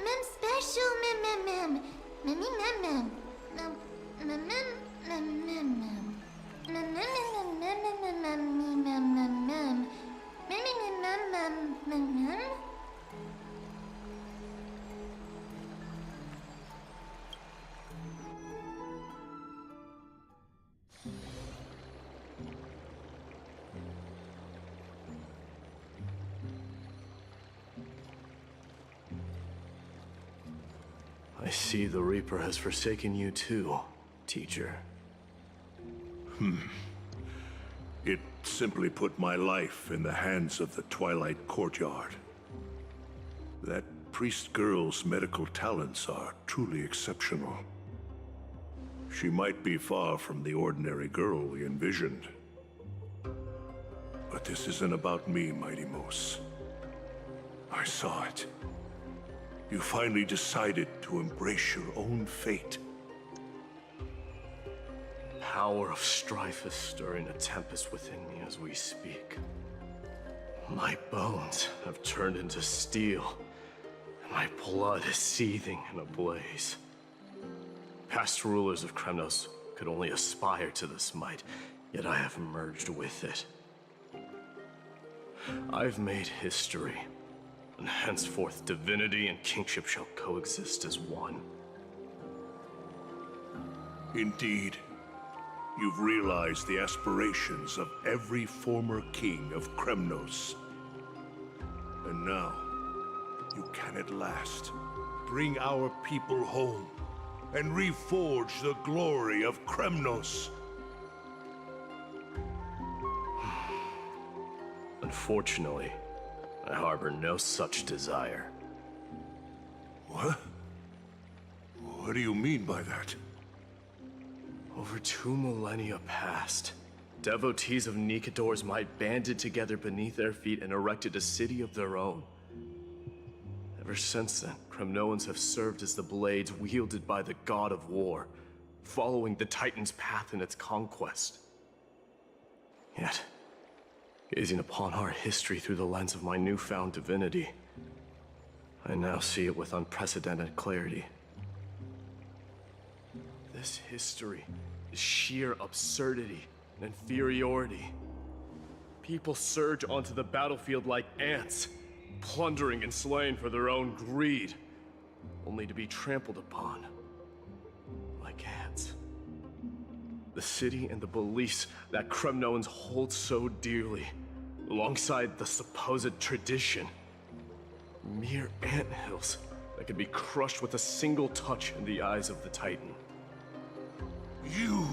Mem special, mem. Mem. I see the Reaper has forsaken you too, teacher. It simply put my life in the hands of the Twilight Courtyard. That priest girl's medical talents are truly exceptional. She might be far from the ordinary girl we envisioned. But this isn't about me, Mighty Mos. I saw it. You finally decided to embrace your own fate. Power of strife is stirring a tempest within me as we speak. My bones have turned into steel, and my blood is seething in a blaze. Past rulers of Kremnos could only aspire to this might, yet I have merged with it. I've made history, and henceforth divinity and kingship shall coexist as one. Indeed. You've realized the aspirations of every former king of Kremnos. And now, you can at last bring our people home and reforge the glory of Kremnos. Unfortunately, I harbor no such desire. What? What do you mean by that? Over 2 millennia past, devotees of Nikador's might banded together beneath their feet and erected a city of their own. Ever since then, Kremnoans have served as the blades wielded by the god of war, following the Titan's path in its conquest. Yet, gazing upon our history through the lens of my newfound divinity, I now see it with unprecedented clarity. This history is sheer absurdity and inferiority. People surge onto the battlefield like ants, plundering and slaying for their own greed, only to be trampled upon like ants. The city and the beliefs that Kremnoans hold so dearly, alongside the supposed tradition, mere anthills that could be crushed with a single touch in the eyes of the Titan. You!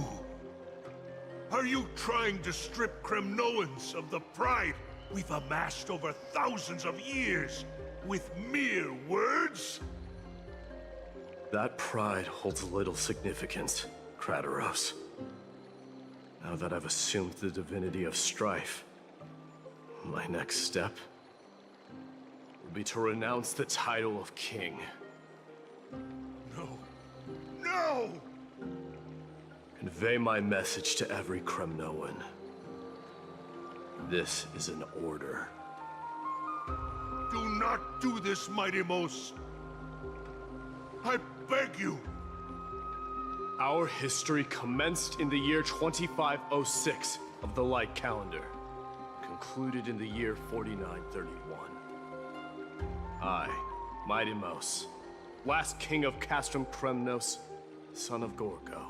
Are you trying to strip Kremnoans of the pride we've amassed over thousands of years with mere words? That pride holds little significance, Kratoros. Now that I've assumed the divinity of strife, my next step will be to renounce the title of king. No! No! Convey my message to every Kremnoan. This is an order. Do not do this, Mighty Mos. I beg you. Our history commenced in the year 2506 of the Light Calendar, concluded in the year 4931. I, Mighty Mos, last king of Castrum Kremnos, son of Gorgo,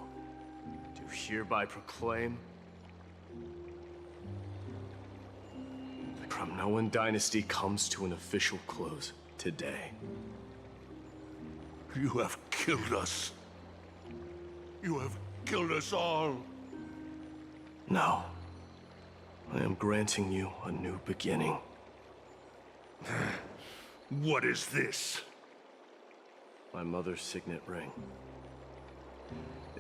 do hereby proclaim the Kremnoan dynasty comes to an official close today. You have killed us. You have killed us all. No. I am granting you a new beginning. What is this? My mother's signet ring.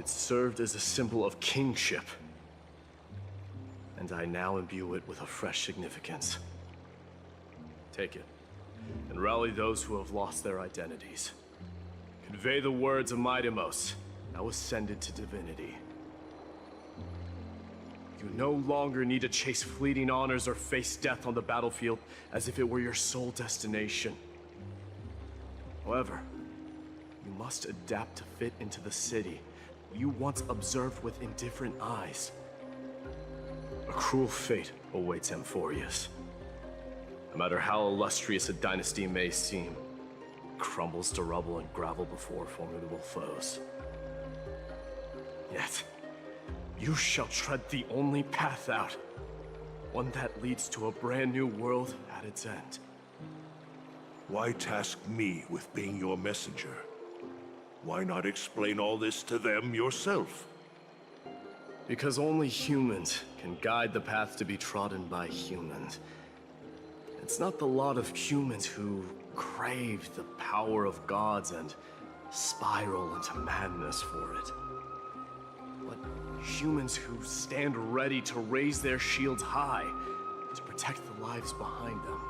It served as a symbol of kingship, and I now imbue it with a fresh significance. Take it, and rally those who have lost their identities. Convey the words of Mighty Mos, now ascended to divinity. You no longer need to chase fleeting honors or face death on the battlefield as if it were your sole destination. However, you must adapt to fit into the city you once observed with indifferent eyes. A cruel fate awaits Amphorius. No matter how illustrious a dynasty may seem, it crumbles to rubble and gravel before formidable foes. Yet, you shall tread the only path out, one that leads to a brand new world at its end. Why task me with being your messenger? Why not explain all this to them yourself? Because only humans can guide the path to be trodden by humans. It's not the lot of humans who crave the power of gods and spiral into madness for it. But humans who stand ready to raise their shields high to protect the lives behind them.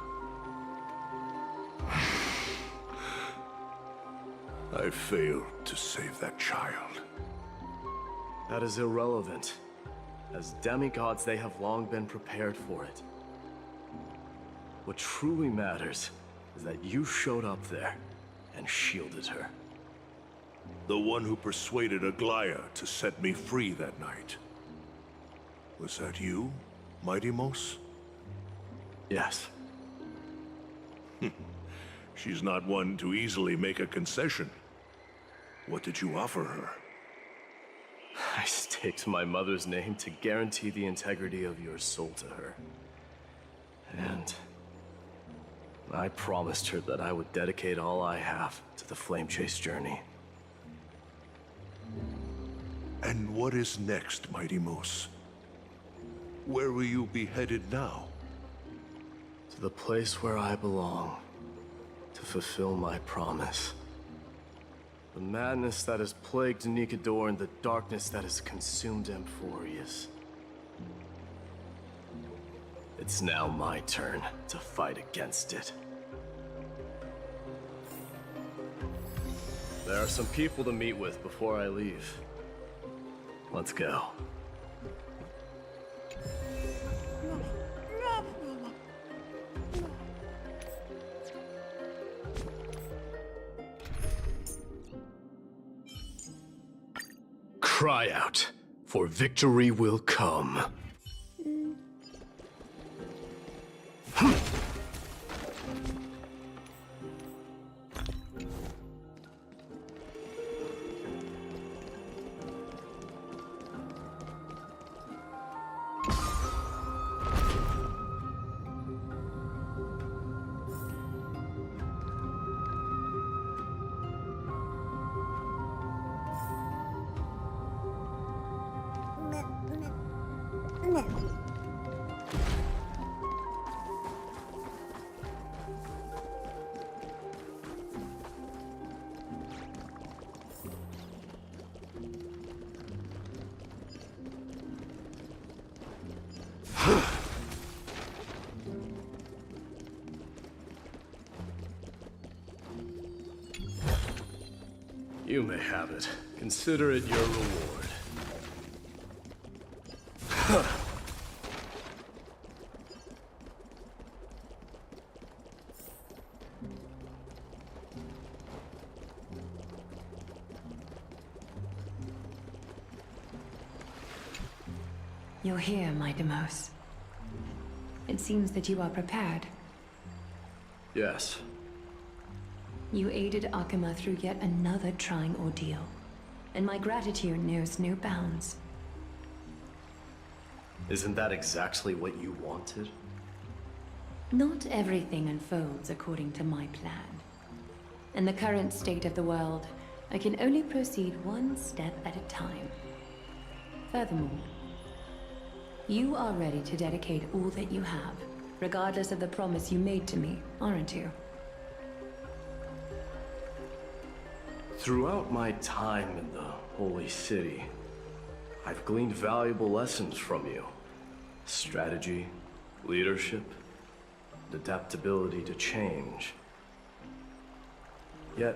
I failed to save that child. That is irrelevant. As demigods, they have long been prepared for it. What truly matters is that you showed up there and shielded her. The one who persuaded Aglaya to set me free that night. Was that you, Mighty Mos? Yes. She's not one to easily make a concession. What did you offer her? I staked my mother's name to guarantee the integrity of your soul to her. And I promised her that I would dedicate all I have to the Flame Chase journey. And what is next, Mighty Moose? Where will you be headed now? To the place where I belong, to fulfill my promise. The madness that has plagued Nikador and the darkness that has consumed Amphorius. It's now my turn to fight against it. There are some people to meet with before I leave. Let's go. Cry out, for victory will come. You may have it. Consider it your reward. You're here, my Demos. It seems that you are prepared. Yes. You aided Akuma through yet another trying ordeal, and my gratitude knows no bounds. Isn't that exactly what you wanted? Not everything unfolds according to my plan. In the current state of the world, I can only proceed one step at a time. Furthermore, you are ready to dedicate all that you have, regardless of the promise you made to me, aren't you? Throughout my time in the Holy City, I've gleaned valuable lessons from you. Strategy, leadership, and adaptability to change. Yet,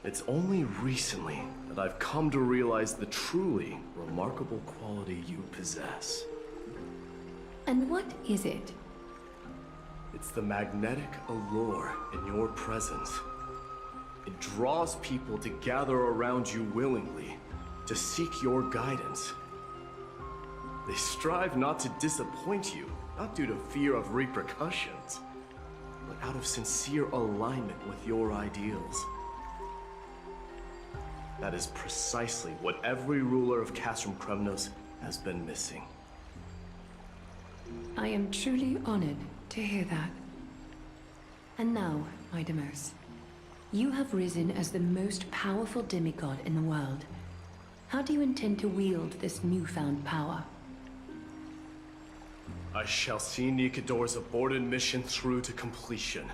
it's only recently that I've come to realize the truly remarkable quality you possess. And what is it? It's the magnetic allure in your presence. It draws people to gather around you willingly, to seek your guidance. They strive not to disappoint you, not due to fear of repercussions, but out of sincere alignment with your ideals. That is precisely what every ruler of Castrum Kremnos has been missing. I am truly honored to hear that. And now, Idemos, you have risen as the most powerful demigod in the world. How do you intend to wield this newfound power? I shall see Nikador's aborted mission through to completion,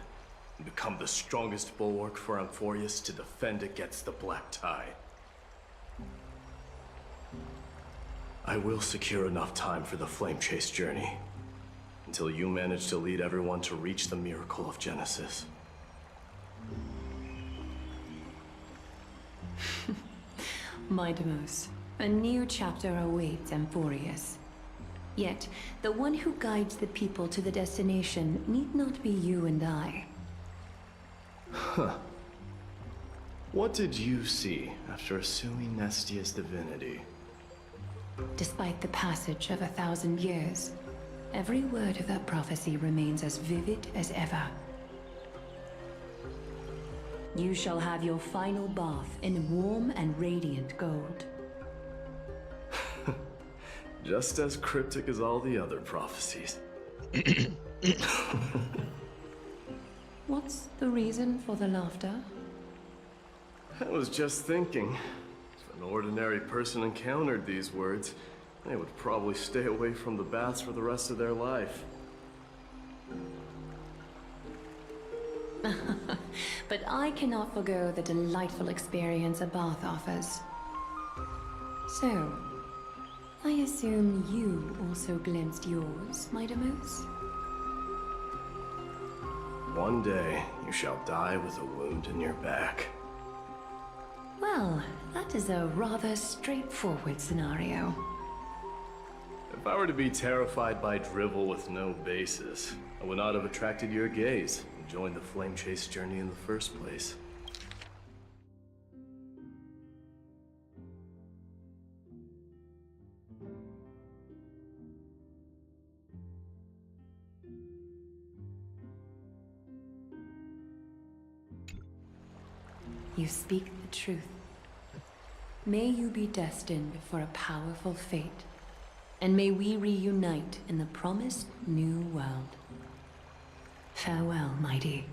and become the strongest bulwark for Amphorius to defend against the Black Tide. I will secure enough time for the Flame Chase journey, until you manage to lead everyone to reach the miracle of Genesis. Midemos, a new chapter awaits Amphorius. Yet, the one who guides the people to the destination need not be you and I. Huh. What did you see after assuming Nestia's divinity? Despite the passage of 1,000 years, every word of that prophecy remains as vivid as ever. You shall have your final bath in warm and radiant gold. Just as cryptic as all the other prophecies. What's the reason for the laughter? I was just thinking, if an ordinary person encountered these words, they would probably stay away from the baths for the rest of their life. But I cannot forgo the delightful experience a bath offers. So, I assume you also glimpsed yours, Mightymoose? One day, you shall die with a wound in your back. Well, that is a rather straightforward scenario. If I were to be terrified by drivel with no basis, I would not have attracted your gaze and joined the Flame Chase journey in the first place. You speak the truth. May you be destined for a powerful fate, and may we reunite in the promised new world. Farewell, Mighty.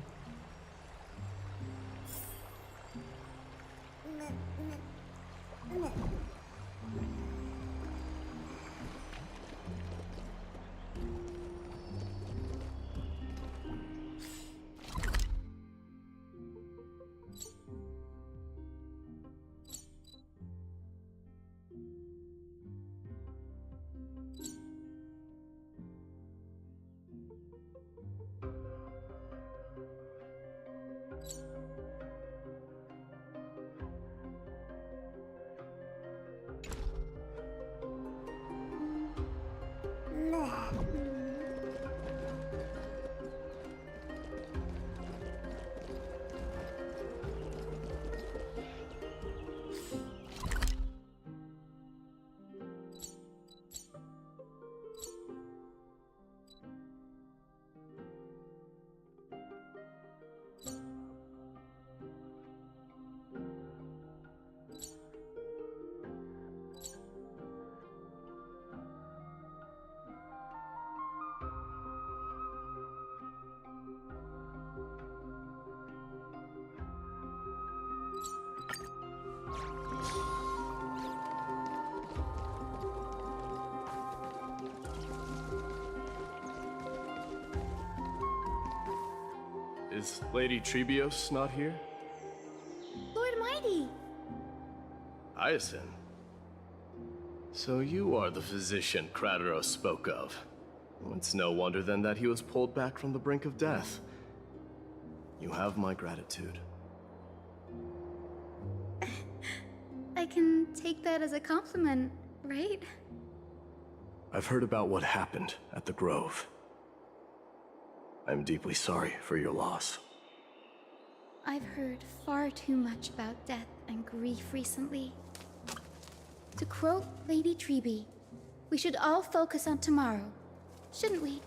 Is Lady Trebios not here? Lord Mighty! Hyacinth. So you are the physician Krateros spoke of. It's no wonder then that he was pulled back from the brink of death. You have my gratitude. I can take that as a compliment, right? I've heard about what happened at the Grove. I'm deeply sorry for your loss. I've heard far too much about death and grief recently. To quote Lady Treeby, we should all focus on tomorrow, shouldn't we?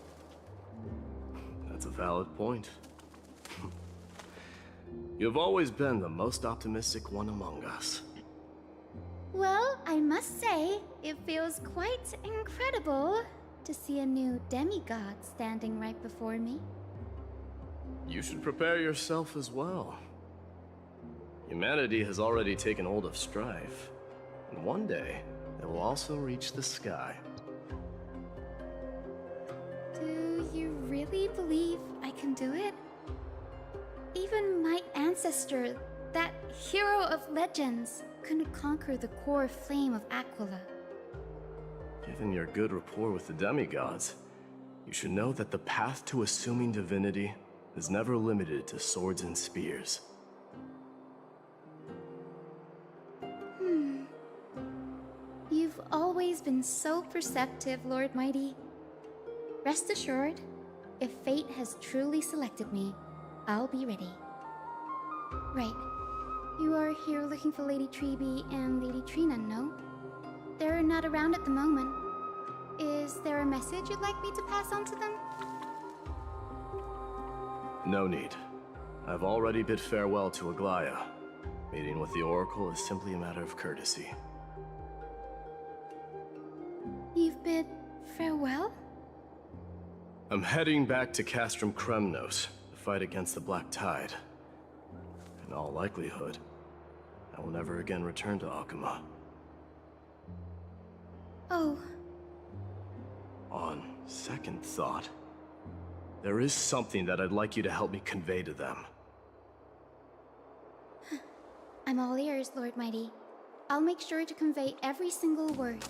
That's a valid point. You've always been the most optimistic one among us. Well, I must say, it feels quite incredible to see a new demigod standing right before me. You should prepare yourself as well. Humanity has already taken hold of strife, and one day, it will also reach the sky. Do you really believe I can do it? Even my ancestor, that hero of legends, couldn't conquer the core flame of Aquila. Given your good rapport with the demigods, you should know that the path to assuming divinity is never limited to swords and spears. You've always been so perceptive, Lord Mighty. Rest assured, if fate has truly selected me, I'll be ready. Right. You are here looking for Lady Treeby and Lady Trina, no? They're not around at the moment. Is there a message you'd like me to pass on to them? No need. I've already bid farewell to Aglaya. Meeting with the Oracle is simply a matter of courtesy. You've bid farewell? I'm heading back to Castrum Kremnos to fight against the Black Tide. In all likelihood, I will never again return to Akuma. Oh. On second thought, there is something that I'd like you to help me convey to them. I'm all ears, Lord Mighty. I'll make sure to convey every single word.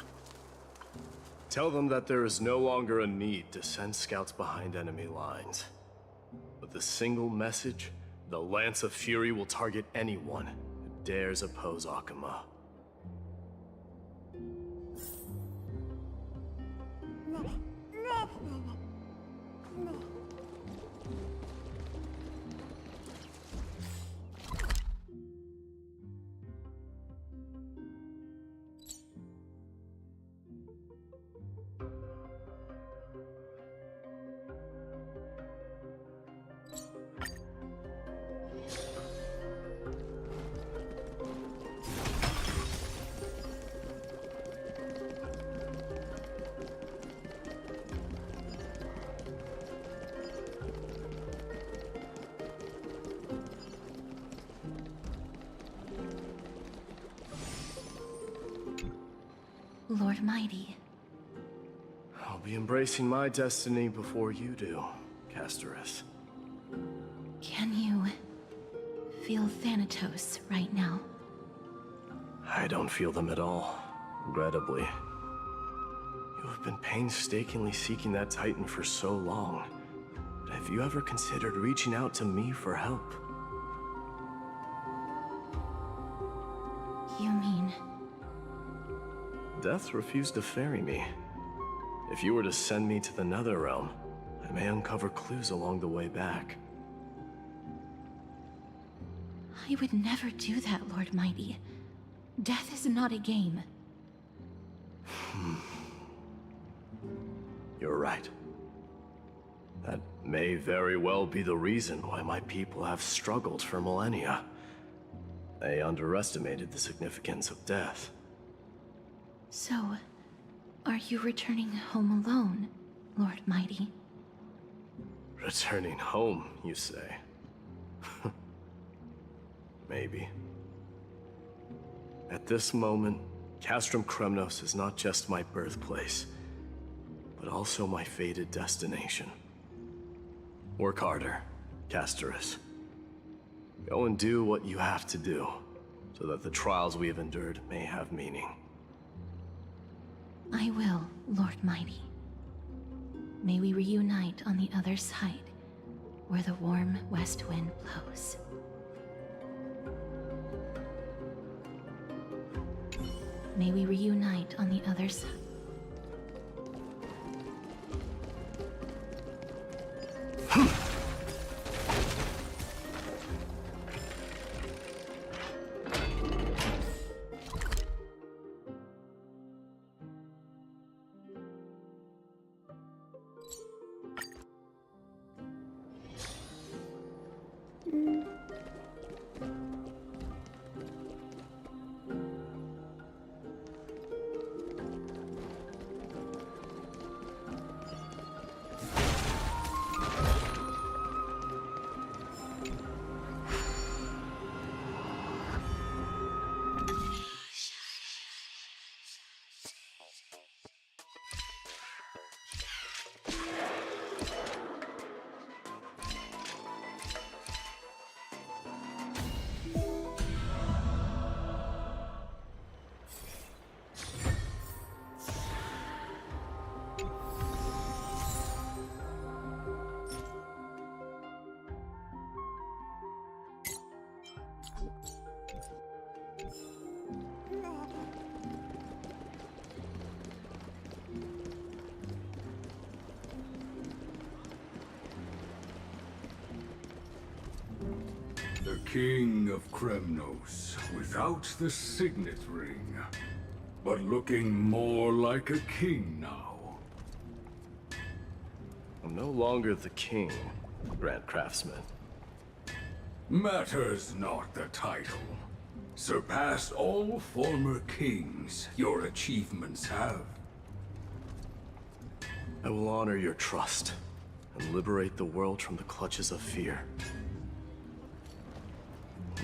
Tell them that there is no longer a need to send scouts behind enemy lines. With a single message, the Lance of Fury will target anyone who dares oppose Akuma. Lord Mighty. I'll be embracing my destiny before you do, Castorus. Can you feel Thanatos right now? I don't feel them at all, regrettably. You have been painstakingly seeking that Titan for so long. But have you ever considered reaching out to me for help? You mean... Death refused to ferry me. If you were to send me to the Netherrealm, I may uncover clues along the way back. I would never do that, Lord Mighty. Death is not a game. You're right. That may very well be the reason why my people have struggled for millennia. They underestimated the significance of death. So, are you returning home alone, Lord Mighty? Returning home, you say? Maybe. At this moment, Castrum Kremnos is not just my birthplace, but also my fated destination. Work harder, Castorus. Go and do what you have to do, so that the trials we have endured may have meaning. I will, Lord Mighty. May we reunite on the other side, where the warm west wind blows. May we reunite on the other side. The King of Kremnos, without the signet ring, but looking more like a king now. I'm no longer the king, Grand Craftsman. Matters not the title. Surpassed all former kings your achievements have. I will honor your trust and liberate the world from the clutches of fear.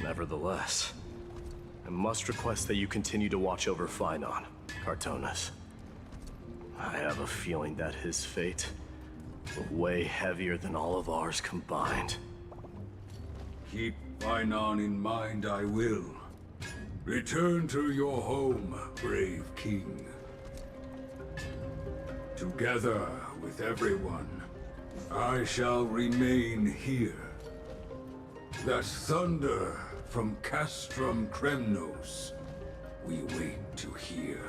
Nevertheless, I must request that you continue to watch over Phainon, Cartonis. I have a feeling that his fate will weigh heavier than all of ours combined. Keep Phainon in mind, I will. Return to your home, brave king. Together with everyone, I shall remain here. That thunder from Castrum Kremnos we wait to hear.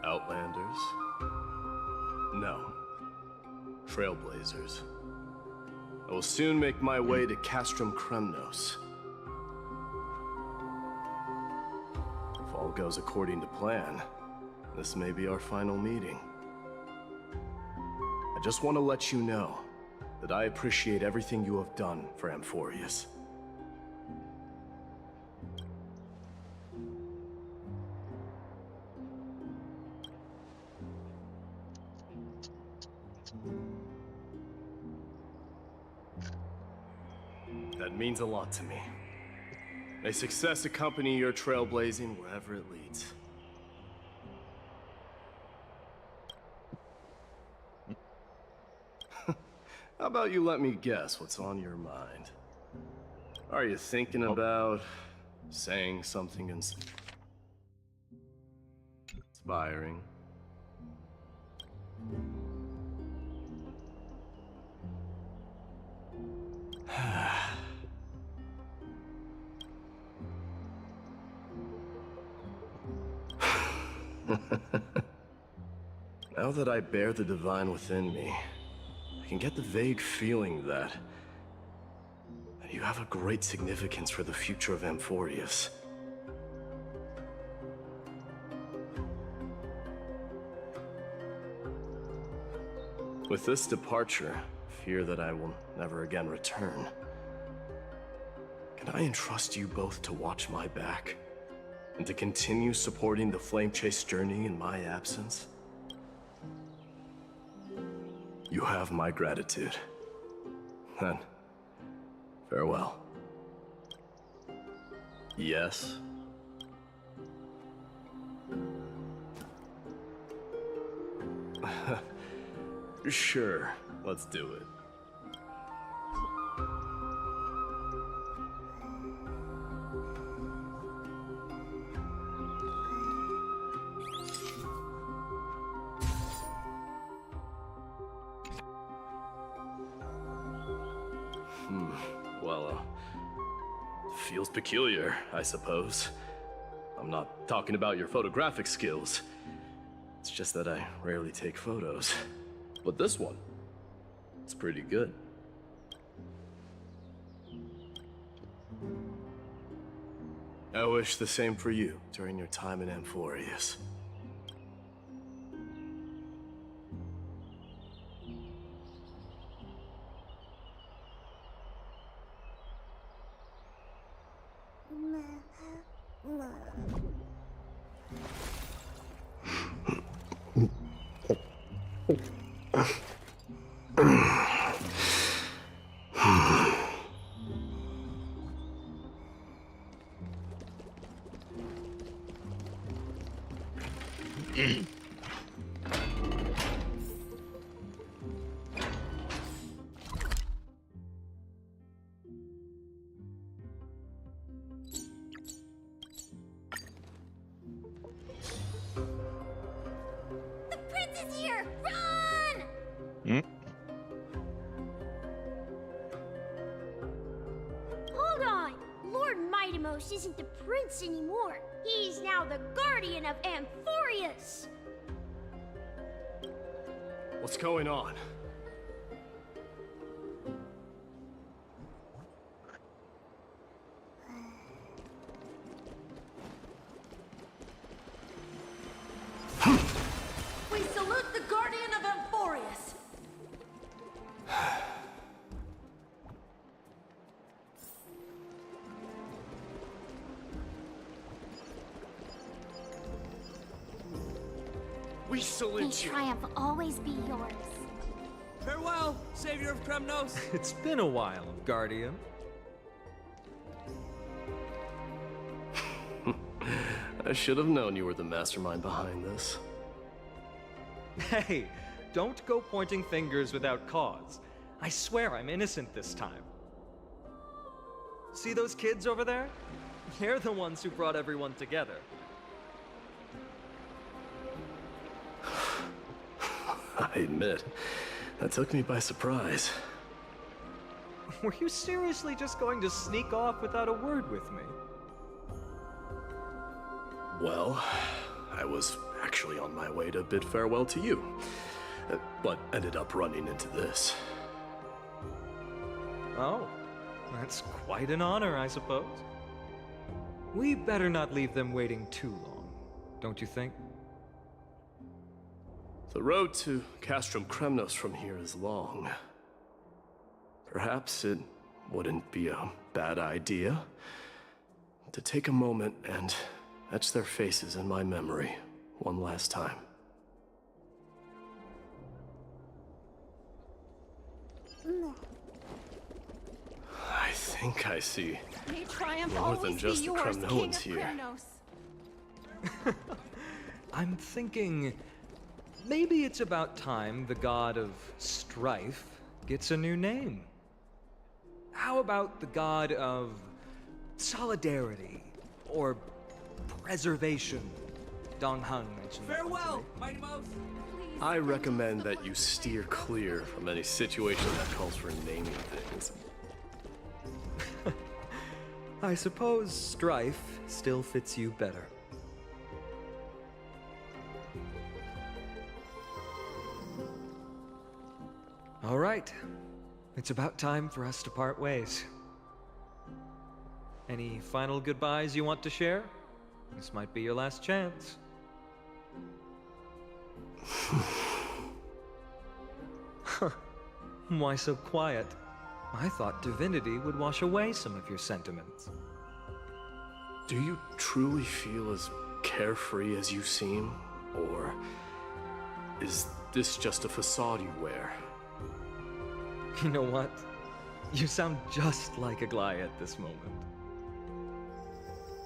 Outlanders? No. Trailblazers. I will soon make my way to Castrum Kremnos. If all goes according to plan, this may be our final meeting. I just want to let you know that I appreciate everything you have done for Amphorius. That means a lot to me. May success accompany your trailblazing wherever it leads. How about you let me guess what's on your mind? Are you thinking about saying something inspiring? Now that I bear the divine within me, I can get the vague feeling that you have a great significance for the future of Amphorius. With this departure, I fear that I will never again return. Can I entrust you both to watch my back? And to continue supporting the Flame Chase journey in my absence? You have my gratitude. Then, farewell. Yes? Sure, let's do it. Well, feels peculiar, I suppose. I'm not talking about your photographic skills. It's just that I rarely take photos. But this one, it's pretty good. I wish the same for you during your time in Amphorius. Hold on! Lord Mightimos isn't the prince anymore. He's now the guardian of Amphorius! What's going on? We salute May you. triumph always be yours. Farewell, savior of Kremnos. It's been a while, Guardian. I should have known you were the mastermind behind this. Hey, don't go pointing fingers without cause. I swear I'm innocent this time. See those kids over there? They're the ones who brought everyone together. I admit, that took me by surprise. Were you seriously just going to sneak off without a word with me? Well, I was actually on my way to bid farewell to you, but ended up running into this. Oh, that's quite an honor, I suppose. We better not leave them waiting too long, don't you think? The road to Castrum Kremnos from here is long. Perhaps it wouldn't be a bad idea to take a moment and etch their faces in my memory one last time. I think I see May triumph more always than be just the yours, King Kremnoans of here. Kremnos. I'm thinking maybe it's about time the god of strife gets a new name. How about the god of solidarity or preservation? Dong Hung mentioned that one Farewell, today. Mighty Mouse. I recommend that you steer clear from any situation that calls for naming things. I suppose strife still fits you better. All right. It's about time for us to part ways. Any final goodbyes you want to share? This might be your last chance. Huh. Why so quiet? I thought divinity would wash away some of your sentiments. Do you truly feel as carefree as you seem? Or is this just a facade you wear? You know what? You sound just like Aglaia at this moment.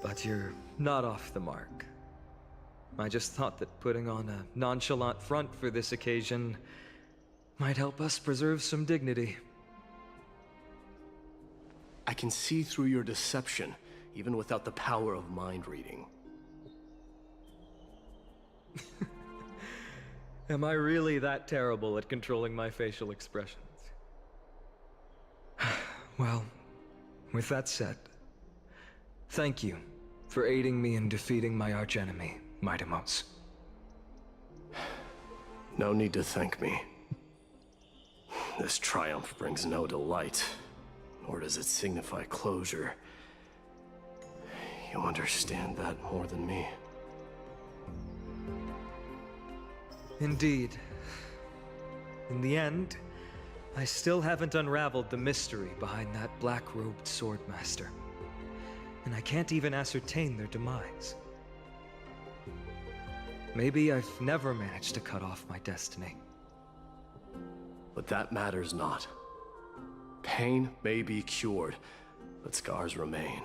But you're not off the mark. I just thought that putting on a nonchalant front for this occasion might help us preserve some dignity. I can see through your deception, even without the power of mind reading. Am I really that terrible at controlling my facial expressions? Well, with that said, thank you for aiding me in defeating my archenemy, Mightimos. No need to thank me. This triumph brings no delight, nor does it signify closure. You understand that more than me. Indeed. In the end, I still haven't unraveled the mystery behind that black-robed swordmaster. And I can't even ascertain their demise. Maybe I've never managed to cut off my destiny. But that matters not. Pain may be cured, but scars remain.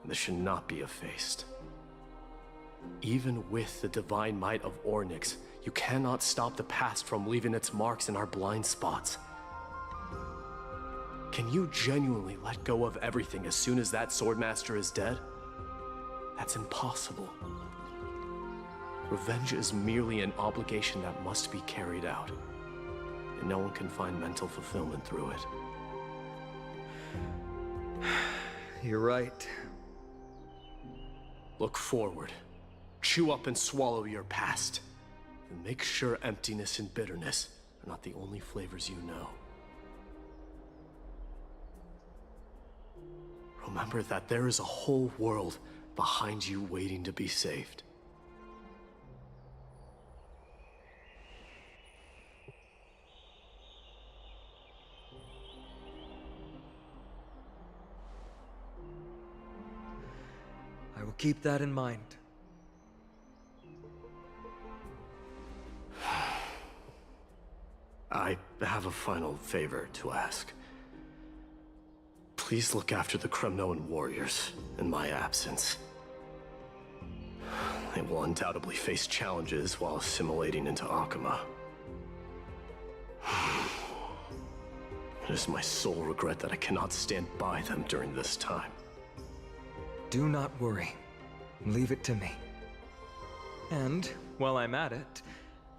This should not be effaced. Even with the divine might of Ornyx, you cannot stop the past from leaving its marks in our blind spots. Can you genuinely let go of everything as soon as that swordmaster is dead? That's impossible. Revenge is merely an obligation that must be carried out, and no one can find mental fulfillment through it. You're right. Look forward. Chew up and swallow your past. And make sure emptiness and bitterness are not the only flavors you know. Remember that there is a whole world behind you waiting to be saved. I will keep that in mind. I have a final favor to ask. Please look after the Kremnoan warriors in my absence. They will undoubtedly face challenges while assimilating into Akama. It is my sole regret that I cannot stand by them during this time. Do not worry. Leave it to me. And, while I'm at it,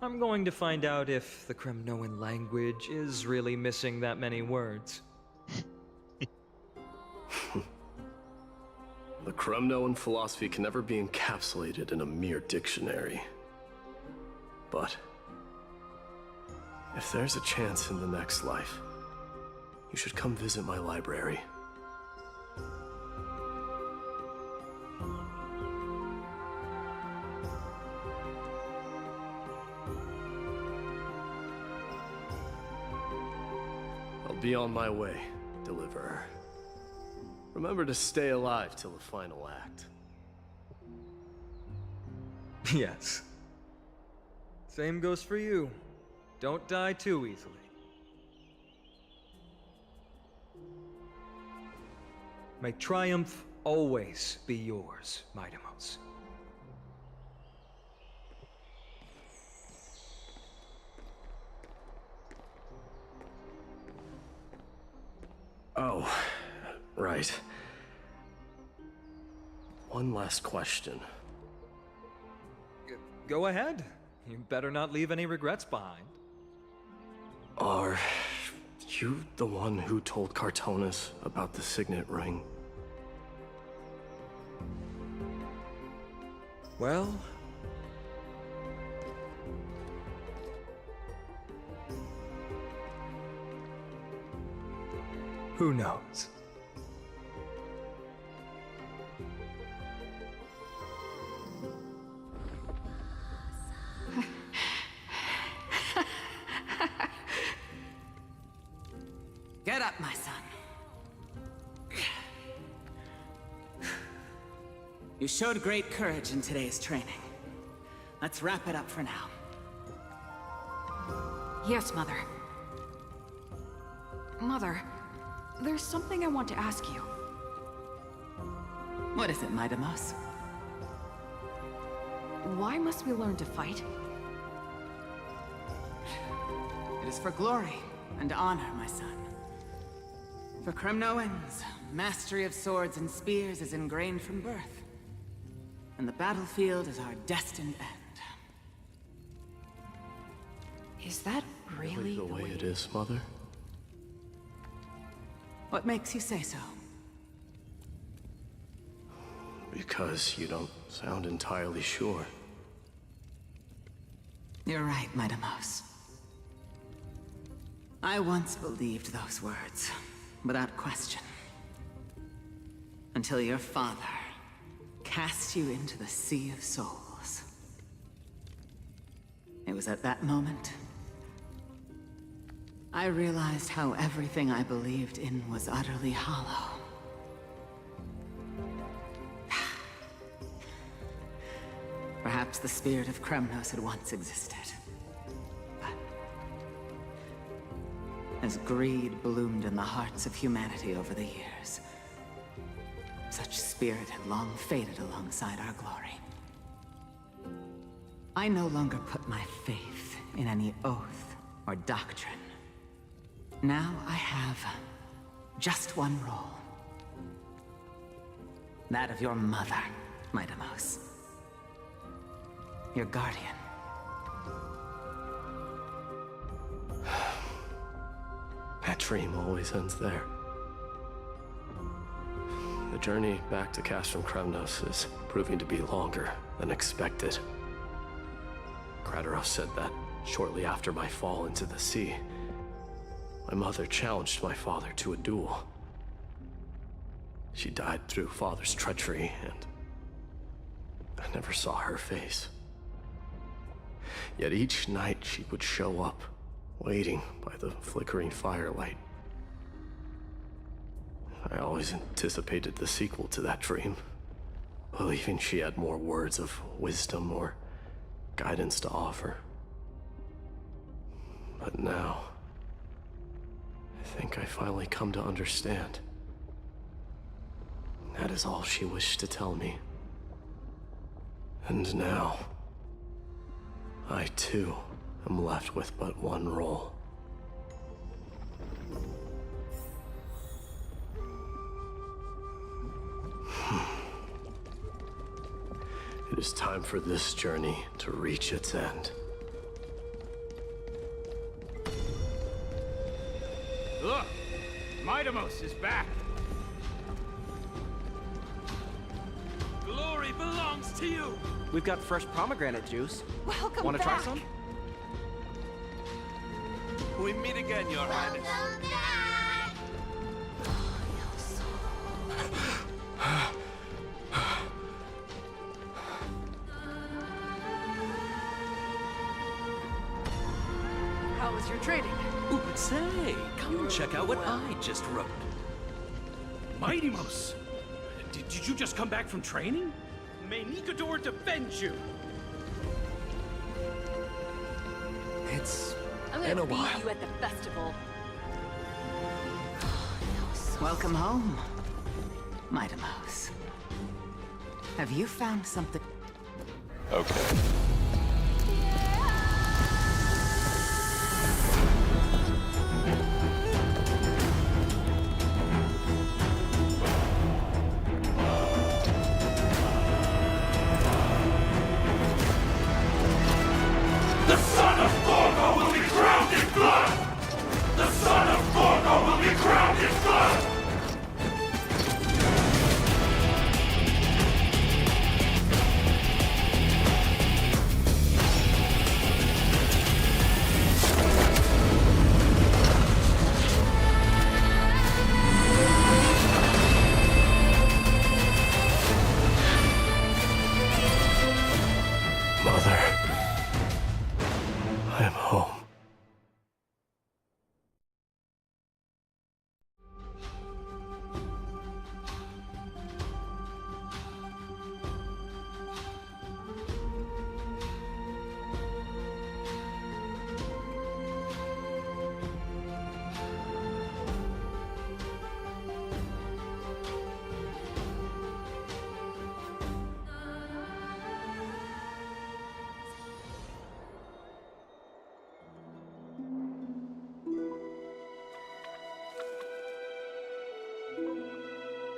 I'm going to find out if the Kremnoan language is really missing that many words. The Kremnoan philosophy can never be encapsulated in a mere dictionary. But if there's a chance in the next life, you should come visit my library. I'll be on my way, Deliverer. Remember to stay alive till the final act. Yes. Same goes for you. Don't die too easily. May triumph always be yours, Midamos. Oh, right. One last question. Go ahead. You better not leave any regrets behind. Are you the one who told Cartonis about the signet ring? Well... who knows? Get up, my son. You showed great courage in today's training. Let's wrap it up for now. Yes, Mother. Mother, there's something I want to ask you. What is it, Midamos? Why must we learn to fight? It is for glory and honor, my son. For Kremnoans, mastery of swords and spears is ingrained from birth. And the battlefield is our destined end. Is that really the way it is, Mother? What makes you say so? Because you don't sound entirely sure. You're right, Midamos. I once believed those words, without question. Until your father cast you into the Sea of Souls. It was at that moment I realized how everything I believed in was utterly hollow. Perhaps the spirit of Kremnos had once existed. But as greed bloomed in the hearts of humanity over the years, such spirit had long faded alongside our glory. I no longer put my faith in any oath or doctrine. Now I have just one role. That of your mother, Midamos. Your guardian. That dream always ends there. The journey back to Castrum Kremnos is proving to be longer than expected. Krateros said that shortly after my fall into the sea, my mother challenged my father to a duel. She died through father's treachery, and I never saw her face. Yet each night she would show up, waiting by the flickering firelight. I always anticipated the sequel to that dream, believing she had more words of wisdom or guidance to offer. But now, think I finally come to understand. That is all she wished to tell me. And now, I too am left with but one role. It is time for this journey to reach its end. Look! Midamos is back! Glory belongs to you! We've got fresh pomegranate juice. Welcome Wanna back. try some? We meet again, Your Highness. How was your training? Ooh, but say, come and check out what I just wrote. Midamos! Did you just come back from training? May Nikador defend you! It's I'm been gonna a beat while. you at the festival. Welcome home, Midamos. Have you found something? Okay. The son of Gorgo will be crowned in blood! The son of Gorgo will be crowned in blood! Mother, I'm home.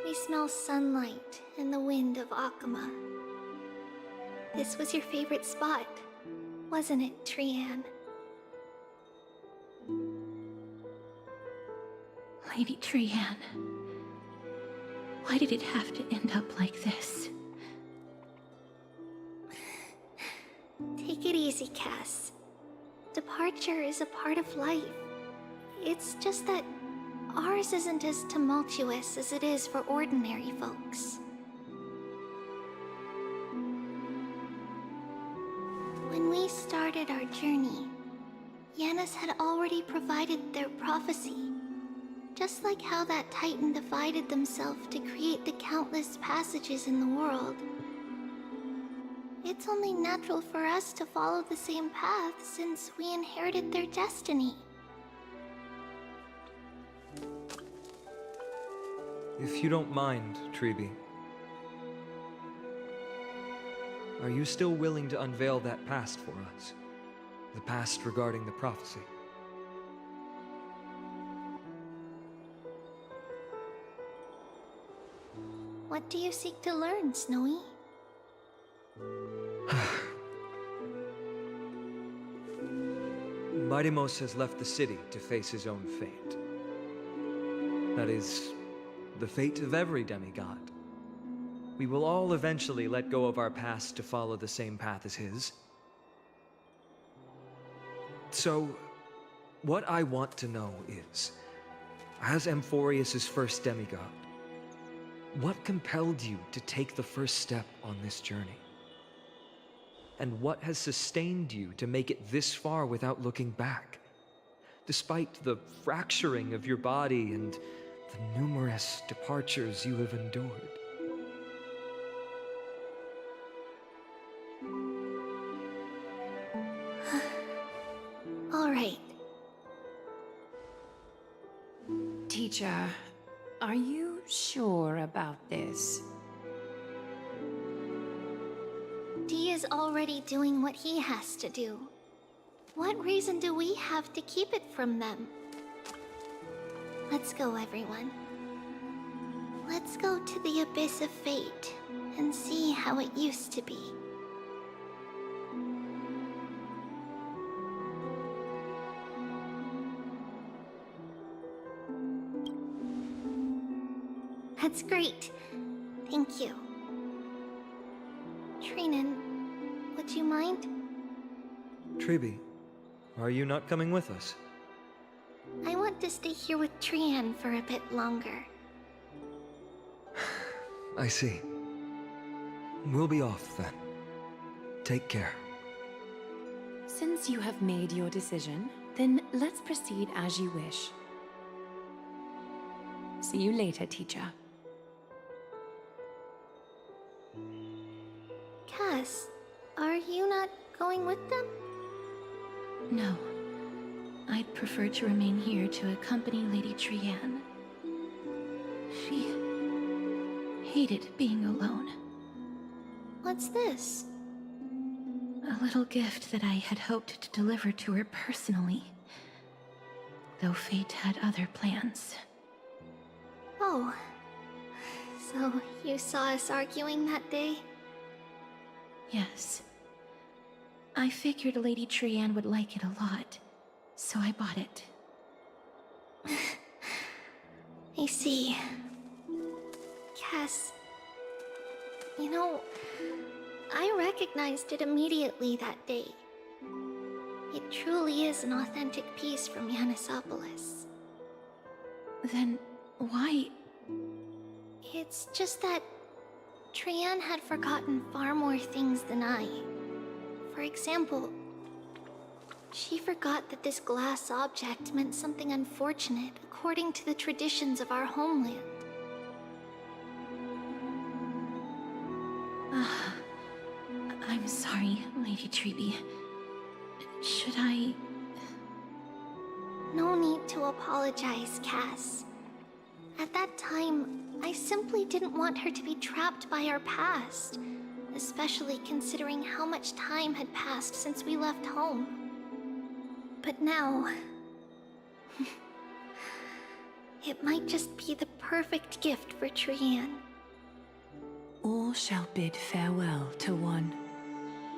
We smell sunlight and the wind of Akama. This was your favorite spot, wasn't it, Trian? Lady Trian, why did it have to end up like this? Take it easy, Cass. Departure is a part of life. It's just that ours isn't as tumultuous as it is for ordinary folks. When we started our journey, Yanis had already provided their prophecy. Just like how that Titan divided themselves to create the countless passages in the world. It's only natural for us to follow the same path since we inherited their destiny. If you don't mind, Tribi, are you still willing to unveil that past for us? The past regarding the prophecy? What do you seek to learn, Snowy? Midamos has left the city to face his own fate. That is, the fate of every demigod. We will all eventually let go of our past to follow the same path as his. So, what I want to know is, as Amphorius' first demigod, what compelled you to take the first step on this journey? And what has sustained you to make it this far without looking back? Despite the fracturing of your body and the numerous departures you have endured. All right. Teacher, are you sure about this? Dee is already doing what he has to do. What reason do we have to keep it from them? Let's go, everyone. Let's go to the Abyss of Fate and see how it used to be. That's great. Thank you. Trinan, would you mind? Tribi, are you not coming with us? I want to stay here with Trian for a bit longer. I see. We'll be off then. Take care. Since you have made your decision, then let's proceed as you wish. See you later, teacher. Cass, are you not going with them? No. I'd prefer to remain here to accompany Lady Trian. She hated being alone. What's this? A little gift that I had hoped to deliver to her personally, though fate had other plans. Oh. So you saw us arguing that day? Yes. I figured Lady Trian would like it a lot, so I bought it. I see. Cass, you know, I recognized it immediately that day. It truly is an authentic piece from Yanisopolis. Then why? It's just that Trian had forgotten far more things than I. For example, she forgot that this glass object meant something unfortunate according to the traditions of our homeland. I'm sorry, Lady Tribi. Should I... No need to apologize, Cass. At that time, I simply didn't want her to be trapped by our past, especially considering how much time had passed since we left home. But now... it might just be the perfect gift for Trian. All shall bid farewell to one,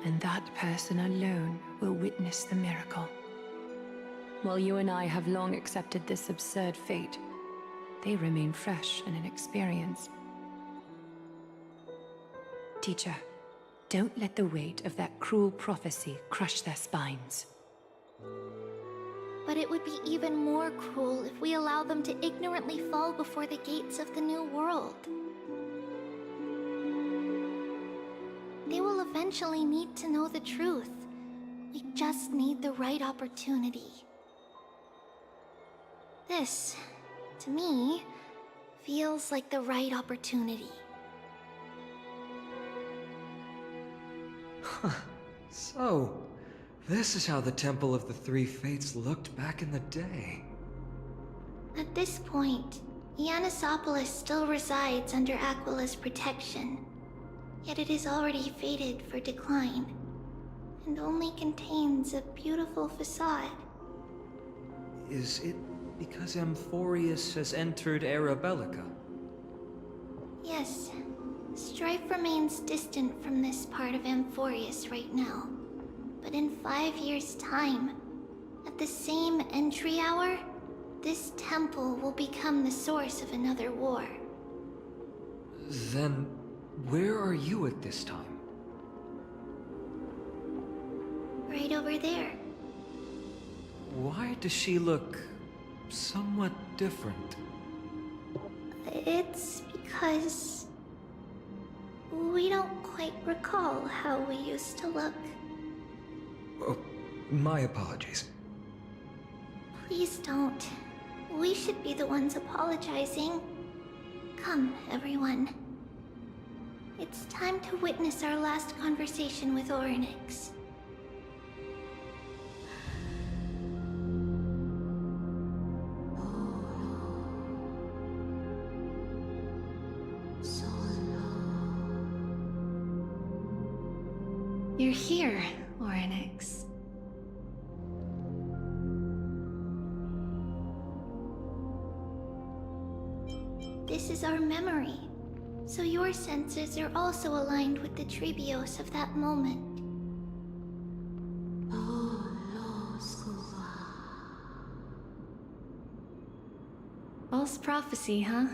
and that person alone will witness the miracle. While you and I have long accepted this absurd fate, they remain fresh and inexperienced. Teacher, don't let the weight of that cruel prophecy crush their spines. But it would be even more cruel if we allow them to ignorantly fall before the gates of the new world. They will eventually need to know the truth. We just need the right opportunity. This, to me, feels like the right opportunity. So, this is how the Temple of the Three Fates looked back in the day. At this point, Yanisopolis still resides under Aquila's protection. Yet it is already fated for decline, and only contains a beautiful facade. Is it because Amphorius has entered Arabelica? Yes, strife remains distant from this part of Amphorius right now. But in 5 years' time, at the same entry hour, this temple will become the source of another war. Then, where are you at this time? Right over there. Why does she look somewhat different? It's because we don't quite recall how we used to look. Oh, my apologies. Please don't. We should be the ones apologizing. Come, everyone. It's time to witness our last conversation with Orynyx. You're here, Orynyx. This is our memory, so your senses are also aligned with the Trebios of that moment. False prophecy, huh?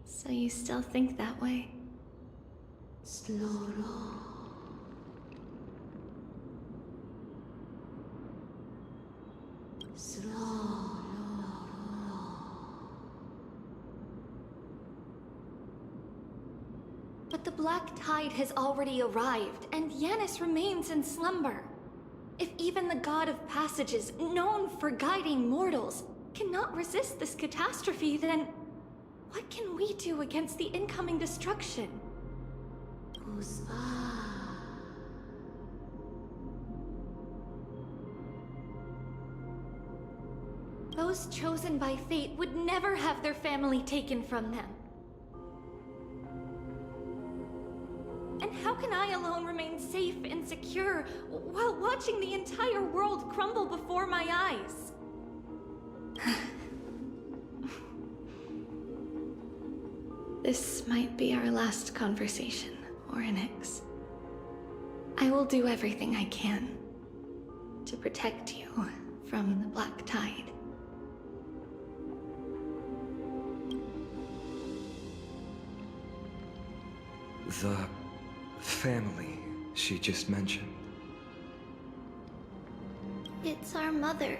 So you still think that way? But the Black Tide has already arrived, and Yanis remains in slumber. If even the God of Passages, known for guiding mortals, cannot resist this catastrophe, then what can we do against the incoming destruction? Those chosen by fate would never have their family taken from them. And how can I alone remain safe and secure while watching the entire world crumble before my eyes? This might be our last conversation, Orynyx. I will do everything I can to protect you from the Black Tide. The family she just mentioned. It's our mother.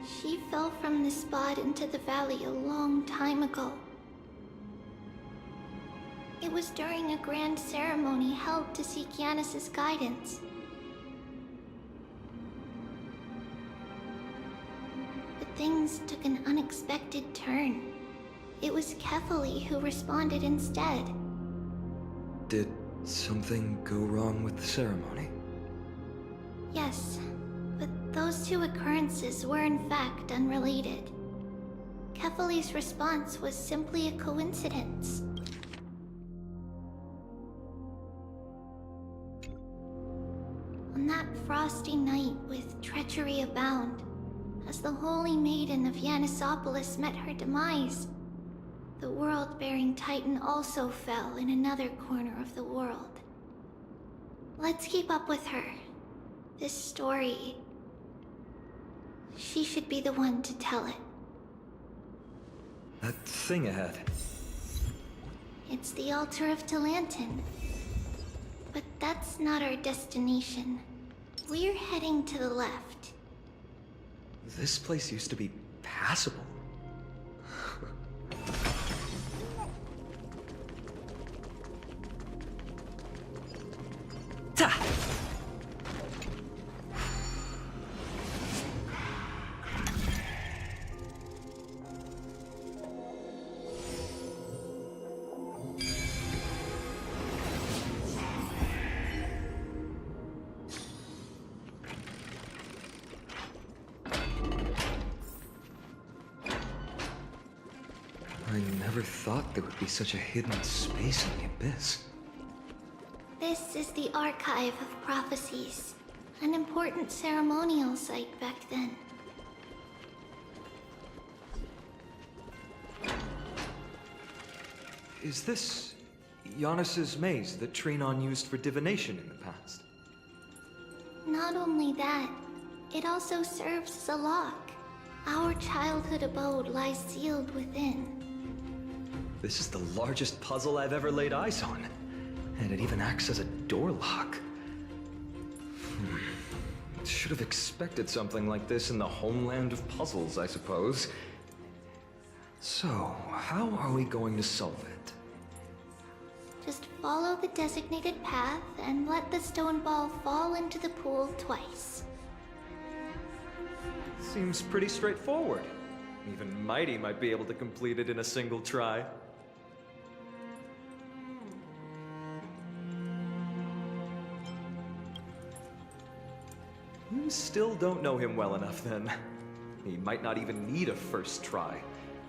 She fell from this spot into the valley a long time ago. It was during a grand ceremony held to seek Yanis' guidance. But things took an unexpected turn. It was Kefali who responded instead. Did something go wrong with the ceremony? Yes, but those two occurrences were in fact unrelated. Kefali's response was simply a coincidence. On that frosty night with treachery abound, as the Holy Maiden of Yanisopolis met her demise, the world-bearing Titan also fell in another corner of the world. Let's keep up with her. This story... she should be the one to tell it. That thing ahead. It's the altar of Talantin. But that's not our destination. We're heading to the left. This place used to be passable. I never thought there would be such a hidden space in the Abyss. This is the Archive of Prophecies, an important ceremonial site back then. Is this Yanis' maze that Trinon used for divination in the past? Not only that, it also serves as a lock. Our childhood abode lies sealed within. This is the largest puzzle I've ever laid eyes on. And it even acts as a door lock. Should have expected something like this in the homeland of puzzles, I suppose. So, how are we going to solve it? Just follow the designated path and let the stone ball fall into the pool twice. Seems pretty straightforward. Even Mighty might be able to complete it in a single try. You still don't know him well enough, then. He might not even need a first try.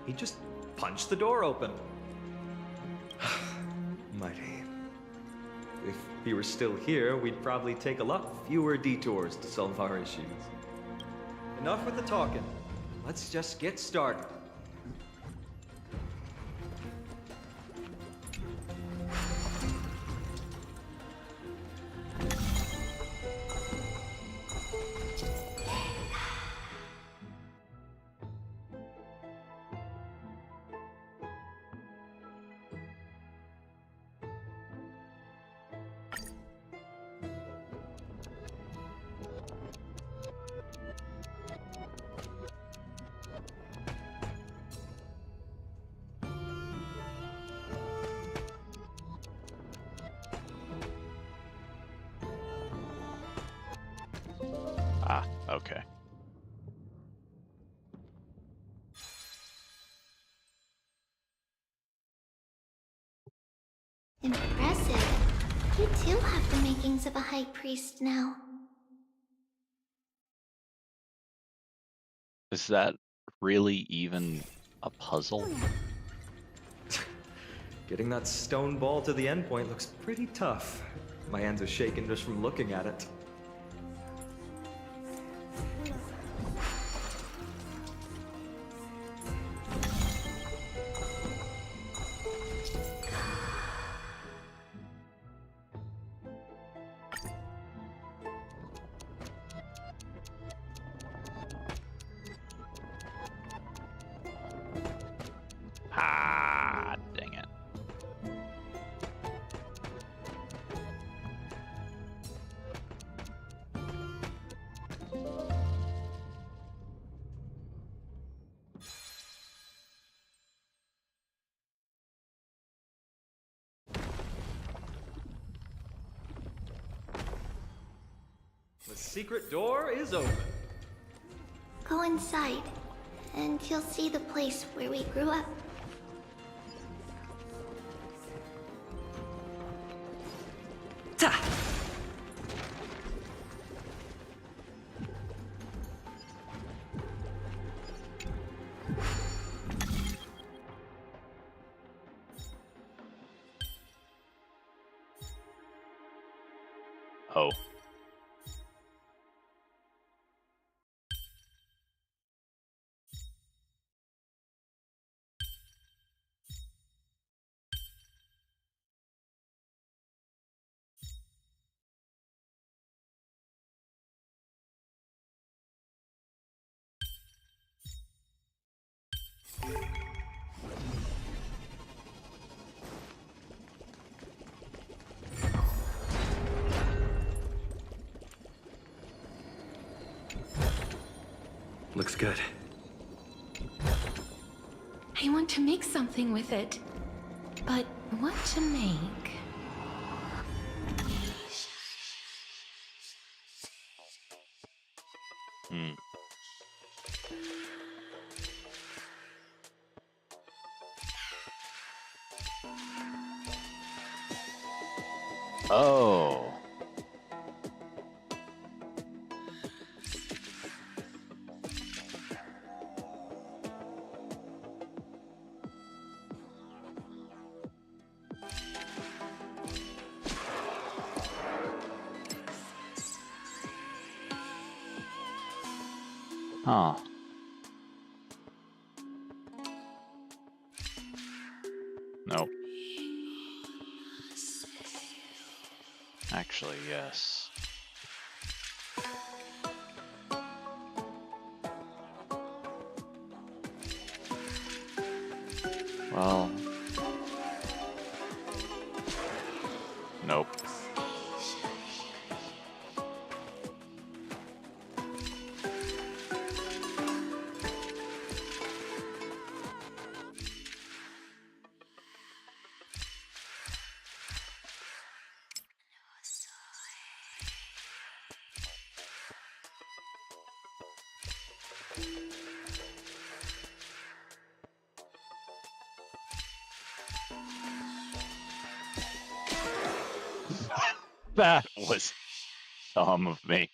He just punched the door open. Mighty, if If you were still here, we'd probably take a lot fewer detours to solve our issues. Enough with the talking. Let's just get started. Ah, okay. Impressive. You too have the makings of a high priest now. Is that really even a puzzle? Getting that stone ball to the endpoint looks pretty tough. My hands are shaking just from looking at it. Ah, dang it. The secret door is open. Go inside, and you'll see the place where we grew up. Oh. Looks good. I want to make something with it. But what to make? Oh. Huh. Nope. Actually, yes. Well. Nope. That was dumb of me.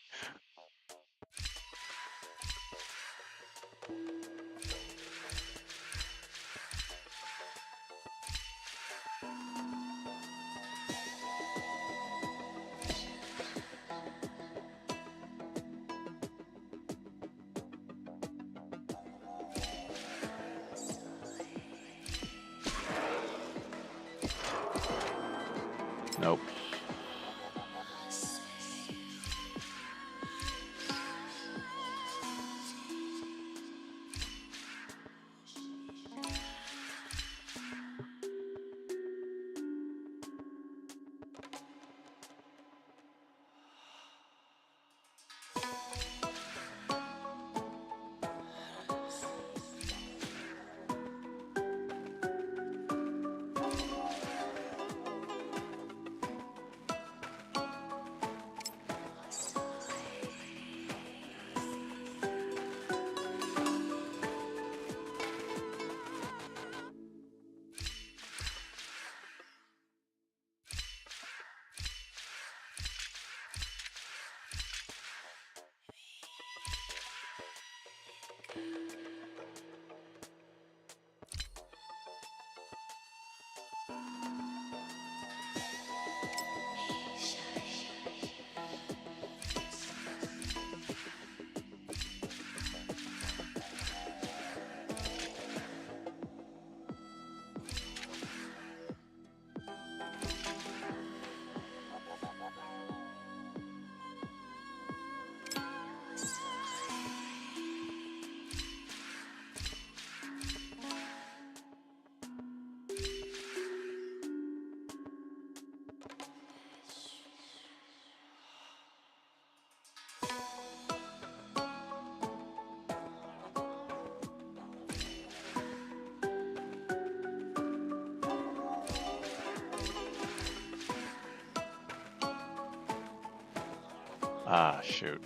Ah, shoot.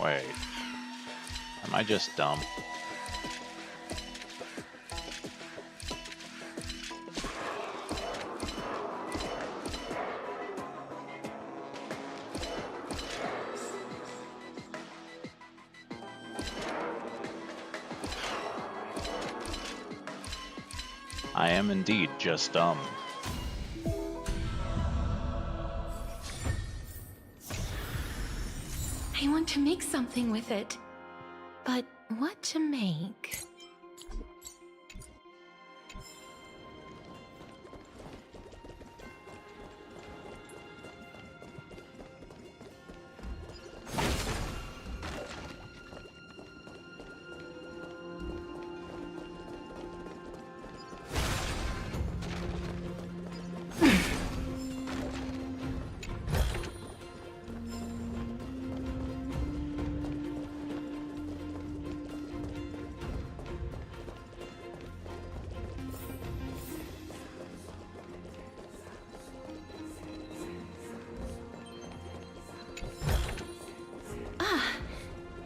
Wait. Am I just dumb? I am indeed just dumb. I want to make something with it. But what to make?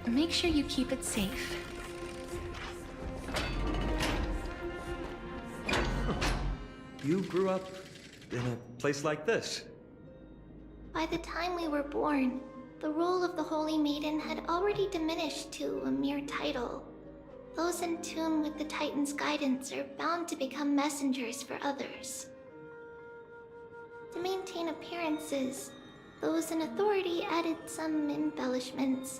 Make sure you keep it safe. You grew up in a place like this? By the time we were born, the role of the Holy Maiden had already diminished to a mere title. Those in tune with the Titan's guidance are bound to become messengers for others. To maintain appearances, those in authority added some embellishments.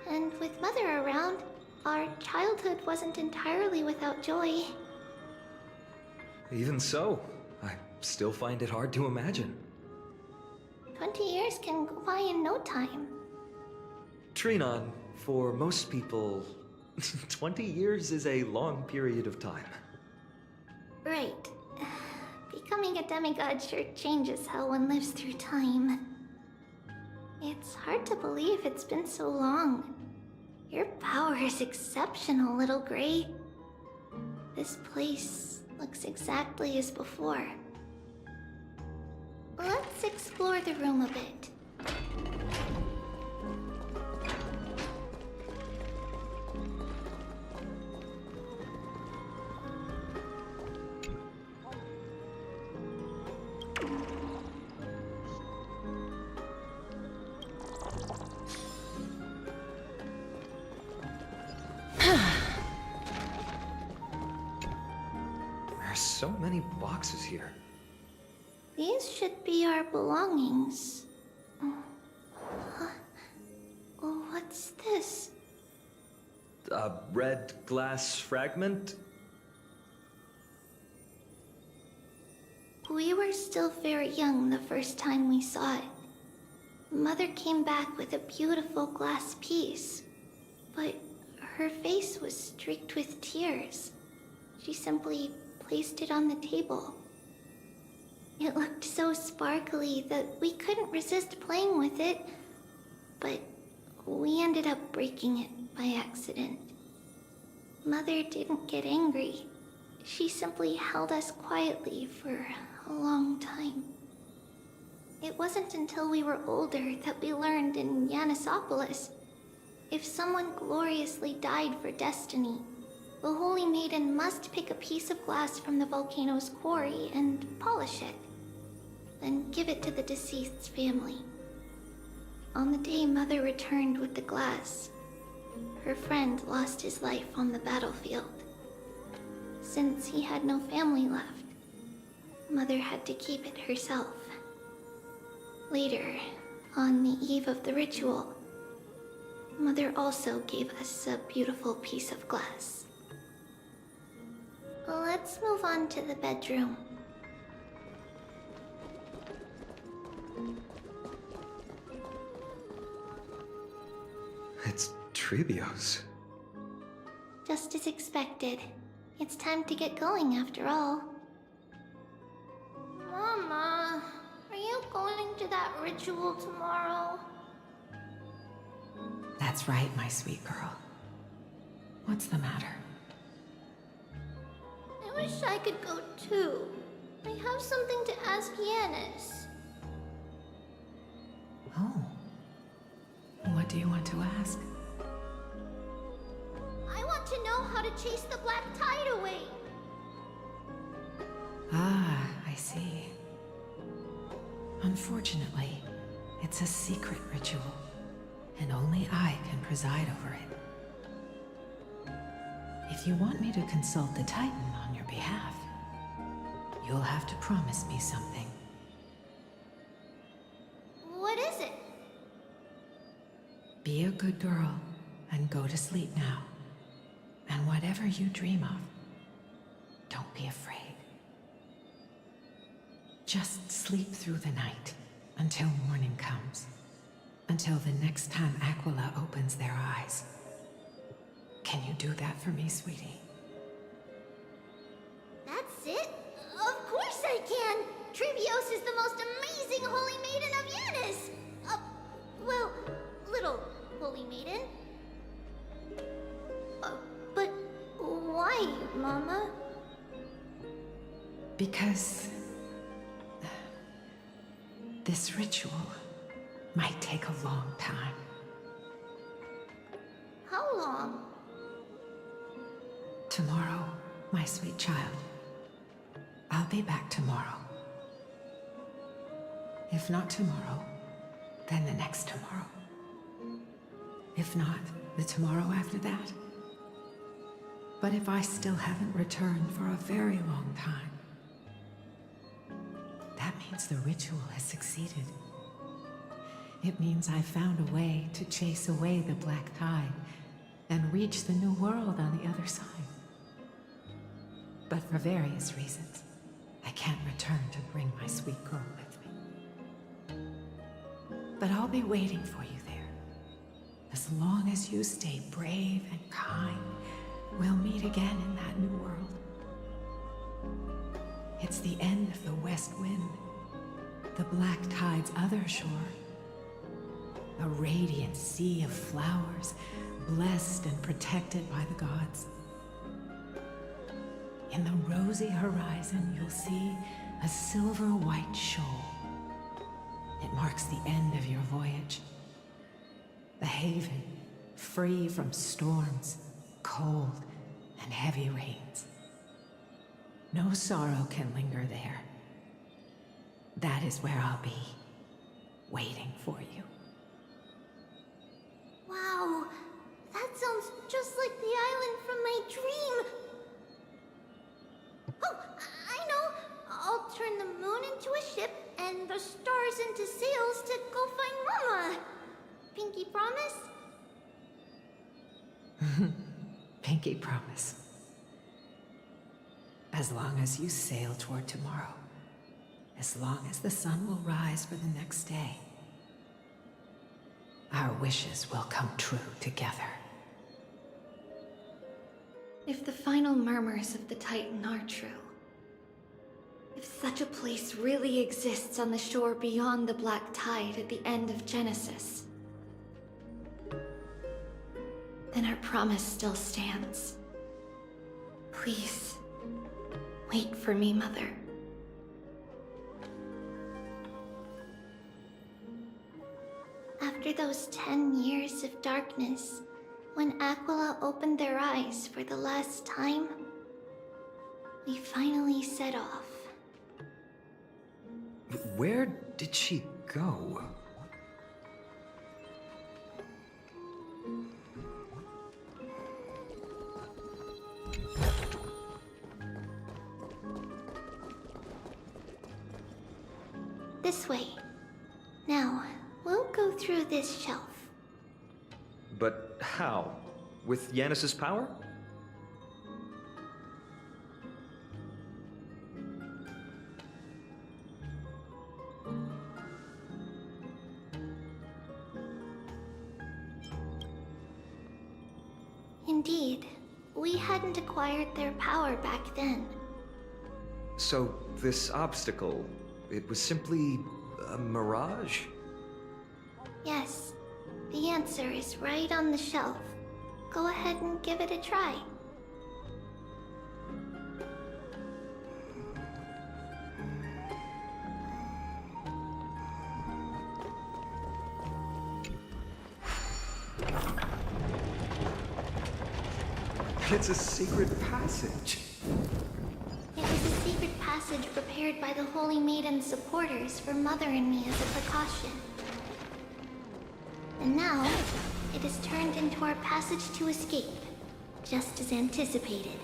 And with Mother around, our childhood wasn't entirely without joy. Even so, I still find it hard to imagine. 20 years can go by in no time. Trinon, for most people, 20 years is a long period of time. Right. Becoming a demigod sure changes how one lives through time. It's hard to believe it's been so long. Your power is exceptional, Little Gray. This place looks exactly as before. Let's explore the room a bit. There's so many boxes here. These should be our belongings. What's this? A red glass fragment? We were still very young the first time we saw it. Mother came back with a beautiful glass piece, but her face was streaked with tears. She simply placed it on the table. It looked so sparkly that we couldn't resist playing with it, but we ended up breaking it by accident. Mother didn't get angry. She simply held us quietly for a long time. It wasn't until we were older that we learned in Yanisopolis, if someone gloriously died for destiny, the Holy Maiden must pick a piece of glass from the volcano's quarry and polish it, then give it to the deceased's family. On the day Mother returned with the glass, her friend lost his life on the battlefield. Since he had no family left, Mother had to keep it herself. Later, on the eve of the ritual, Mother also gave us a beautiful piece of glass. Let's move on to the bedroom. It's Trebios. Just as expected. It's time to get going after all. Mama, are you going to that ritual tomorrow? That's right, my sweet girl. What's the matter? I wish I could go too. I have something to ask Yanis. Oh. What do you want to ask? I want to know how to chase the black tide away. Ah, I see. Unfortunately, it's a secret ritual, and only I can preside over it. If you want me to consult the Titan on your behalf, you'll have to promise me something. What is it? Be a good girl and go to sleep now. And whatever you dream of, don't be afraid. Just sleep through the night until morning comes. Until the next time Aquila opens their eyes. Can you do that for me, sweetie? That's it? Of course I can! Trebios is the most amazing Holy Maiden of Yanis! Well, little Holy Maiden. But why, Mama? Because this ritual might take a long time. How long? Tomorrow, my sweet child. I'll be back tomorrow. If not tomorrow, then the next tomorrow. If not, the tomorrow after that. But if I still haven't returned for a very long time, that means the ritual has succeeded. It means I found a way to chase away the black tide and reach the new world on the other side. But for various reasons, I can't return to bring my sweet girl with me. But I'll be waiting for you there. As long as you stay brave and kind, we'll meet again in that new world. It's the end of the West Wind, the black tide's other shore. A radiant sea of flowers, blessed and protected by the gods. In the rosy horizon, you'll see a silver-white shoal. It marks the end of your voyage. A haven, free from storms, cold, and heavy rains. No sorrow can linger there. That is where I'll be, waiting for you. Wow, that sounds just like the island from my dream. Oh, I know. I'll turn the moon into a ship and the stars into sails to go find Mama. Pinky promise? Pinky promise. As long as you sail toward tomorrow. As long as the sun will rise for the next day. Our wishes will come true together. If the final murmurs of the Titan are true, if such a place really exists on the shore beyond the black tide at the end of Genesis, then our promise still stands. Please, wait for me, Mother. After those 10 years of darkness, when Aquila opened their eyes for the last time, we finally set off. Where did she go? This way. Now, we'll go through this shelf. But how? With Yanis's power? Indeed, we hadn't acquired their power back then. So, this obstacle, it was simply a mirage? Yes, the answer is right on the shelf. Go ahead and give it a try. It's a secret passage. It was a secret passage prepared by the Holy Maiden's supporters for Mother and me as a precaution. And now, it is turned into our passage to escape, just as anticipated.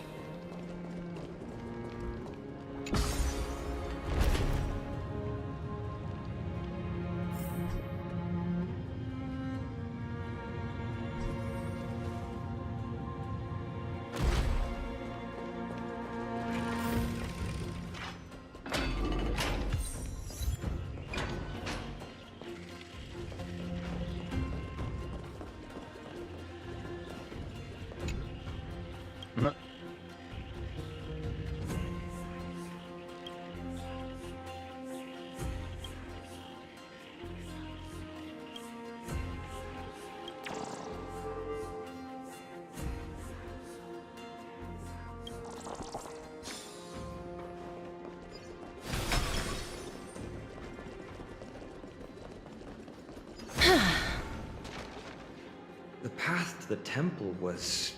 The path to the temple was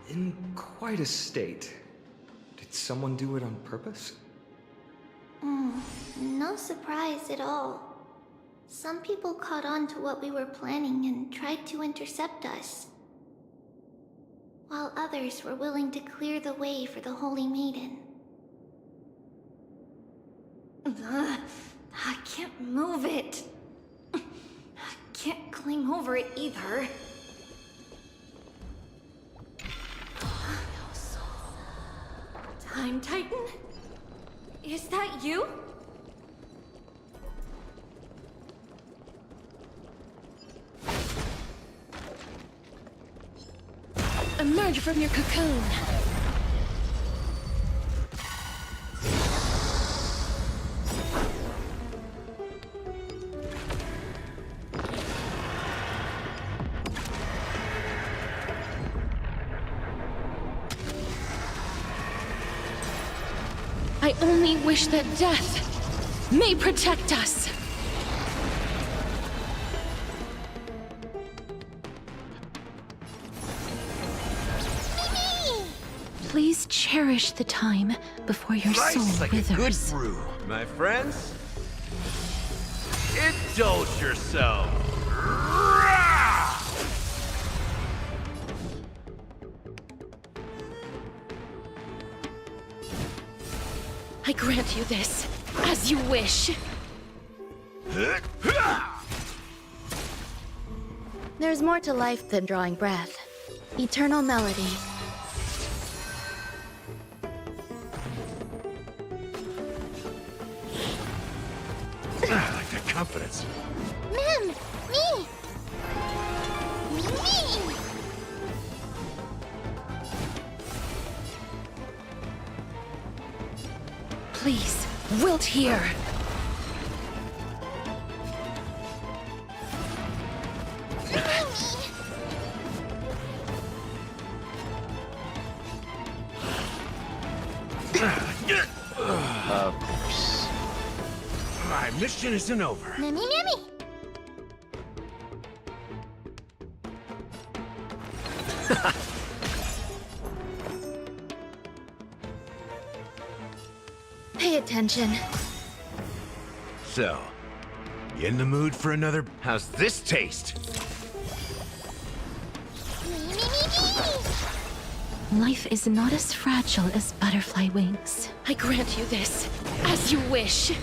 in quite a state. Did someone do it on purpose? No surprise at all. Some people caught on to what we were planning and tried to intercept us, while others were willing to clear the way for the Holy Maiden. I can't move it. I can't cling over it either. Time Titan? Is that you? Emerge from your cocoon. I only wish that death may protect us. Please cherish the time before your soul like withers. a good brew, my friends. Indulge yourself. I grant you this, as you wish. There's more to life than drawing breath. Eternal melody. I like that confidence. Mem! Me! Me! Please, wilt here. Of course. My mission isn't over. Mimi! attention. So, you in the mood for another? How's this taste? Life is not as fragile as butterfly wings. I grant you this, as you wish.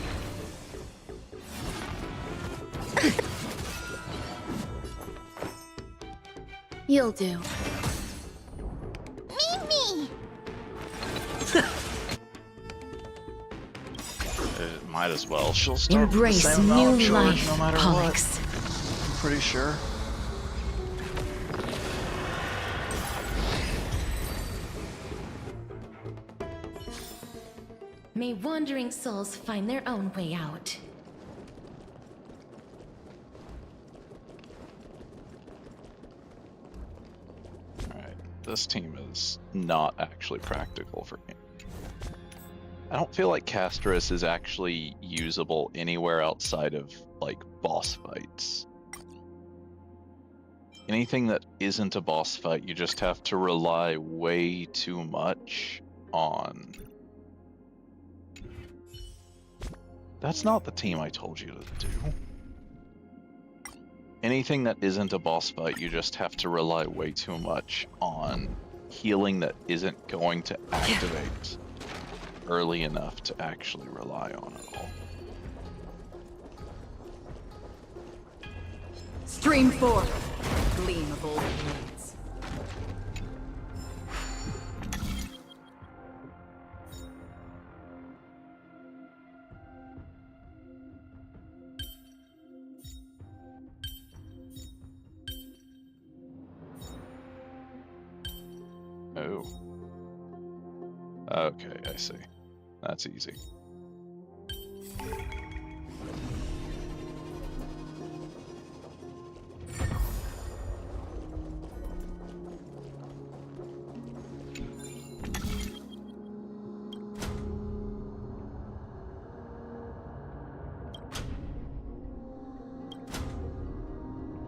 You'll do. Mimi! Might as well. She'll start Embrace with the same new amount of charge life, no matter Pollux. what. I'm pretty sure. May wandering souls find their own way out. Alright, this team is not actually practical for me. I don't feel like Castris is actually usable anywhere outside of, like, boss fights. Anything that isn't a boss fight, you just have to rely way too much on. That's not the team I told you to do. Anything that isn't a boss fight, you just have to rely way too much on healing that isn't going to activate early enough to actually rely on it all. Stream forth, gleam of old blades. Oh. Okay, I see. That's easy.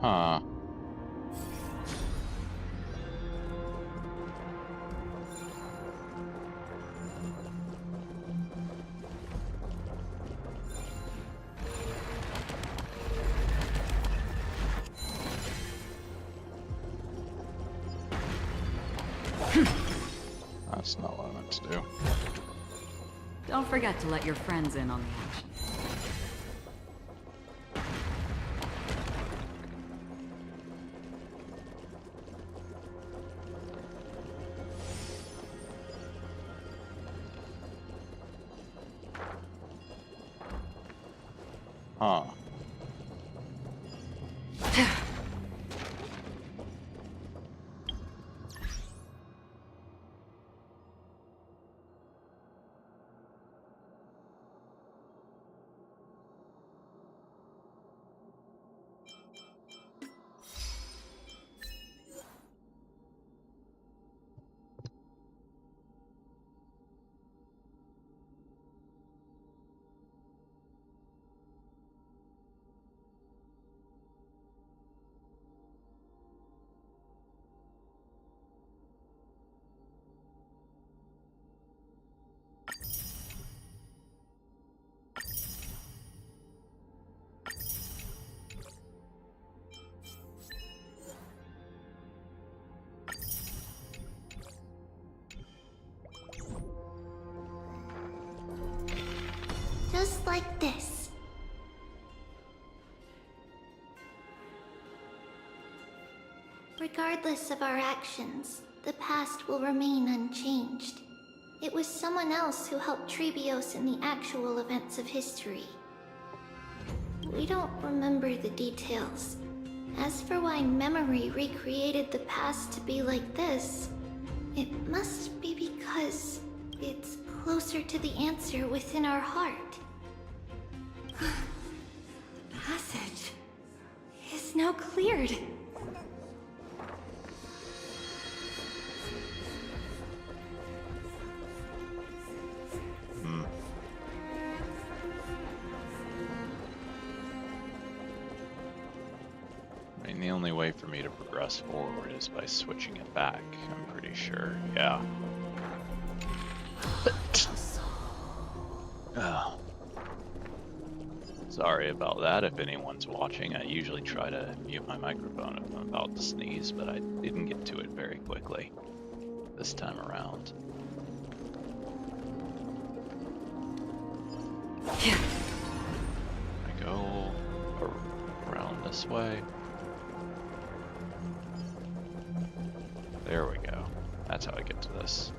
Huh. That's not what I meant to do. Don't forget to let your friends in on the action. Huh. Just like this. Regardless of our actions, the past will remain unchanged. It was someone else who helped Trebios in the actual events of history. We don't remember the details. As for why memory recreated the past to be like this, it must be because it's closer to the answer within our heart. The passage is now cleared. I mean, the only way for me to progress forward is by switching it back, I'm pretty sure. Yeah. Sorry about that if anyone's watching. I usually try to mute my microphone if I'm about to sneeze, but I didn't get to it very quickly this time around. I go around this way. There we go. That's how I get to this.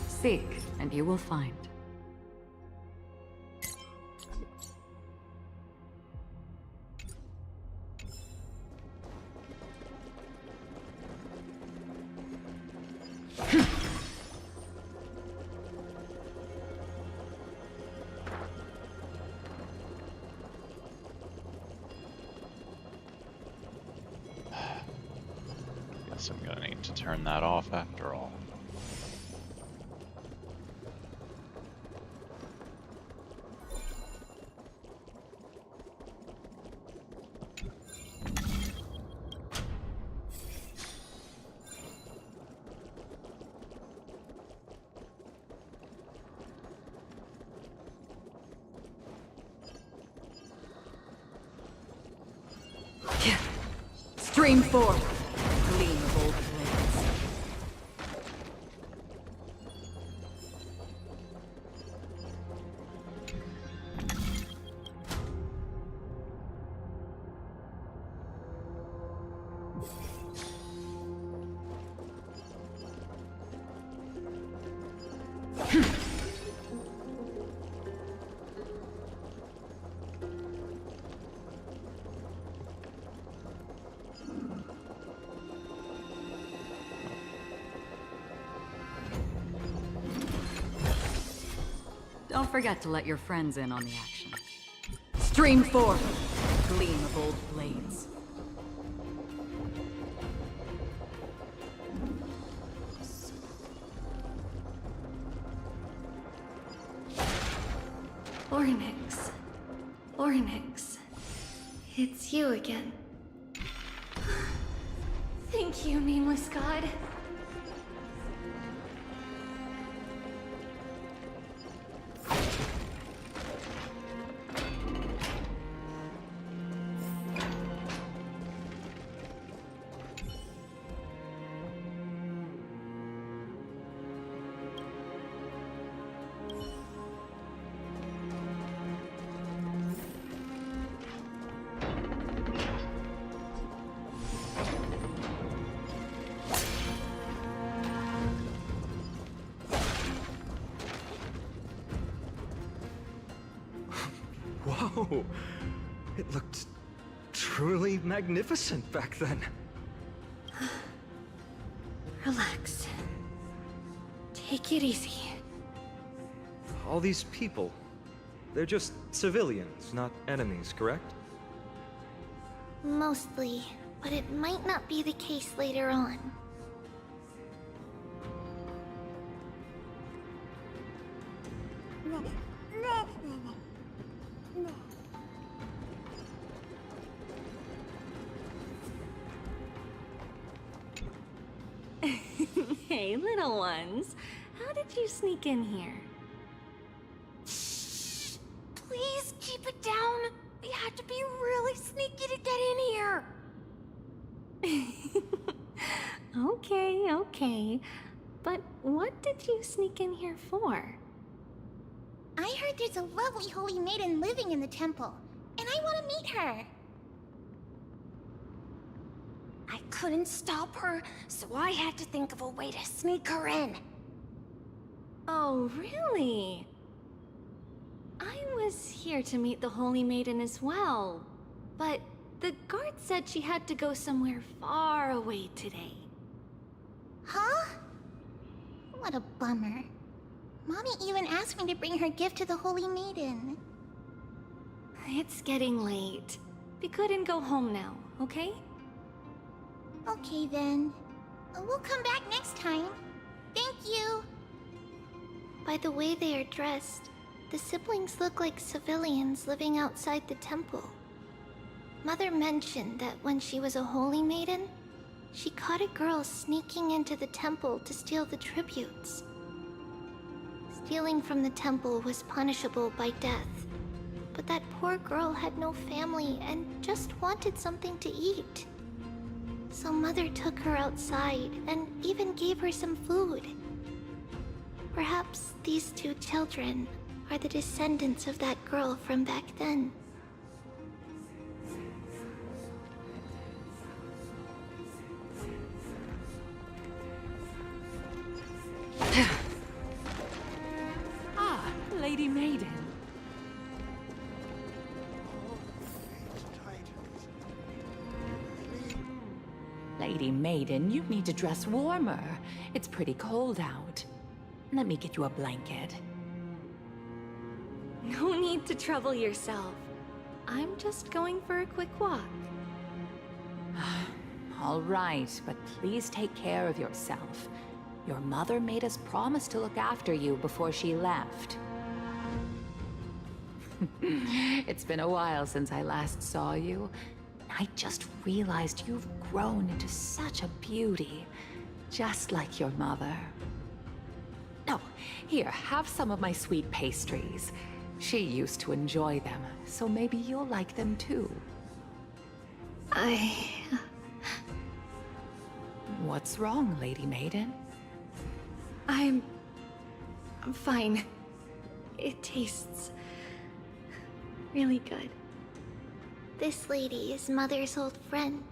Seek, and you will find. Guess I'm gonna need to turn that off after all. Stream forth, gleam of old blades. Don't forget to let your friends in on the action. Stream forth, gleam of old blades. Ornyx. Ornyx. It's you again. Thank you, nameless god. Whoa! It looked truly magnificent back then. Relax. Take it easy. All these people, they're just civilians, not enemies, correct? Mostly, but it might not be the case later on. Hey, little ones. How did you sneak in here? Please keep it down. We had to be really sneaky to get in here. Okay. But what did you sneak in here for? I heard there's a lovely holy maiden living in the temple, and I want to meet her. I couldn't stop her, so I had to think of a way to sneak her in. Oh, really? I was here to meet the Holy Maiden as well, but the guard said she had to go somewhere far away today. Huh? What a bummer. Mommy even asked me to bring her gift to the Holy Maiden. It's getting late. We couldn't go home now, okay? Okay then. We'll come back next time. Thank you. By the way they are dressed, the siblings look like civilians living outside the temple. Mother mentioned that when she was a holy maiden, she caught a girl sneaking into the temple to steal the tributes. Stealing from the temple was punishable by death, but that poor girl had no family and just wanted something to eat. So Mother took her outside and even gave her some food. Perhaps these two children are the descendants of that girl from back then. Ah, Lady Maiden. Lady Maiden, you need to dress warmer. It's pretty cold out. Let me get you a blanket. No need to trouble yourself. I'm just going for a quick walk. All right, but please take care of yourself. Your mother made us promise to look after you before she left. It's been a while since I last saw you. I just realized you've grown into such a beauty, just like your mother. Oh, here, have some of my sweet pastries. She used to enjoy them, so maybe you'll like them too. What's wrong, Lady Maiden? I'm fine. It tastes really good. This lady is Mother's old friend.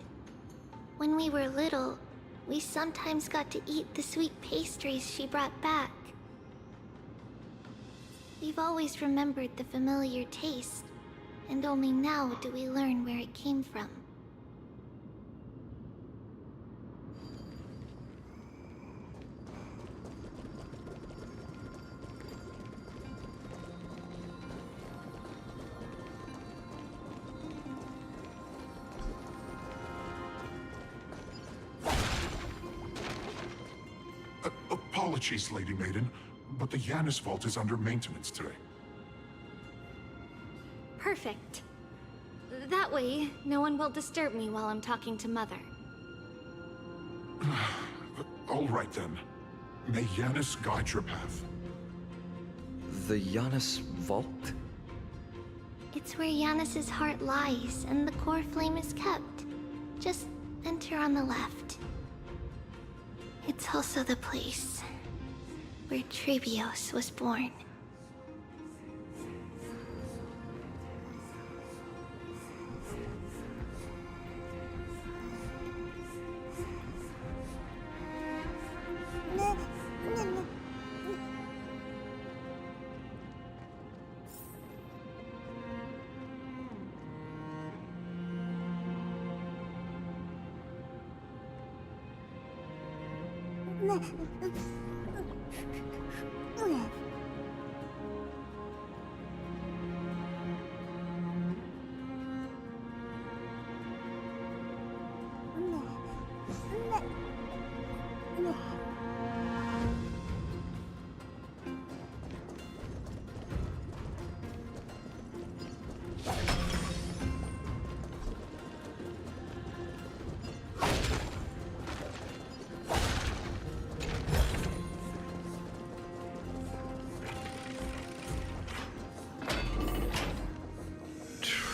When we were little, we sometimes got to eat the sweet pastries she brought back. We've always remembered the familiar taste, and only now do we learn where it came from. Apologies, Lady Maiden, but the Yanis Vault is under maintenance today. Perfect. That way, no one will disturb me while I'm talking to Mother. All right then. May Yanis guide your path. The Yanis Vault? It's where Yanis's heart lies and the core flame is kept. Just enter on the left. It's also the place where Trebios was born.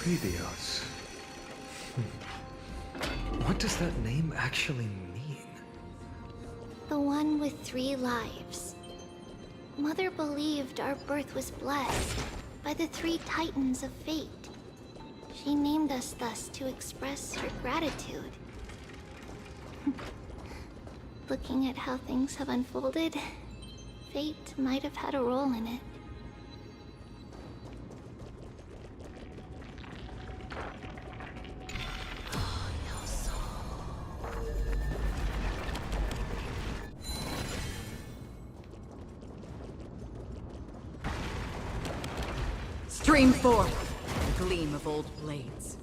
Trebios. What does that name actually mean? The one with 3 lives. Mother believed our birth was blessed by the 3 titans of fate. She named us thus to express her gratitude. Looking at how things have unfolded, fate might have had a role in it. Stream forth, the gleam of old blades.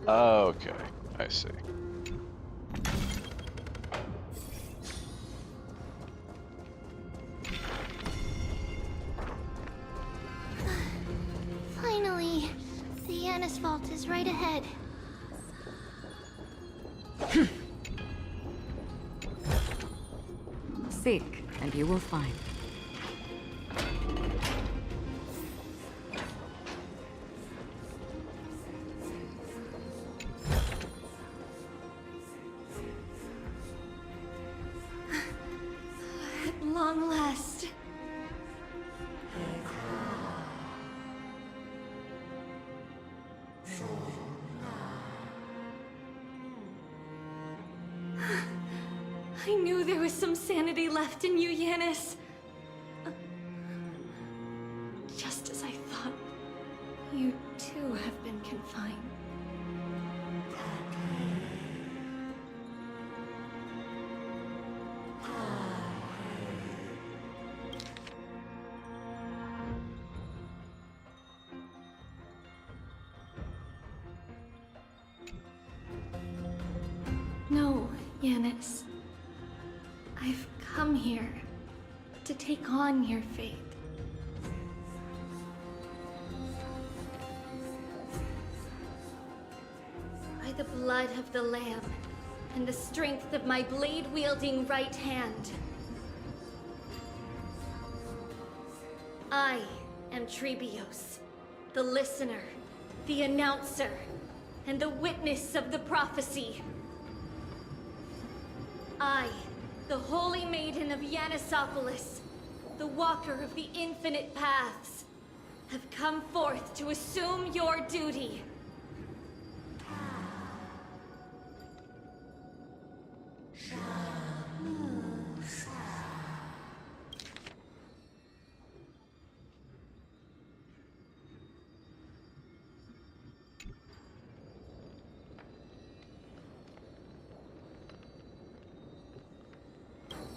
Okay, I see. Finally, the Yanis Vault is right ahead. Seek, and you will find. At long last. I knew there was some sanity left in you, Yanis. Just as I thought, you too have been confined. No, Yanis. I've come here to take on your fate. By the blood of the Lamb and the strength of my blade-wielding right hand, I am Trebios, the listener, the announcer, and the witness of the prophecy. I, the Holy Maiden of Yanisopolis, the Walker of the Infinite Paths, have come forth to assume your duty.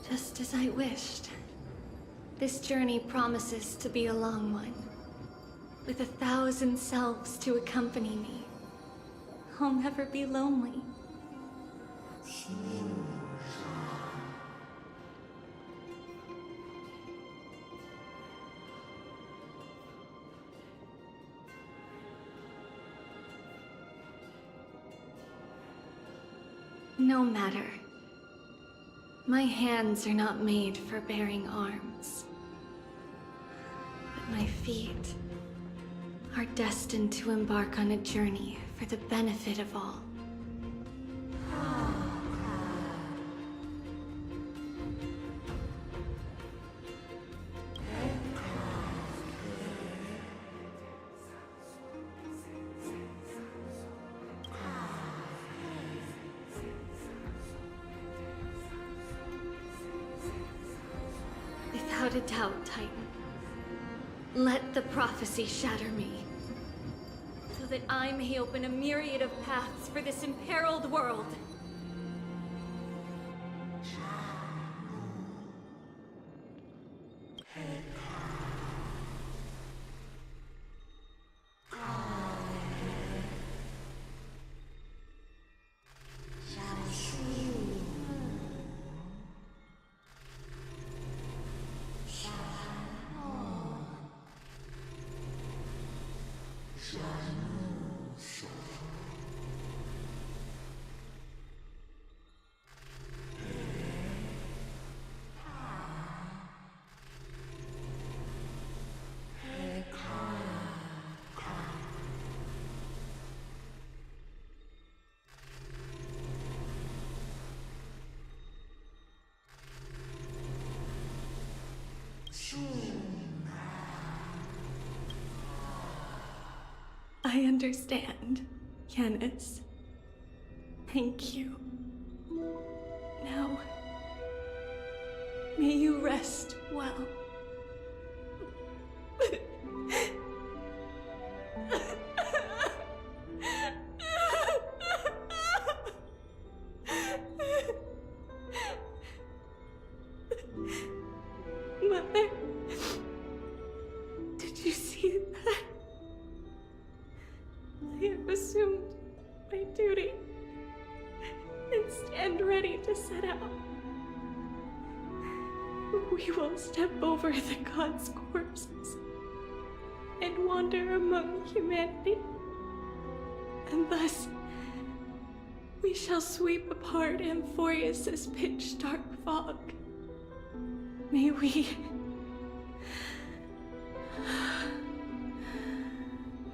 Just as I wished. This journey promises to be a long one, with 1,000 selves to accompany me. I'll never be lonely. No matter. My hands are not made for bearing arms. But my feet are destined to embark on a journey for the benefit of all. Without a doubt, Titan. Let the prophecy shatter me, so that I may open a myriad of paths for this imperiled world. I understand, Yanis. Thank you. Now, may you rest well. Mother, did you see that? I have assumed my set out, we will step over the gods' corpses and wander among humanity. And thus, we shall sweep apart Amphorius' pitch-dark fog. May we...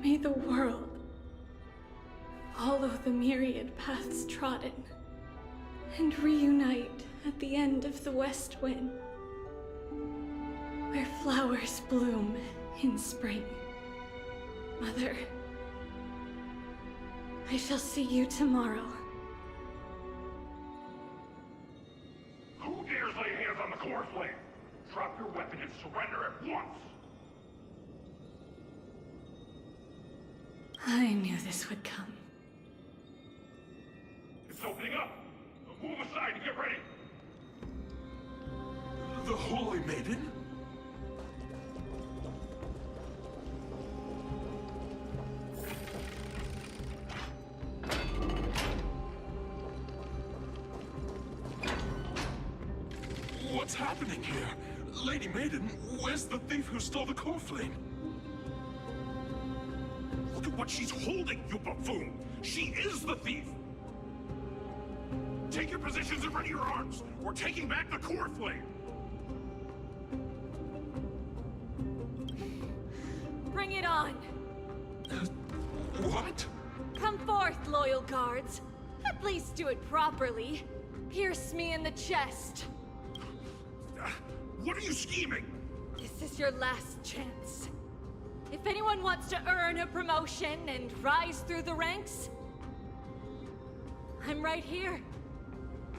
May the world follow the myriad paths trodden and reunite at the end of the west wind, where flowers bloom in spring. Mother, I shall see you tomorrow. Who dares lay hands on the core flame? Drop your weapon and surrender at once! I knew this would come. It's opening up! Move aside and get ready! The Holy Maiden? What's happening here? Lady Maiden, where's the thief who stole the core flame? Look at what she's holding, you buffoon! She is the thief! Take your positions and ready your arms! We're taking back the core flame! Bring it on! What? Come forth, loyal guards. At least do it properly. Pierce me in the chest. What are you scheming? This is your last chance. If anyone wants to earn a promotion and rise through the ranks, I'm right here.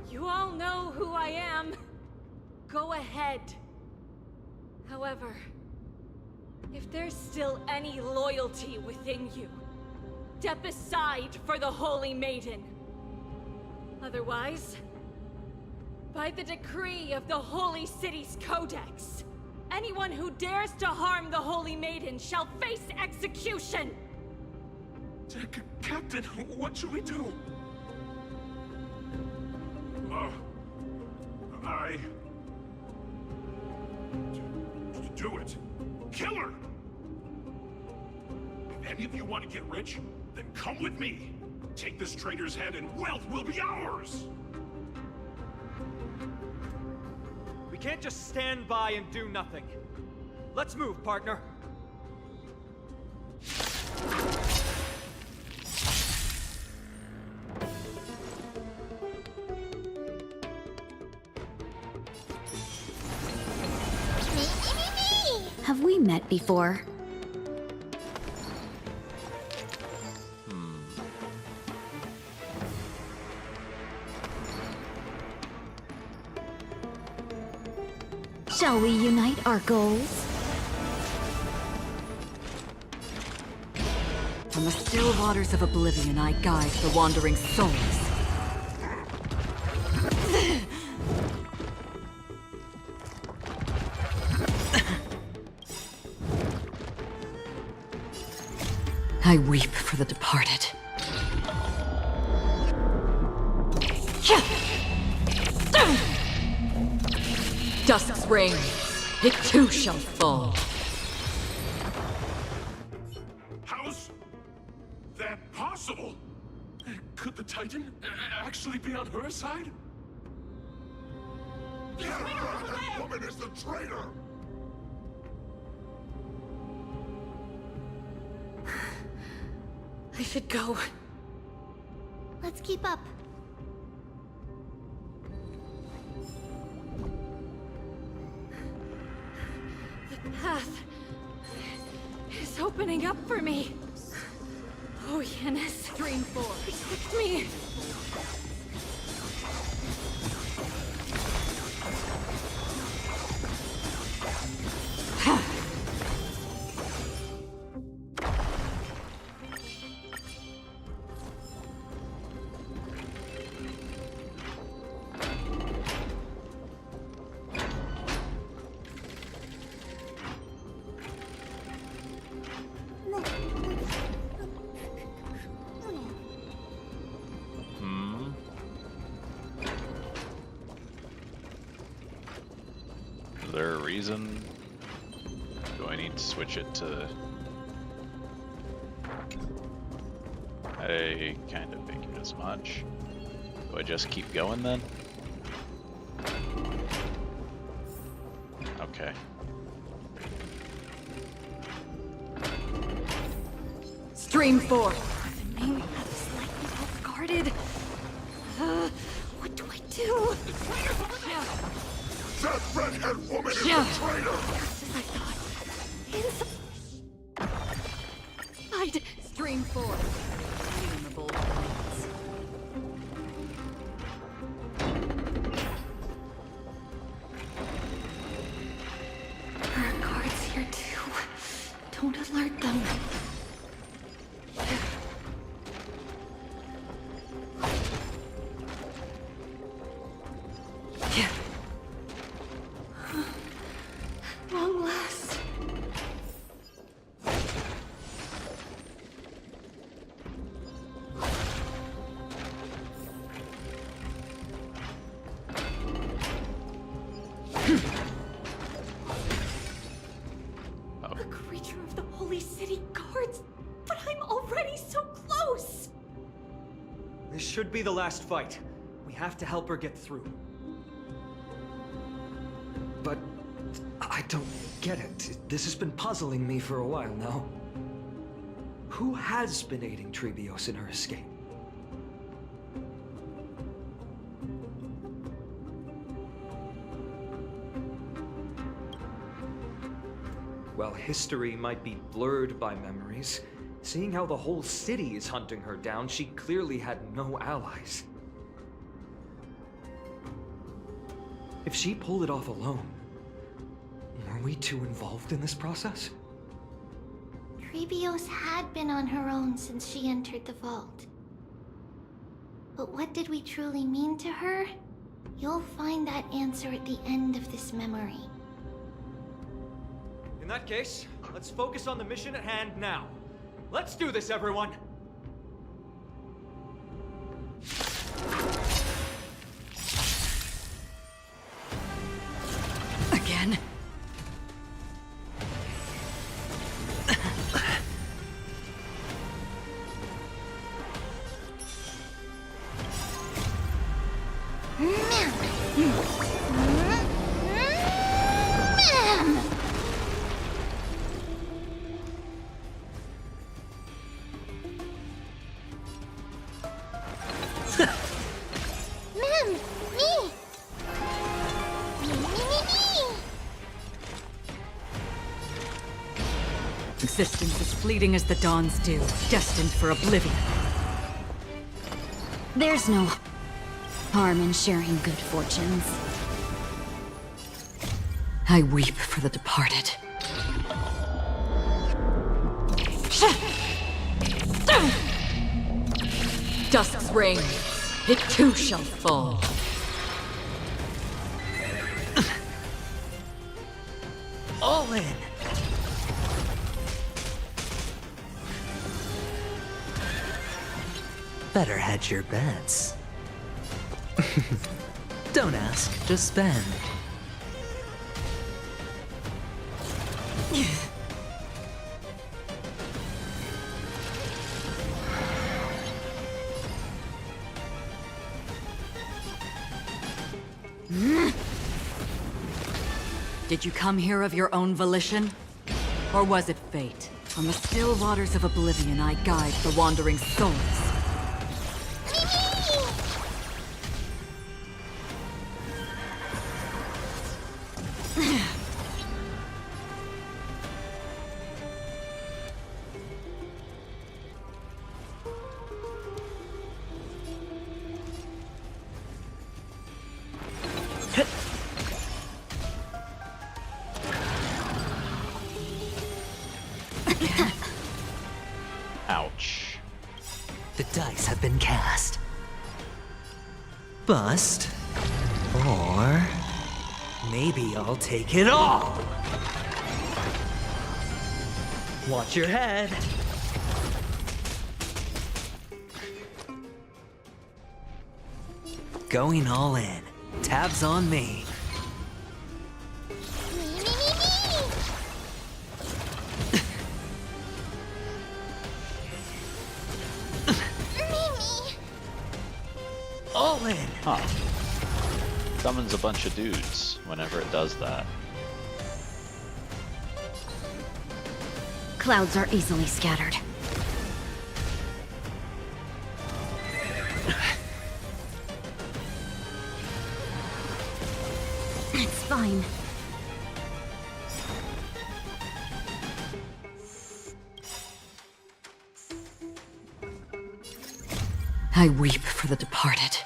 You all know who I am. Go ahead. However, if there's still any loyalty within you, step aside for the Holy Maiden. Otherwise, by the decree of the Holy City's Codex, anyone who dares to harm the Holy Maiden shall face execution! Captain, what should we do? Do it. Kill her! If any of you want to get rich, then come with me. Take this traitor's head and wealth will be ours! We can't just stand by and do nothing. Let's move, partner. Have we met before? Shall we unite our goals? From the still waters of oblivion, I guide the wandering souls. I weep for the departed. Dusk's reign, it too shall fall. How's that possible? Could the Titan actually be on her side? That woman is the traitor! I should go. Let's keep up. The path is opening up for me. Oh, Yanis. Dream 4. Protect me. there a reason? Do I need to switch it to... I kind of figured as much. Do I just keep going then? Okay. Stream 4. The name is likely off guarded. What do I do? That redhead woman is a traitor! Just as I thought. Inside. Stream 4. Innumerable points. There are guards here too. Don't alert them. Long last. A creature of the Holy City guards, but I'm already so close. This should be the last fight. We have to help her get through. But I don't get it. This has been puzzling me for a while now. Who has been aiding Trebios in her escape? Well, history might be blurred by memories. Seeing how the whole city is hunting her down, she clearly had no allies. If she pulled it off alone, were we too involved in this process? Trebios had been on her own since she entered the vault. But what did we truly mean to her? You'll find that answer at the end of this memory. In that case, let's focus on the mission at hand now. Let's do this, everyone! Again? Existence is fleeting as the dawns do, destined for oblivion. There's no harm in sharing good fortunes. I weep for the departed. Dusk's reign, it too shall fall. All in! Better hedge your bets. Don't ask, just spend. Did you come here of your own volition? Or was it fate? On the still waters of oblivion, I guide the wandering souls. Ouch. The dice have been cast. Bust. Or... maybe I'll take it all! Watch your head. Going all in. Tabs on me. Huh. Summons a bunch of dudes whenever it does that. Clouds are easily scattered. It's fine. I weep for the departed.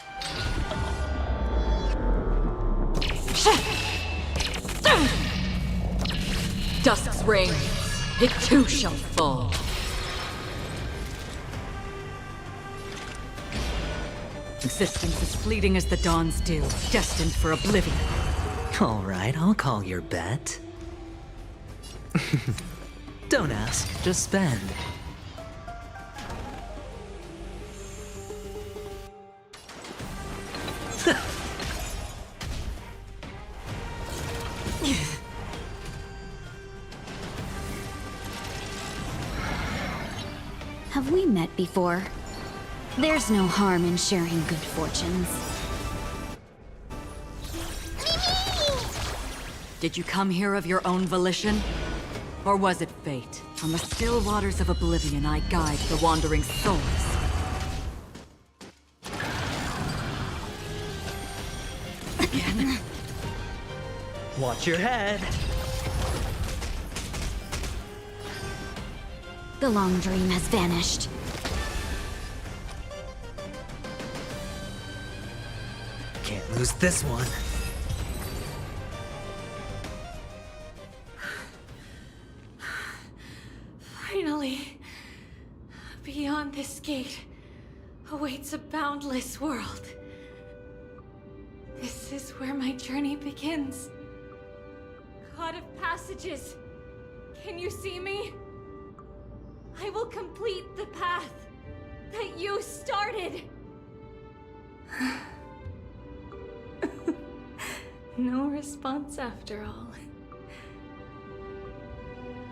Dusk's reign, it too shall fall. Existence is fleeting as the dawn's dew, destined for oblivion. All right, I'll call your bet. Don't ask, just spend. Have we met before? There's no harm in sharing good fortunes. Did you come here of your own volition? Or was it fate? On the still waters of oblivion, I guide the wandering souls. Again? Watch your head. The long dream has vanished. Can't lose this one. Finally, beyond this gate awaits a boundless world. This is where my journey begins. God of passages, can you see me? I will complete the path that you started. No response after all.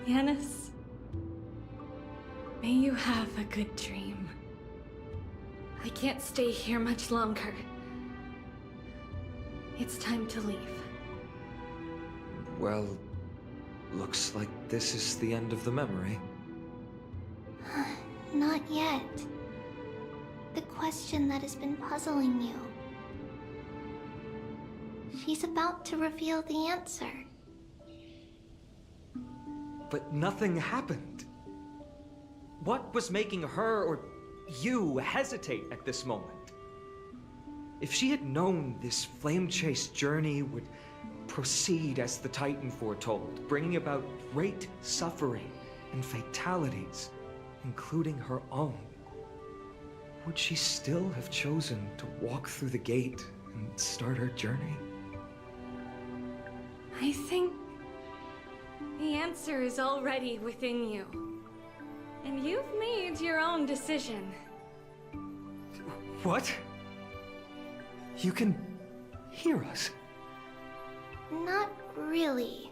Yanis, may you have a good dream. I can't stay here much longer. It's time to leave. Well, looks like this is the end of the memory. Not yet. The question that has been puzzling you. She's about to reveal the answer. But nothing happened. What was making her or you hesitate at this moment? If she had known this flame-chased journey would proceed as the Titan foretold, bringing about great suffering and fatalities, including her own, would she still have chosen to walk through the gate and start her journey? I think the answer is already within you. And you've made your own decision. What? You can hear us? Not really.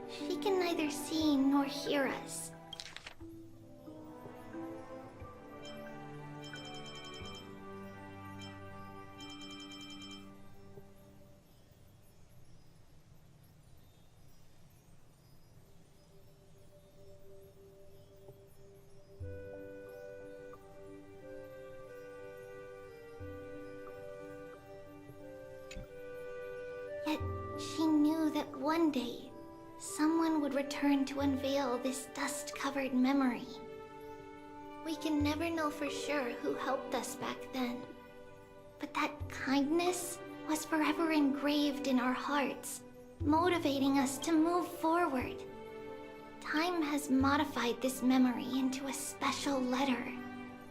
She can neither see nor hear us. Yet she knew that one day, someone would return to unveil this dust-covered memory. We can never know for sure who helped us back then. But that kindness was forever engraved in our hearts, motivating us to move forward. Time has modified this memory into a special letter,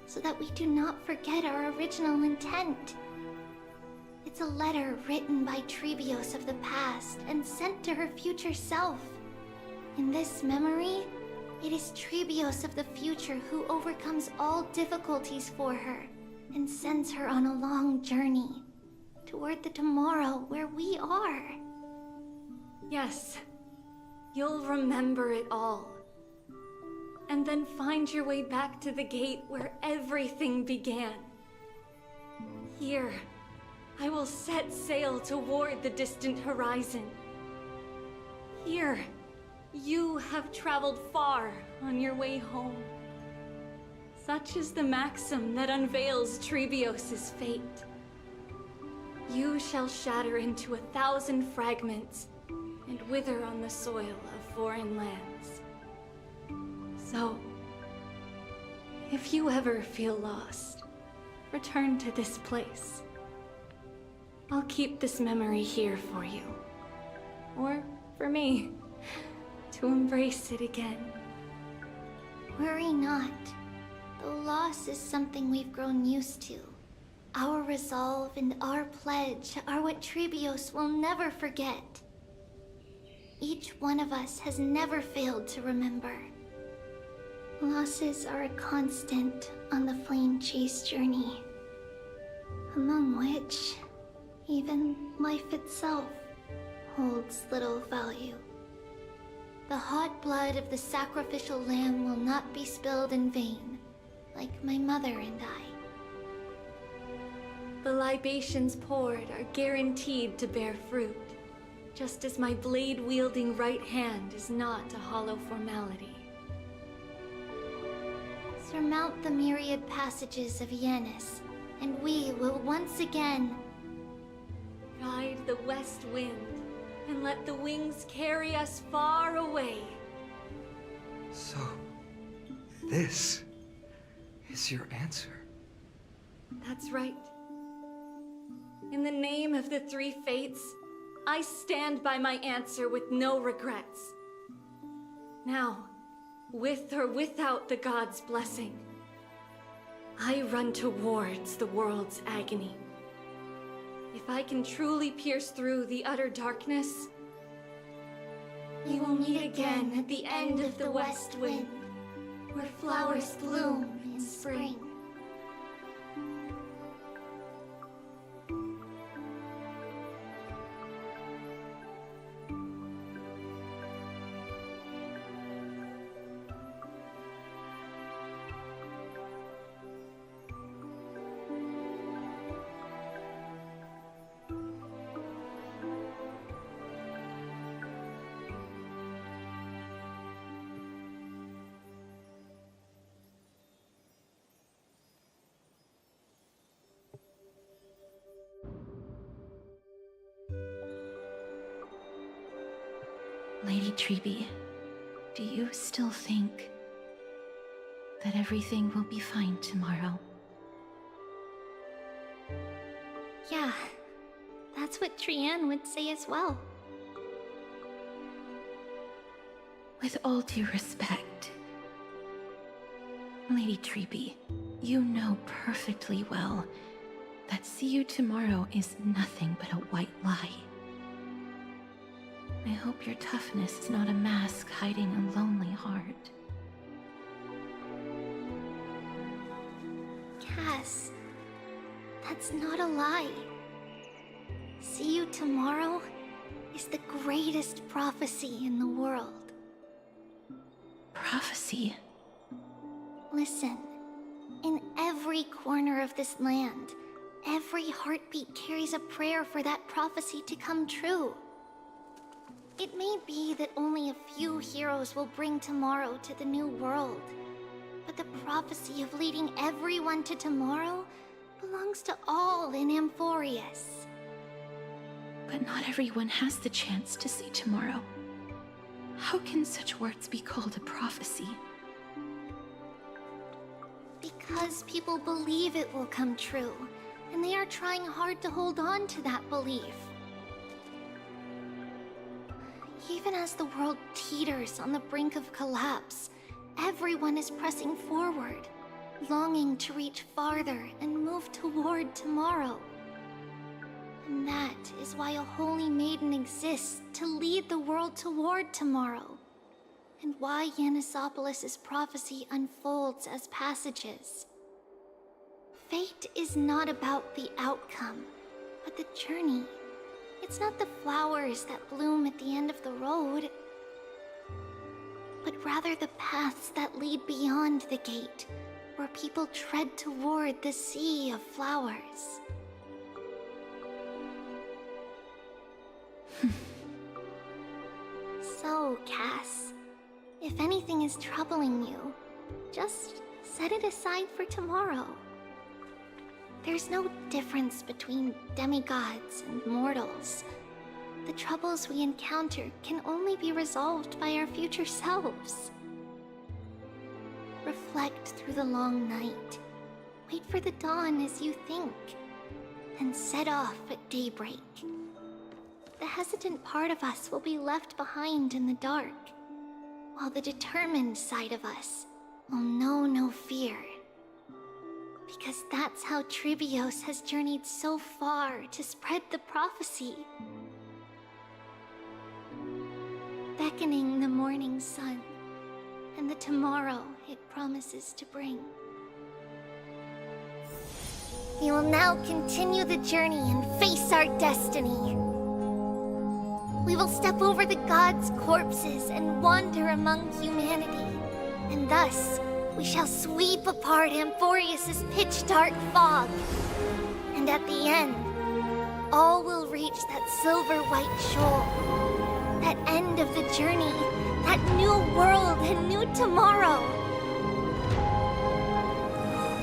so that we do not forget our original intent. It's a letter written by Trebios of the past and sent to her future self. In this memory, it is Trebios of the future who overcomes all difficulties for her and sends her on a long journey toward the tomorrow where we are. Yes, you'll remember it all. And then find your way back to the gate where everything began. Here, I will set sail toward the distant horizon. Here, you have traveled far on your way home. Such is the maxim that unveils Trebios' fate. You shall shatter into 1,000 fragments and wither on the soil of foreign lands. So, if you ever feel lost, return to this place. I'll keep this memory here for you. Or for me, to embrace it again. Worry not. The loss is something we've grown used to. Our resolve and our pledge are what Trebios will never forget. Each one of us has never failed to remember. Losses are a constant on the Flame Chase journey, among which even life itself holds little value. The hot blood of the sacrificial lamb will not be spilled in vain, like my mother and I. The libations poured are guaranteed to bear fruit, just as my blade-wielding right hand is not a hollow formality. Surmount the myriad passages of Yanis, and we will once again ride the west wind and let the wings carry us far away. So, this is your answer? That's right. In the name of the three fates, I stand by my answer with no regrets. Now, with or without the gods' blessing, I run towards the world's agony. If I can truly pierce through the utter darkness, we will meet again at the end of the west wind, where flowers bloom in spring. Lady Trebi, do you still think that everything will be fine tomorrow? Yeah, that's what Trian would say as well. With all due respect, Lady Trebi, you know perfectly well that see you tomorrow is nothing but a white lie. I hope your toughness is not a mask hiding a lonely heart. Cass, that's not a lie. See you tomorrow is the greatest prophecy in the world. Prophecy? Listen, in every corner of this land, every heartbeat carries a prayer for that prophecy to come true. It may be that only a few heroes will bring tomorrow to the new world, but the prophecy of leading everyone to tomorrow belongs to all in Amphorius. But not everyone has the chance to see tomorrow. How can such words be called a prophecy? Because people believe it will come true, and they are trying hard to hold on to that belief. Even as the world teeters on the brink of collapse, everyone is pressing forward, longing to reach farther and move toward tomorrow. And that is why a holy maiden exists to lead the world toward tomorrow, and why Yanisopolis' prophecy unfolds as passages. Fate is not about the outcome, but the journey. It's not the flowers that bloom at the end of the road, but rather the paths that lead beyond the gate, where people tread toward the sea of flowers. So, Cass, if anything is troubling you, just set it aside for tomorrow. There's no difference between demigods and mortals. The troubles we encounter can only be resolved by our future selves. Reflect through the long night. Wait for the dawn as you think. Then set off at daybreak. The hesitant part of us will be left behind in the dark, while the determined side of us will know no fear. Because that's how Trivios has journeyed so far to spread the prophecy. Beckoning the morning sun, and the tomorrow it promises to bring. We will now continue the journey and face our destiny. We will step over the gods' corpses and wander among humanity, and thus we shall sweep apart Amphorius' pitch-dark fog. And at the end, all will reach that silver-white shoal. That end of the journey, that new world and new tomorrow.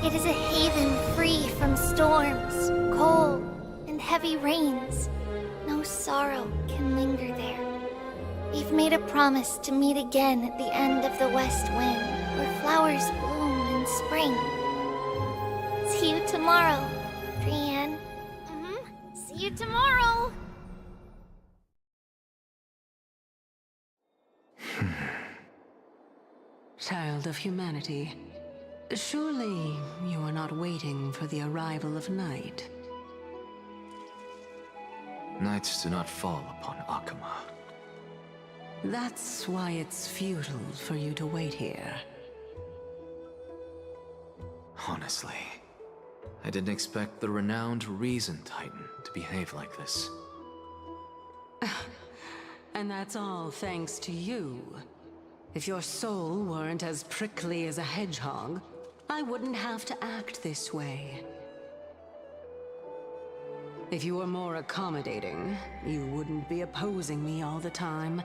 It is a haven free from storms, cold, and heavy rains. No sorrow can linger there. We've made a promise to meet again at the end of the west wind, where flowers bloom in spring. See you tomorrow, Trian. See you tomorrow! Child of humanity, surely you are not waiting for the arrival of night. Nights do not fall upon Akama. That's why it's futile for you to wait here. Honestly, I didn't expect the renowned Reason Titan to behave like this. And that's all thanks to you. If your soul weren't as prickly as a hedgehog, I wouldn't have to act this way. If you were more accommodating, you wouldn't be opposing me all the time,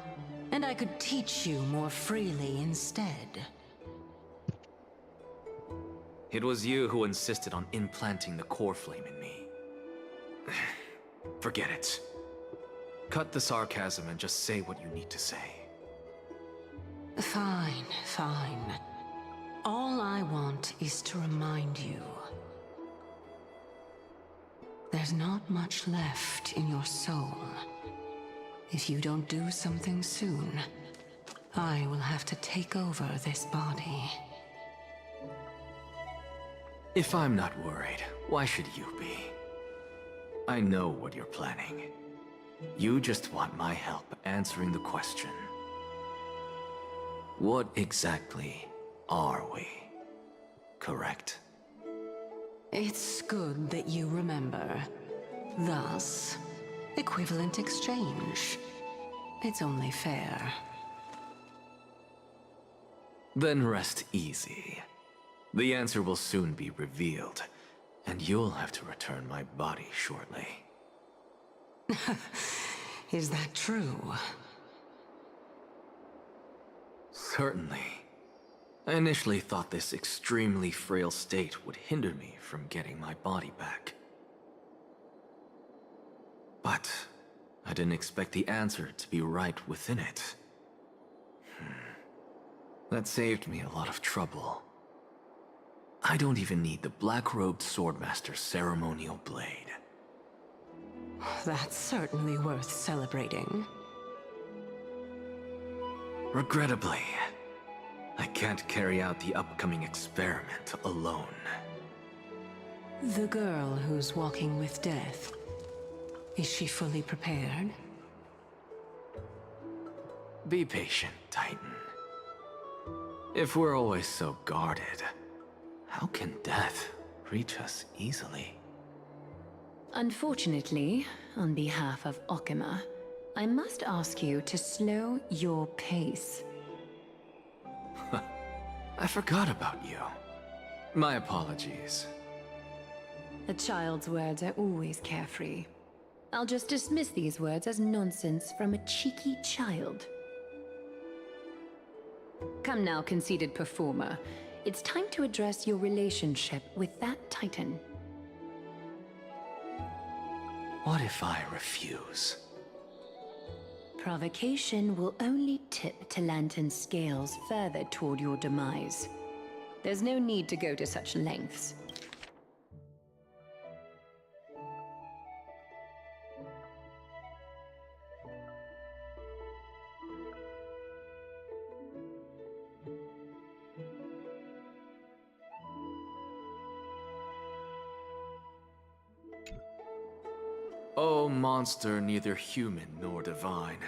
and I could teach you more freely instead. It was you who insisted on implanting the core flame in me. Forget it. Cut the sarcasm and just say what you need to say. Fine, fine. All I want is to remind you. There's not much left in your soul. If you don't do something soon, I will have to take over this body. If I'm not worried, why should you be? I know what you're planning. You just want my help answering the question. What exactly are we? Correct? It's good that you remember. Thus, equivalent exchange. It's only fair. Then rest easy. The answer will soon be revealed, and you'll have to return my body shortly. Is that true? Certainly. I initially thought this extremely frail state would hinder me from getting my body back. But I didn't expect the answer to be right within it. That saved me a lot of trouble. I don't even need the black-robed Swordmaster's ceremonial blade. That's certainly worth celebrating. Regrettably, I can't carry out the upcoming experiment alone. The girl who's walking with death, is she fully prepared? Be patient, Titan. If we're always so guarded, how can death reach us easily? Unfortunately, on behalf of Okima, I must ask you to slow your pace. I forgot about you. My apologies. A child's words are always carefree. I'll just dismiss these words as nonsense from a cheeky child. Come now, conceited performer. It's time to address your relationship with that Titan. What if I refuse? Provocation will only tip Talantan's scales further toward your demise. There's no need to go to such lengths. Oh, monster neither human nor divine.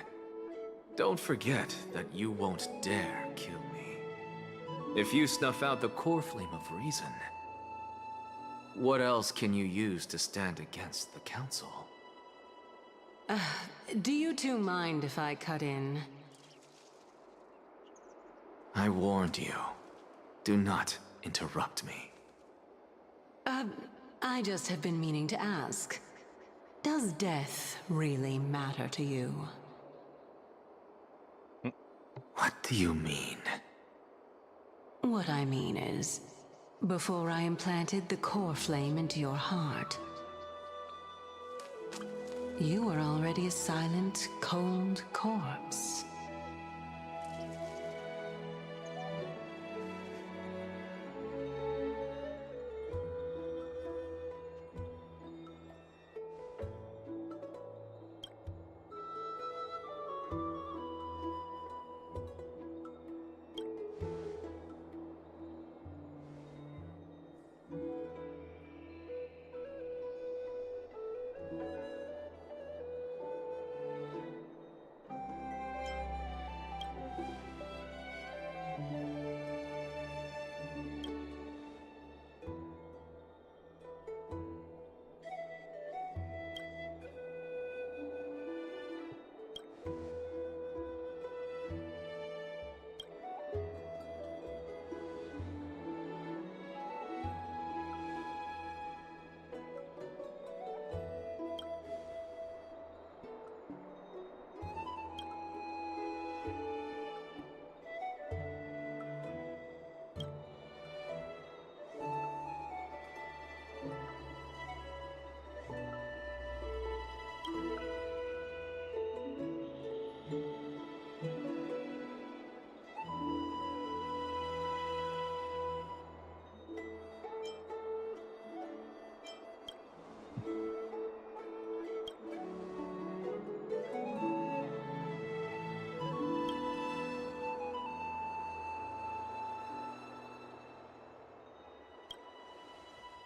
Don't forget that you won't dare kill me. If you snuff out the core flame of reason, what else can you use to stand against the Council? Do you two mind if I cut in? I warned you. Do not interrupt me. I just have been meaning to ask. Does death really matter to you? What do you mean? What I mean is, before I implanted the core flame into your heart, you were already a silent, cold corpse.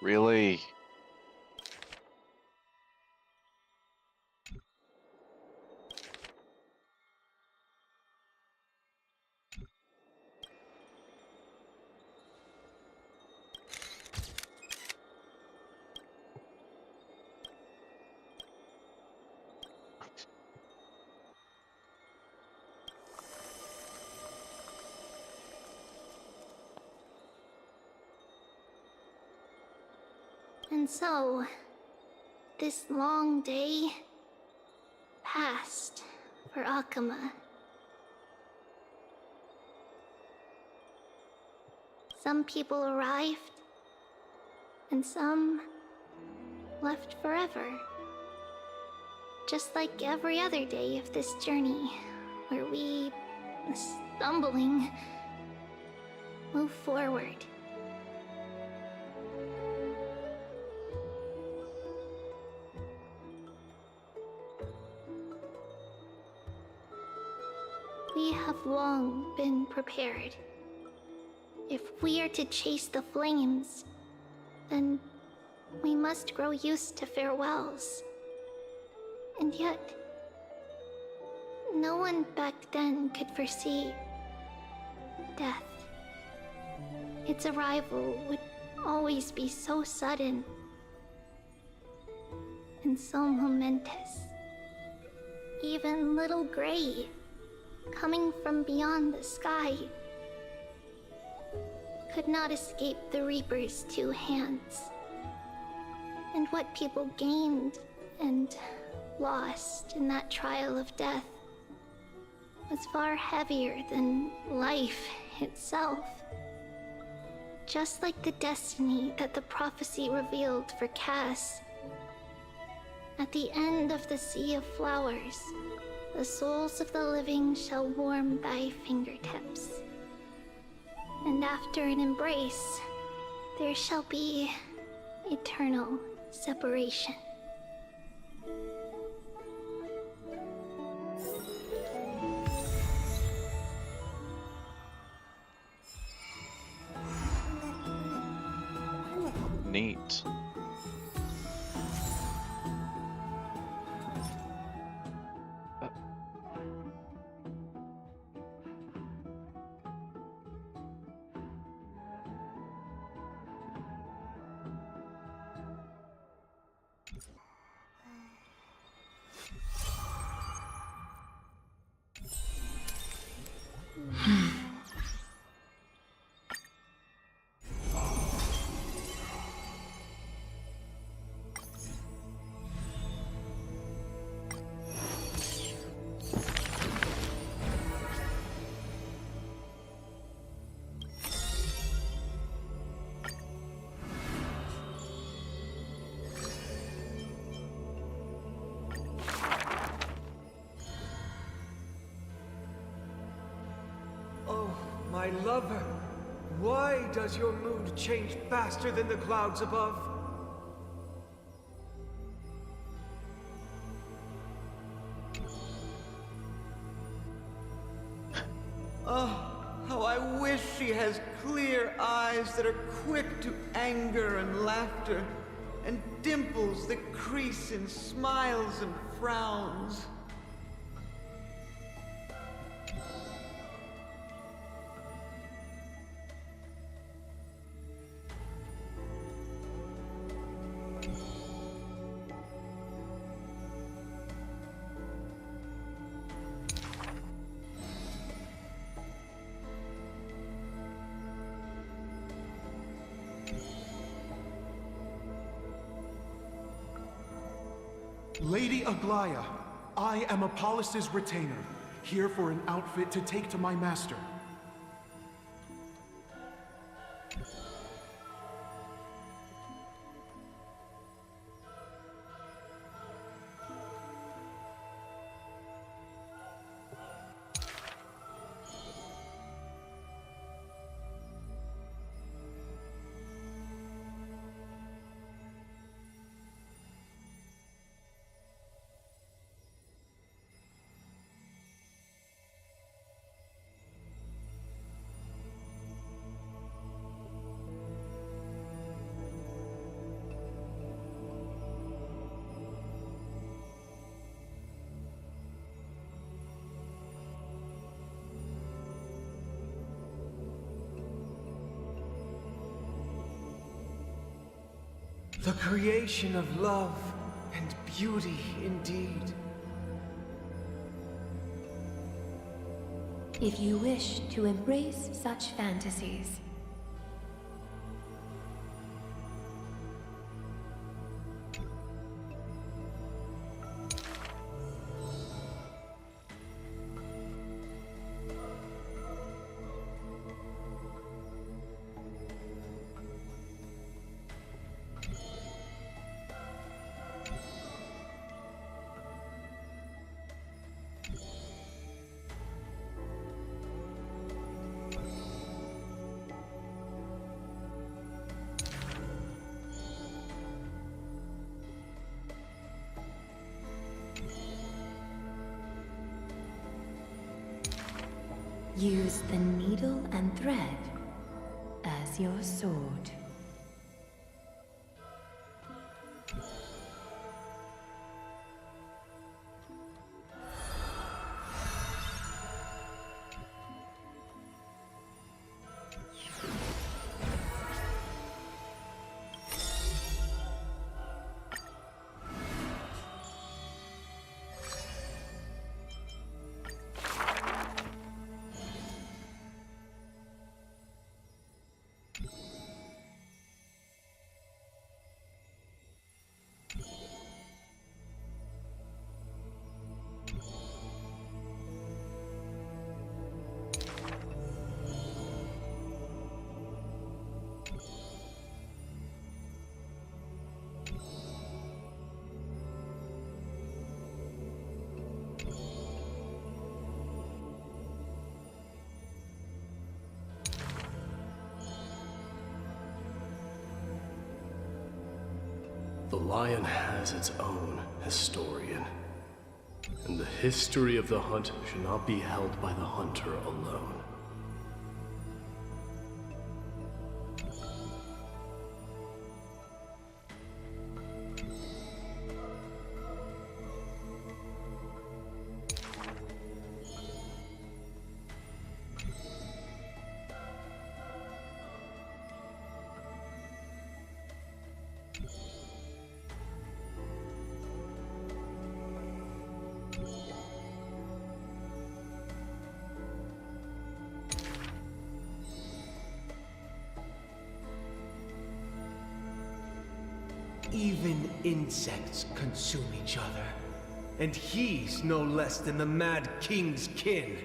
Really? And so, this long day passed for Akama. Some people arrived, and some left forever. Just like every other day of this journey, where we, stumbling, move forward. We have long been prepared. If we are to chase the flames, then we must grow used to farewells. And yet, no one back then could foresee death. Its arrival would always be so sudden and so momentous. Even little Gray, coming from beyond the sky, could not escape the Reaper's two hands. And what people gained and lost in that trial of death was far heavier than life itself. Just like the destiny that the prophecy revealed for Cass. At the end of the Sea of Flowers, the souls of the living shall warm thy fingertips. And after an embrace, there shall be eternal separation. Neat. My lover, why does your mood change faster than the clouds above? Oh, how I wish she has clear eyes that are quick to anger and laughter, and dimples that crease in smiles and frowns. Lady Aglaya, I am Apollos' retainer, here for an outfit to take to my master. The creation of love and beauty indeed. If you wish to embrace such fantasies, use the needle and thread as your sword. lion has its own historian. And the history of the hunt should not be held by the hunter alone. Even insects consume each other. And he's no less than the Mad King's kin.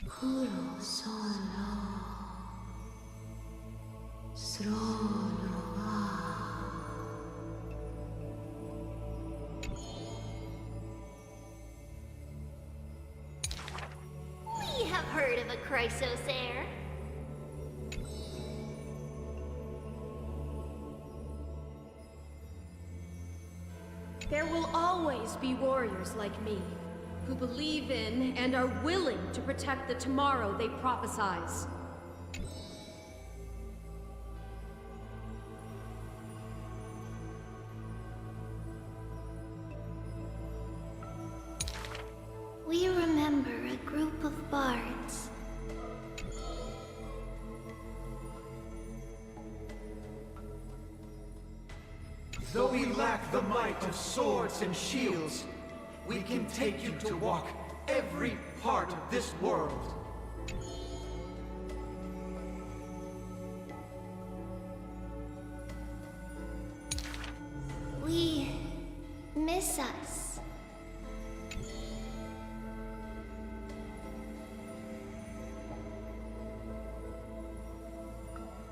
Kuro solo, solo We have heard of a Chrysos heir. There will always be warriors like me, who believe in and are willing to protect the tomorrow they prophesize. We remember a group of bards. Though we lack the might of swords and shields, we can take you to walk every part of this world. We miss us.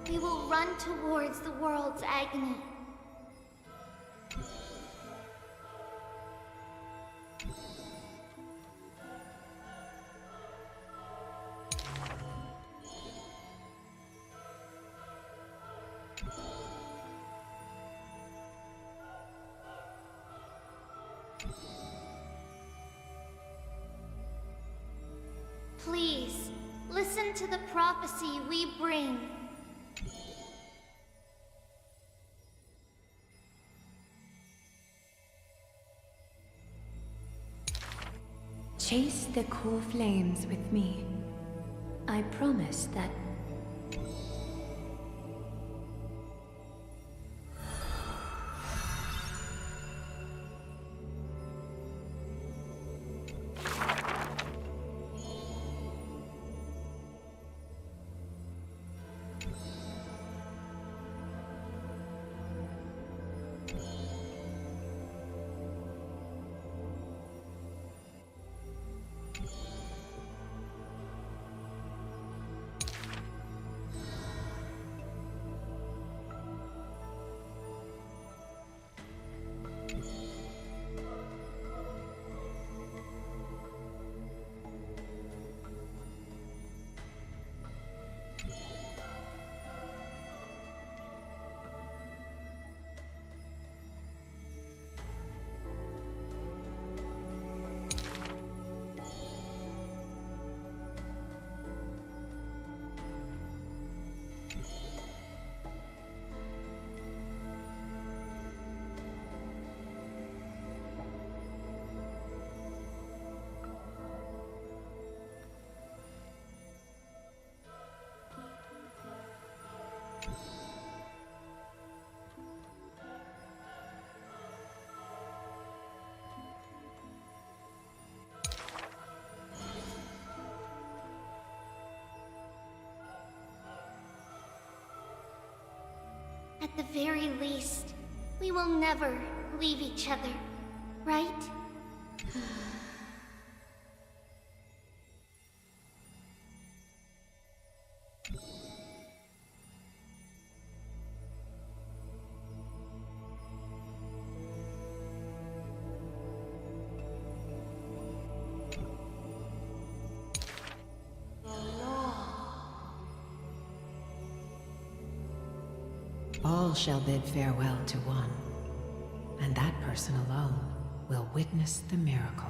We will run towards the world's agony. Please, listen to the prophecy we bring. Chase the core flames with me. I promise that. At the very least, we will never leave each other, right? All shall bid farewell to one, and that person alone will witness the miracle.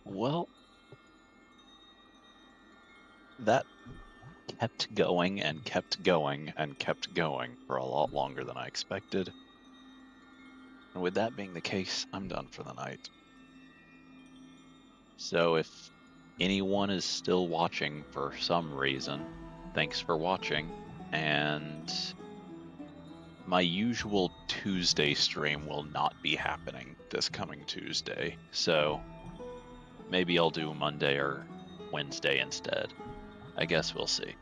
Well, that kept going and kept going and kept going for a lot longer than I expected. And with that being the case, I'm done for the night. So if anyone is still watching for some reason, thanks for watching, and my usual Tuesday stream will not be happening this coming Tuesday, so maybe I'll do Monday or Wednesday instead. I guess we'll see.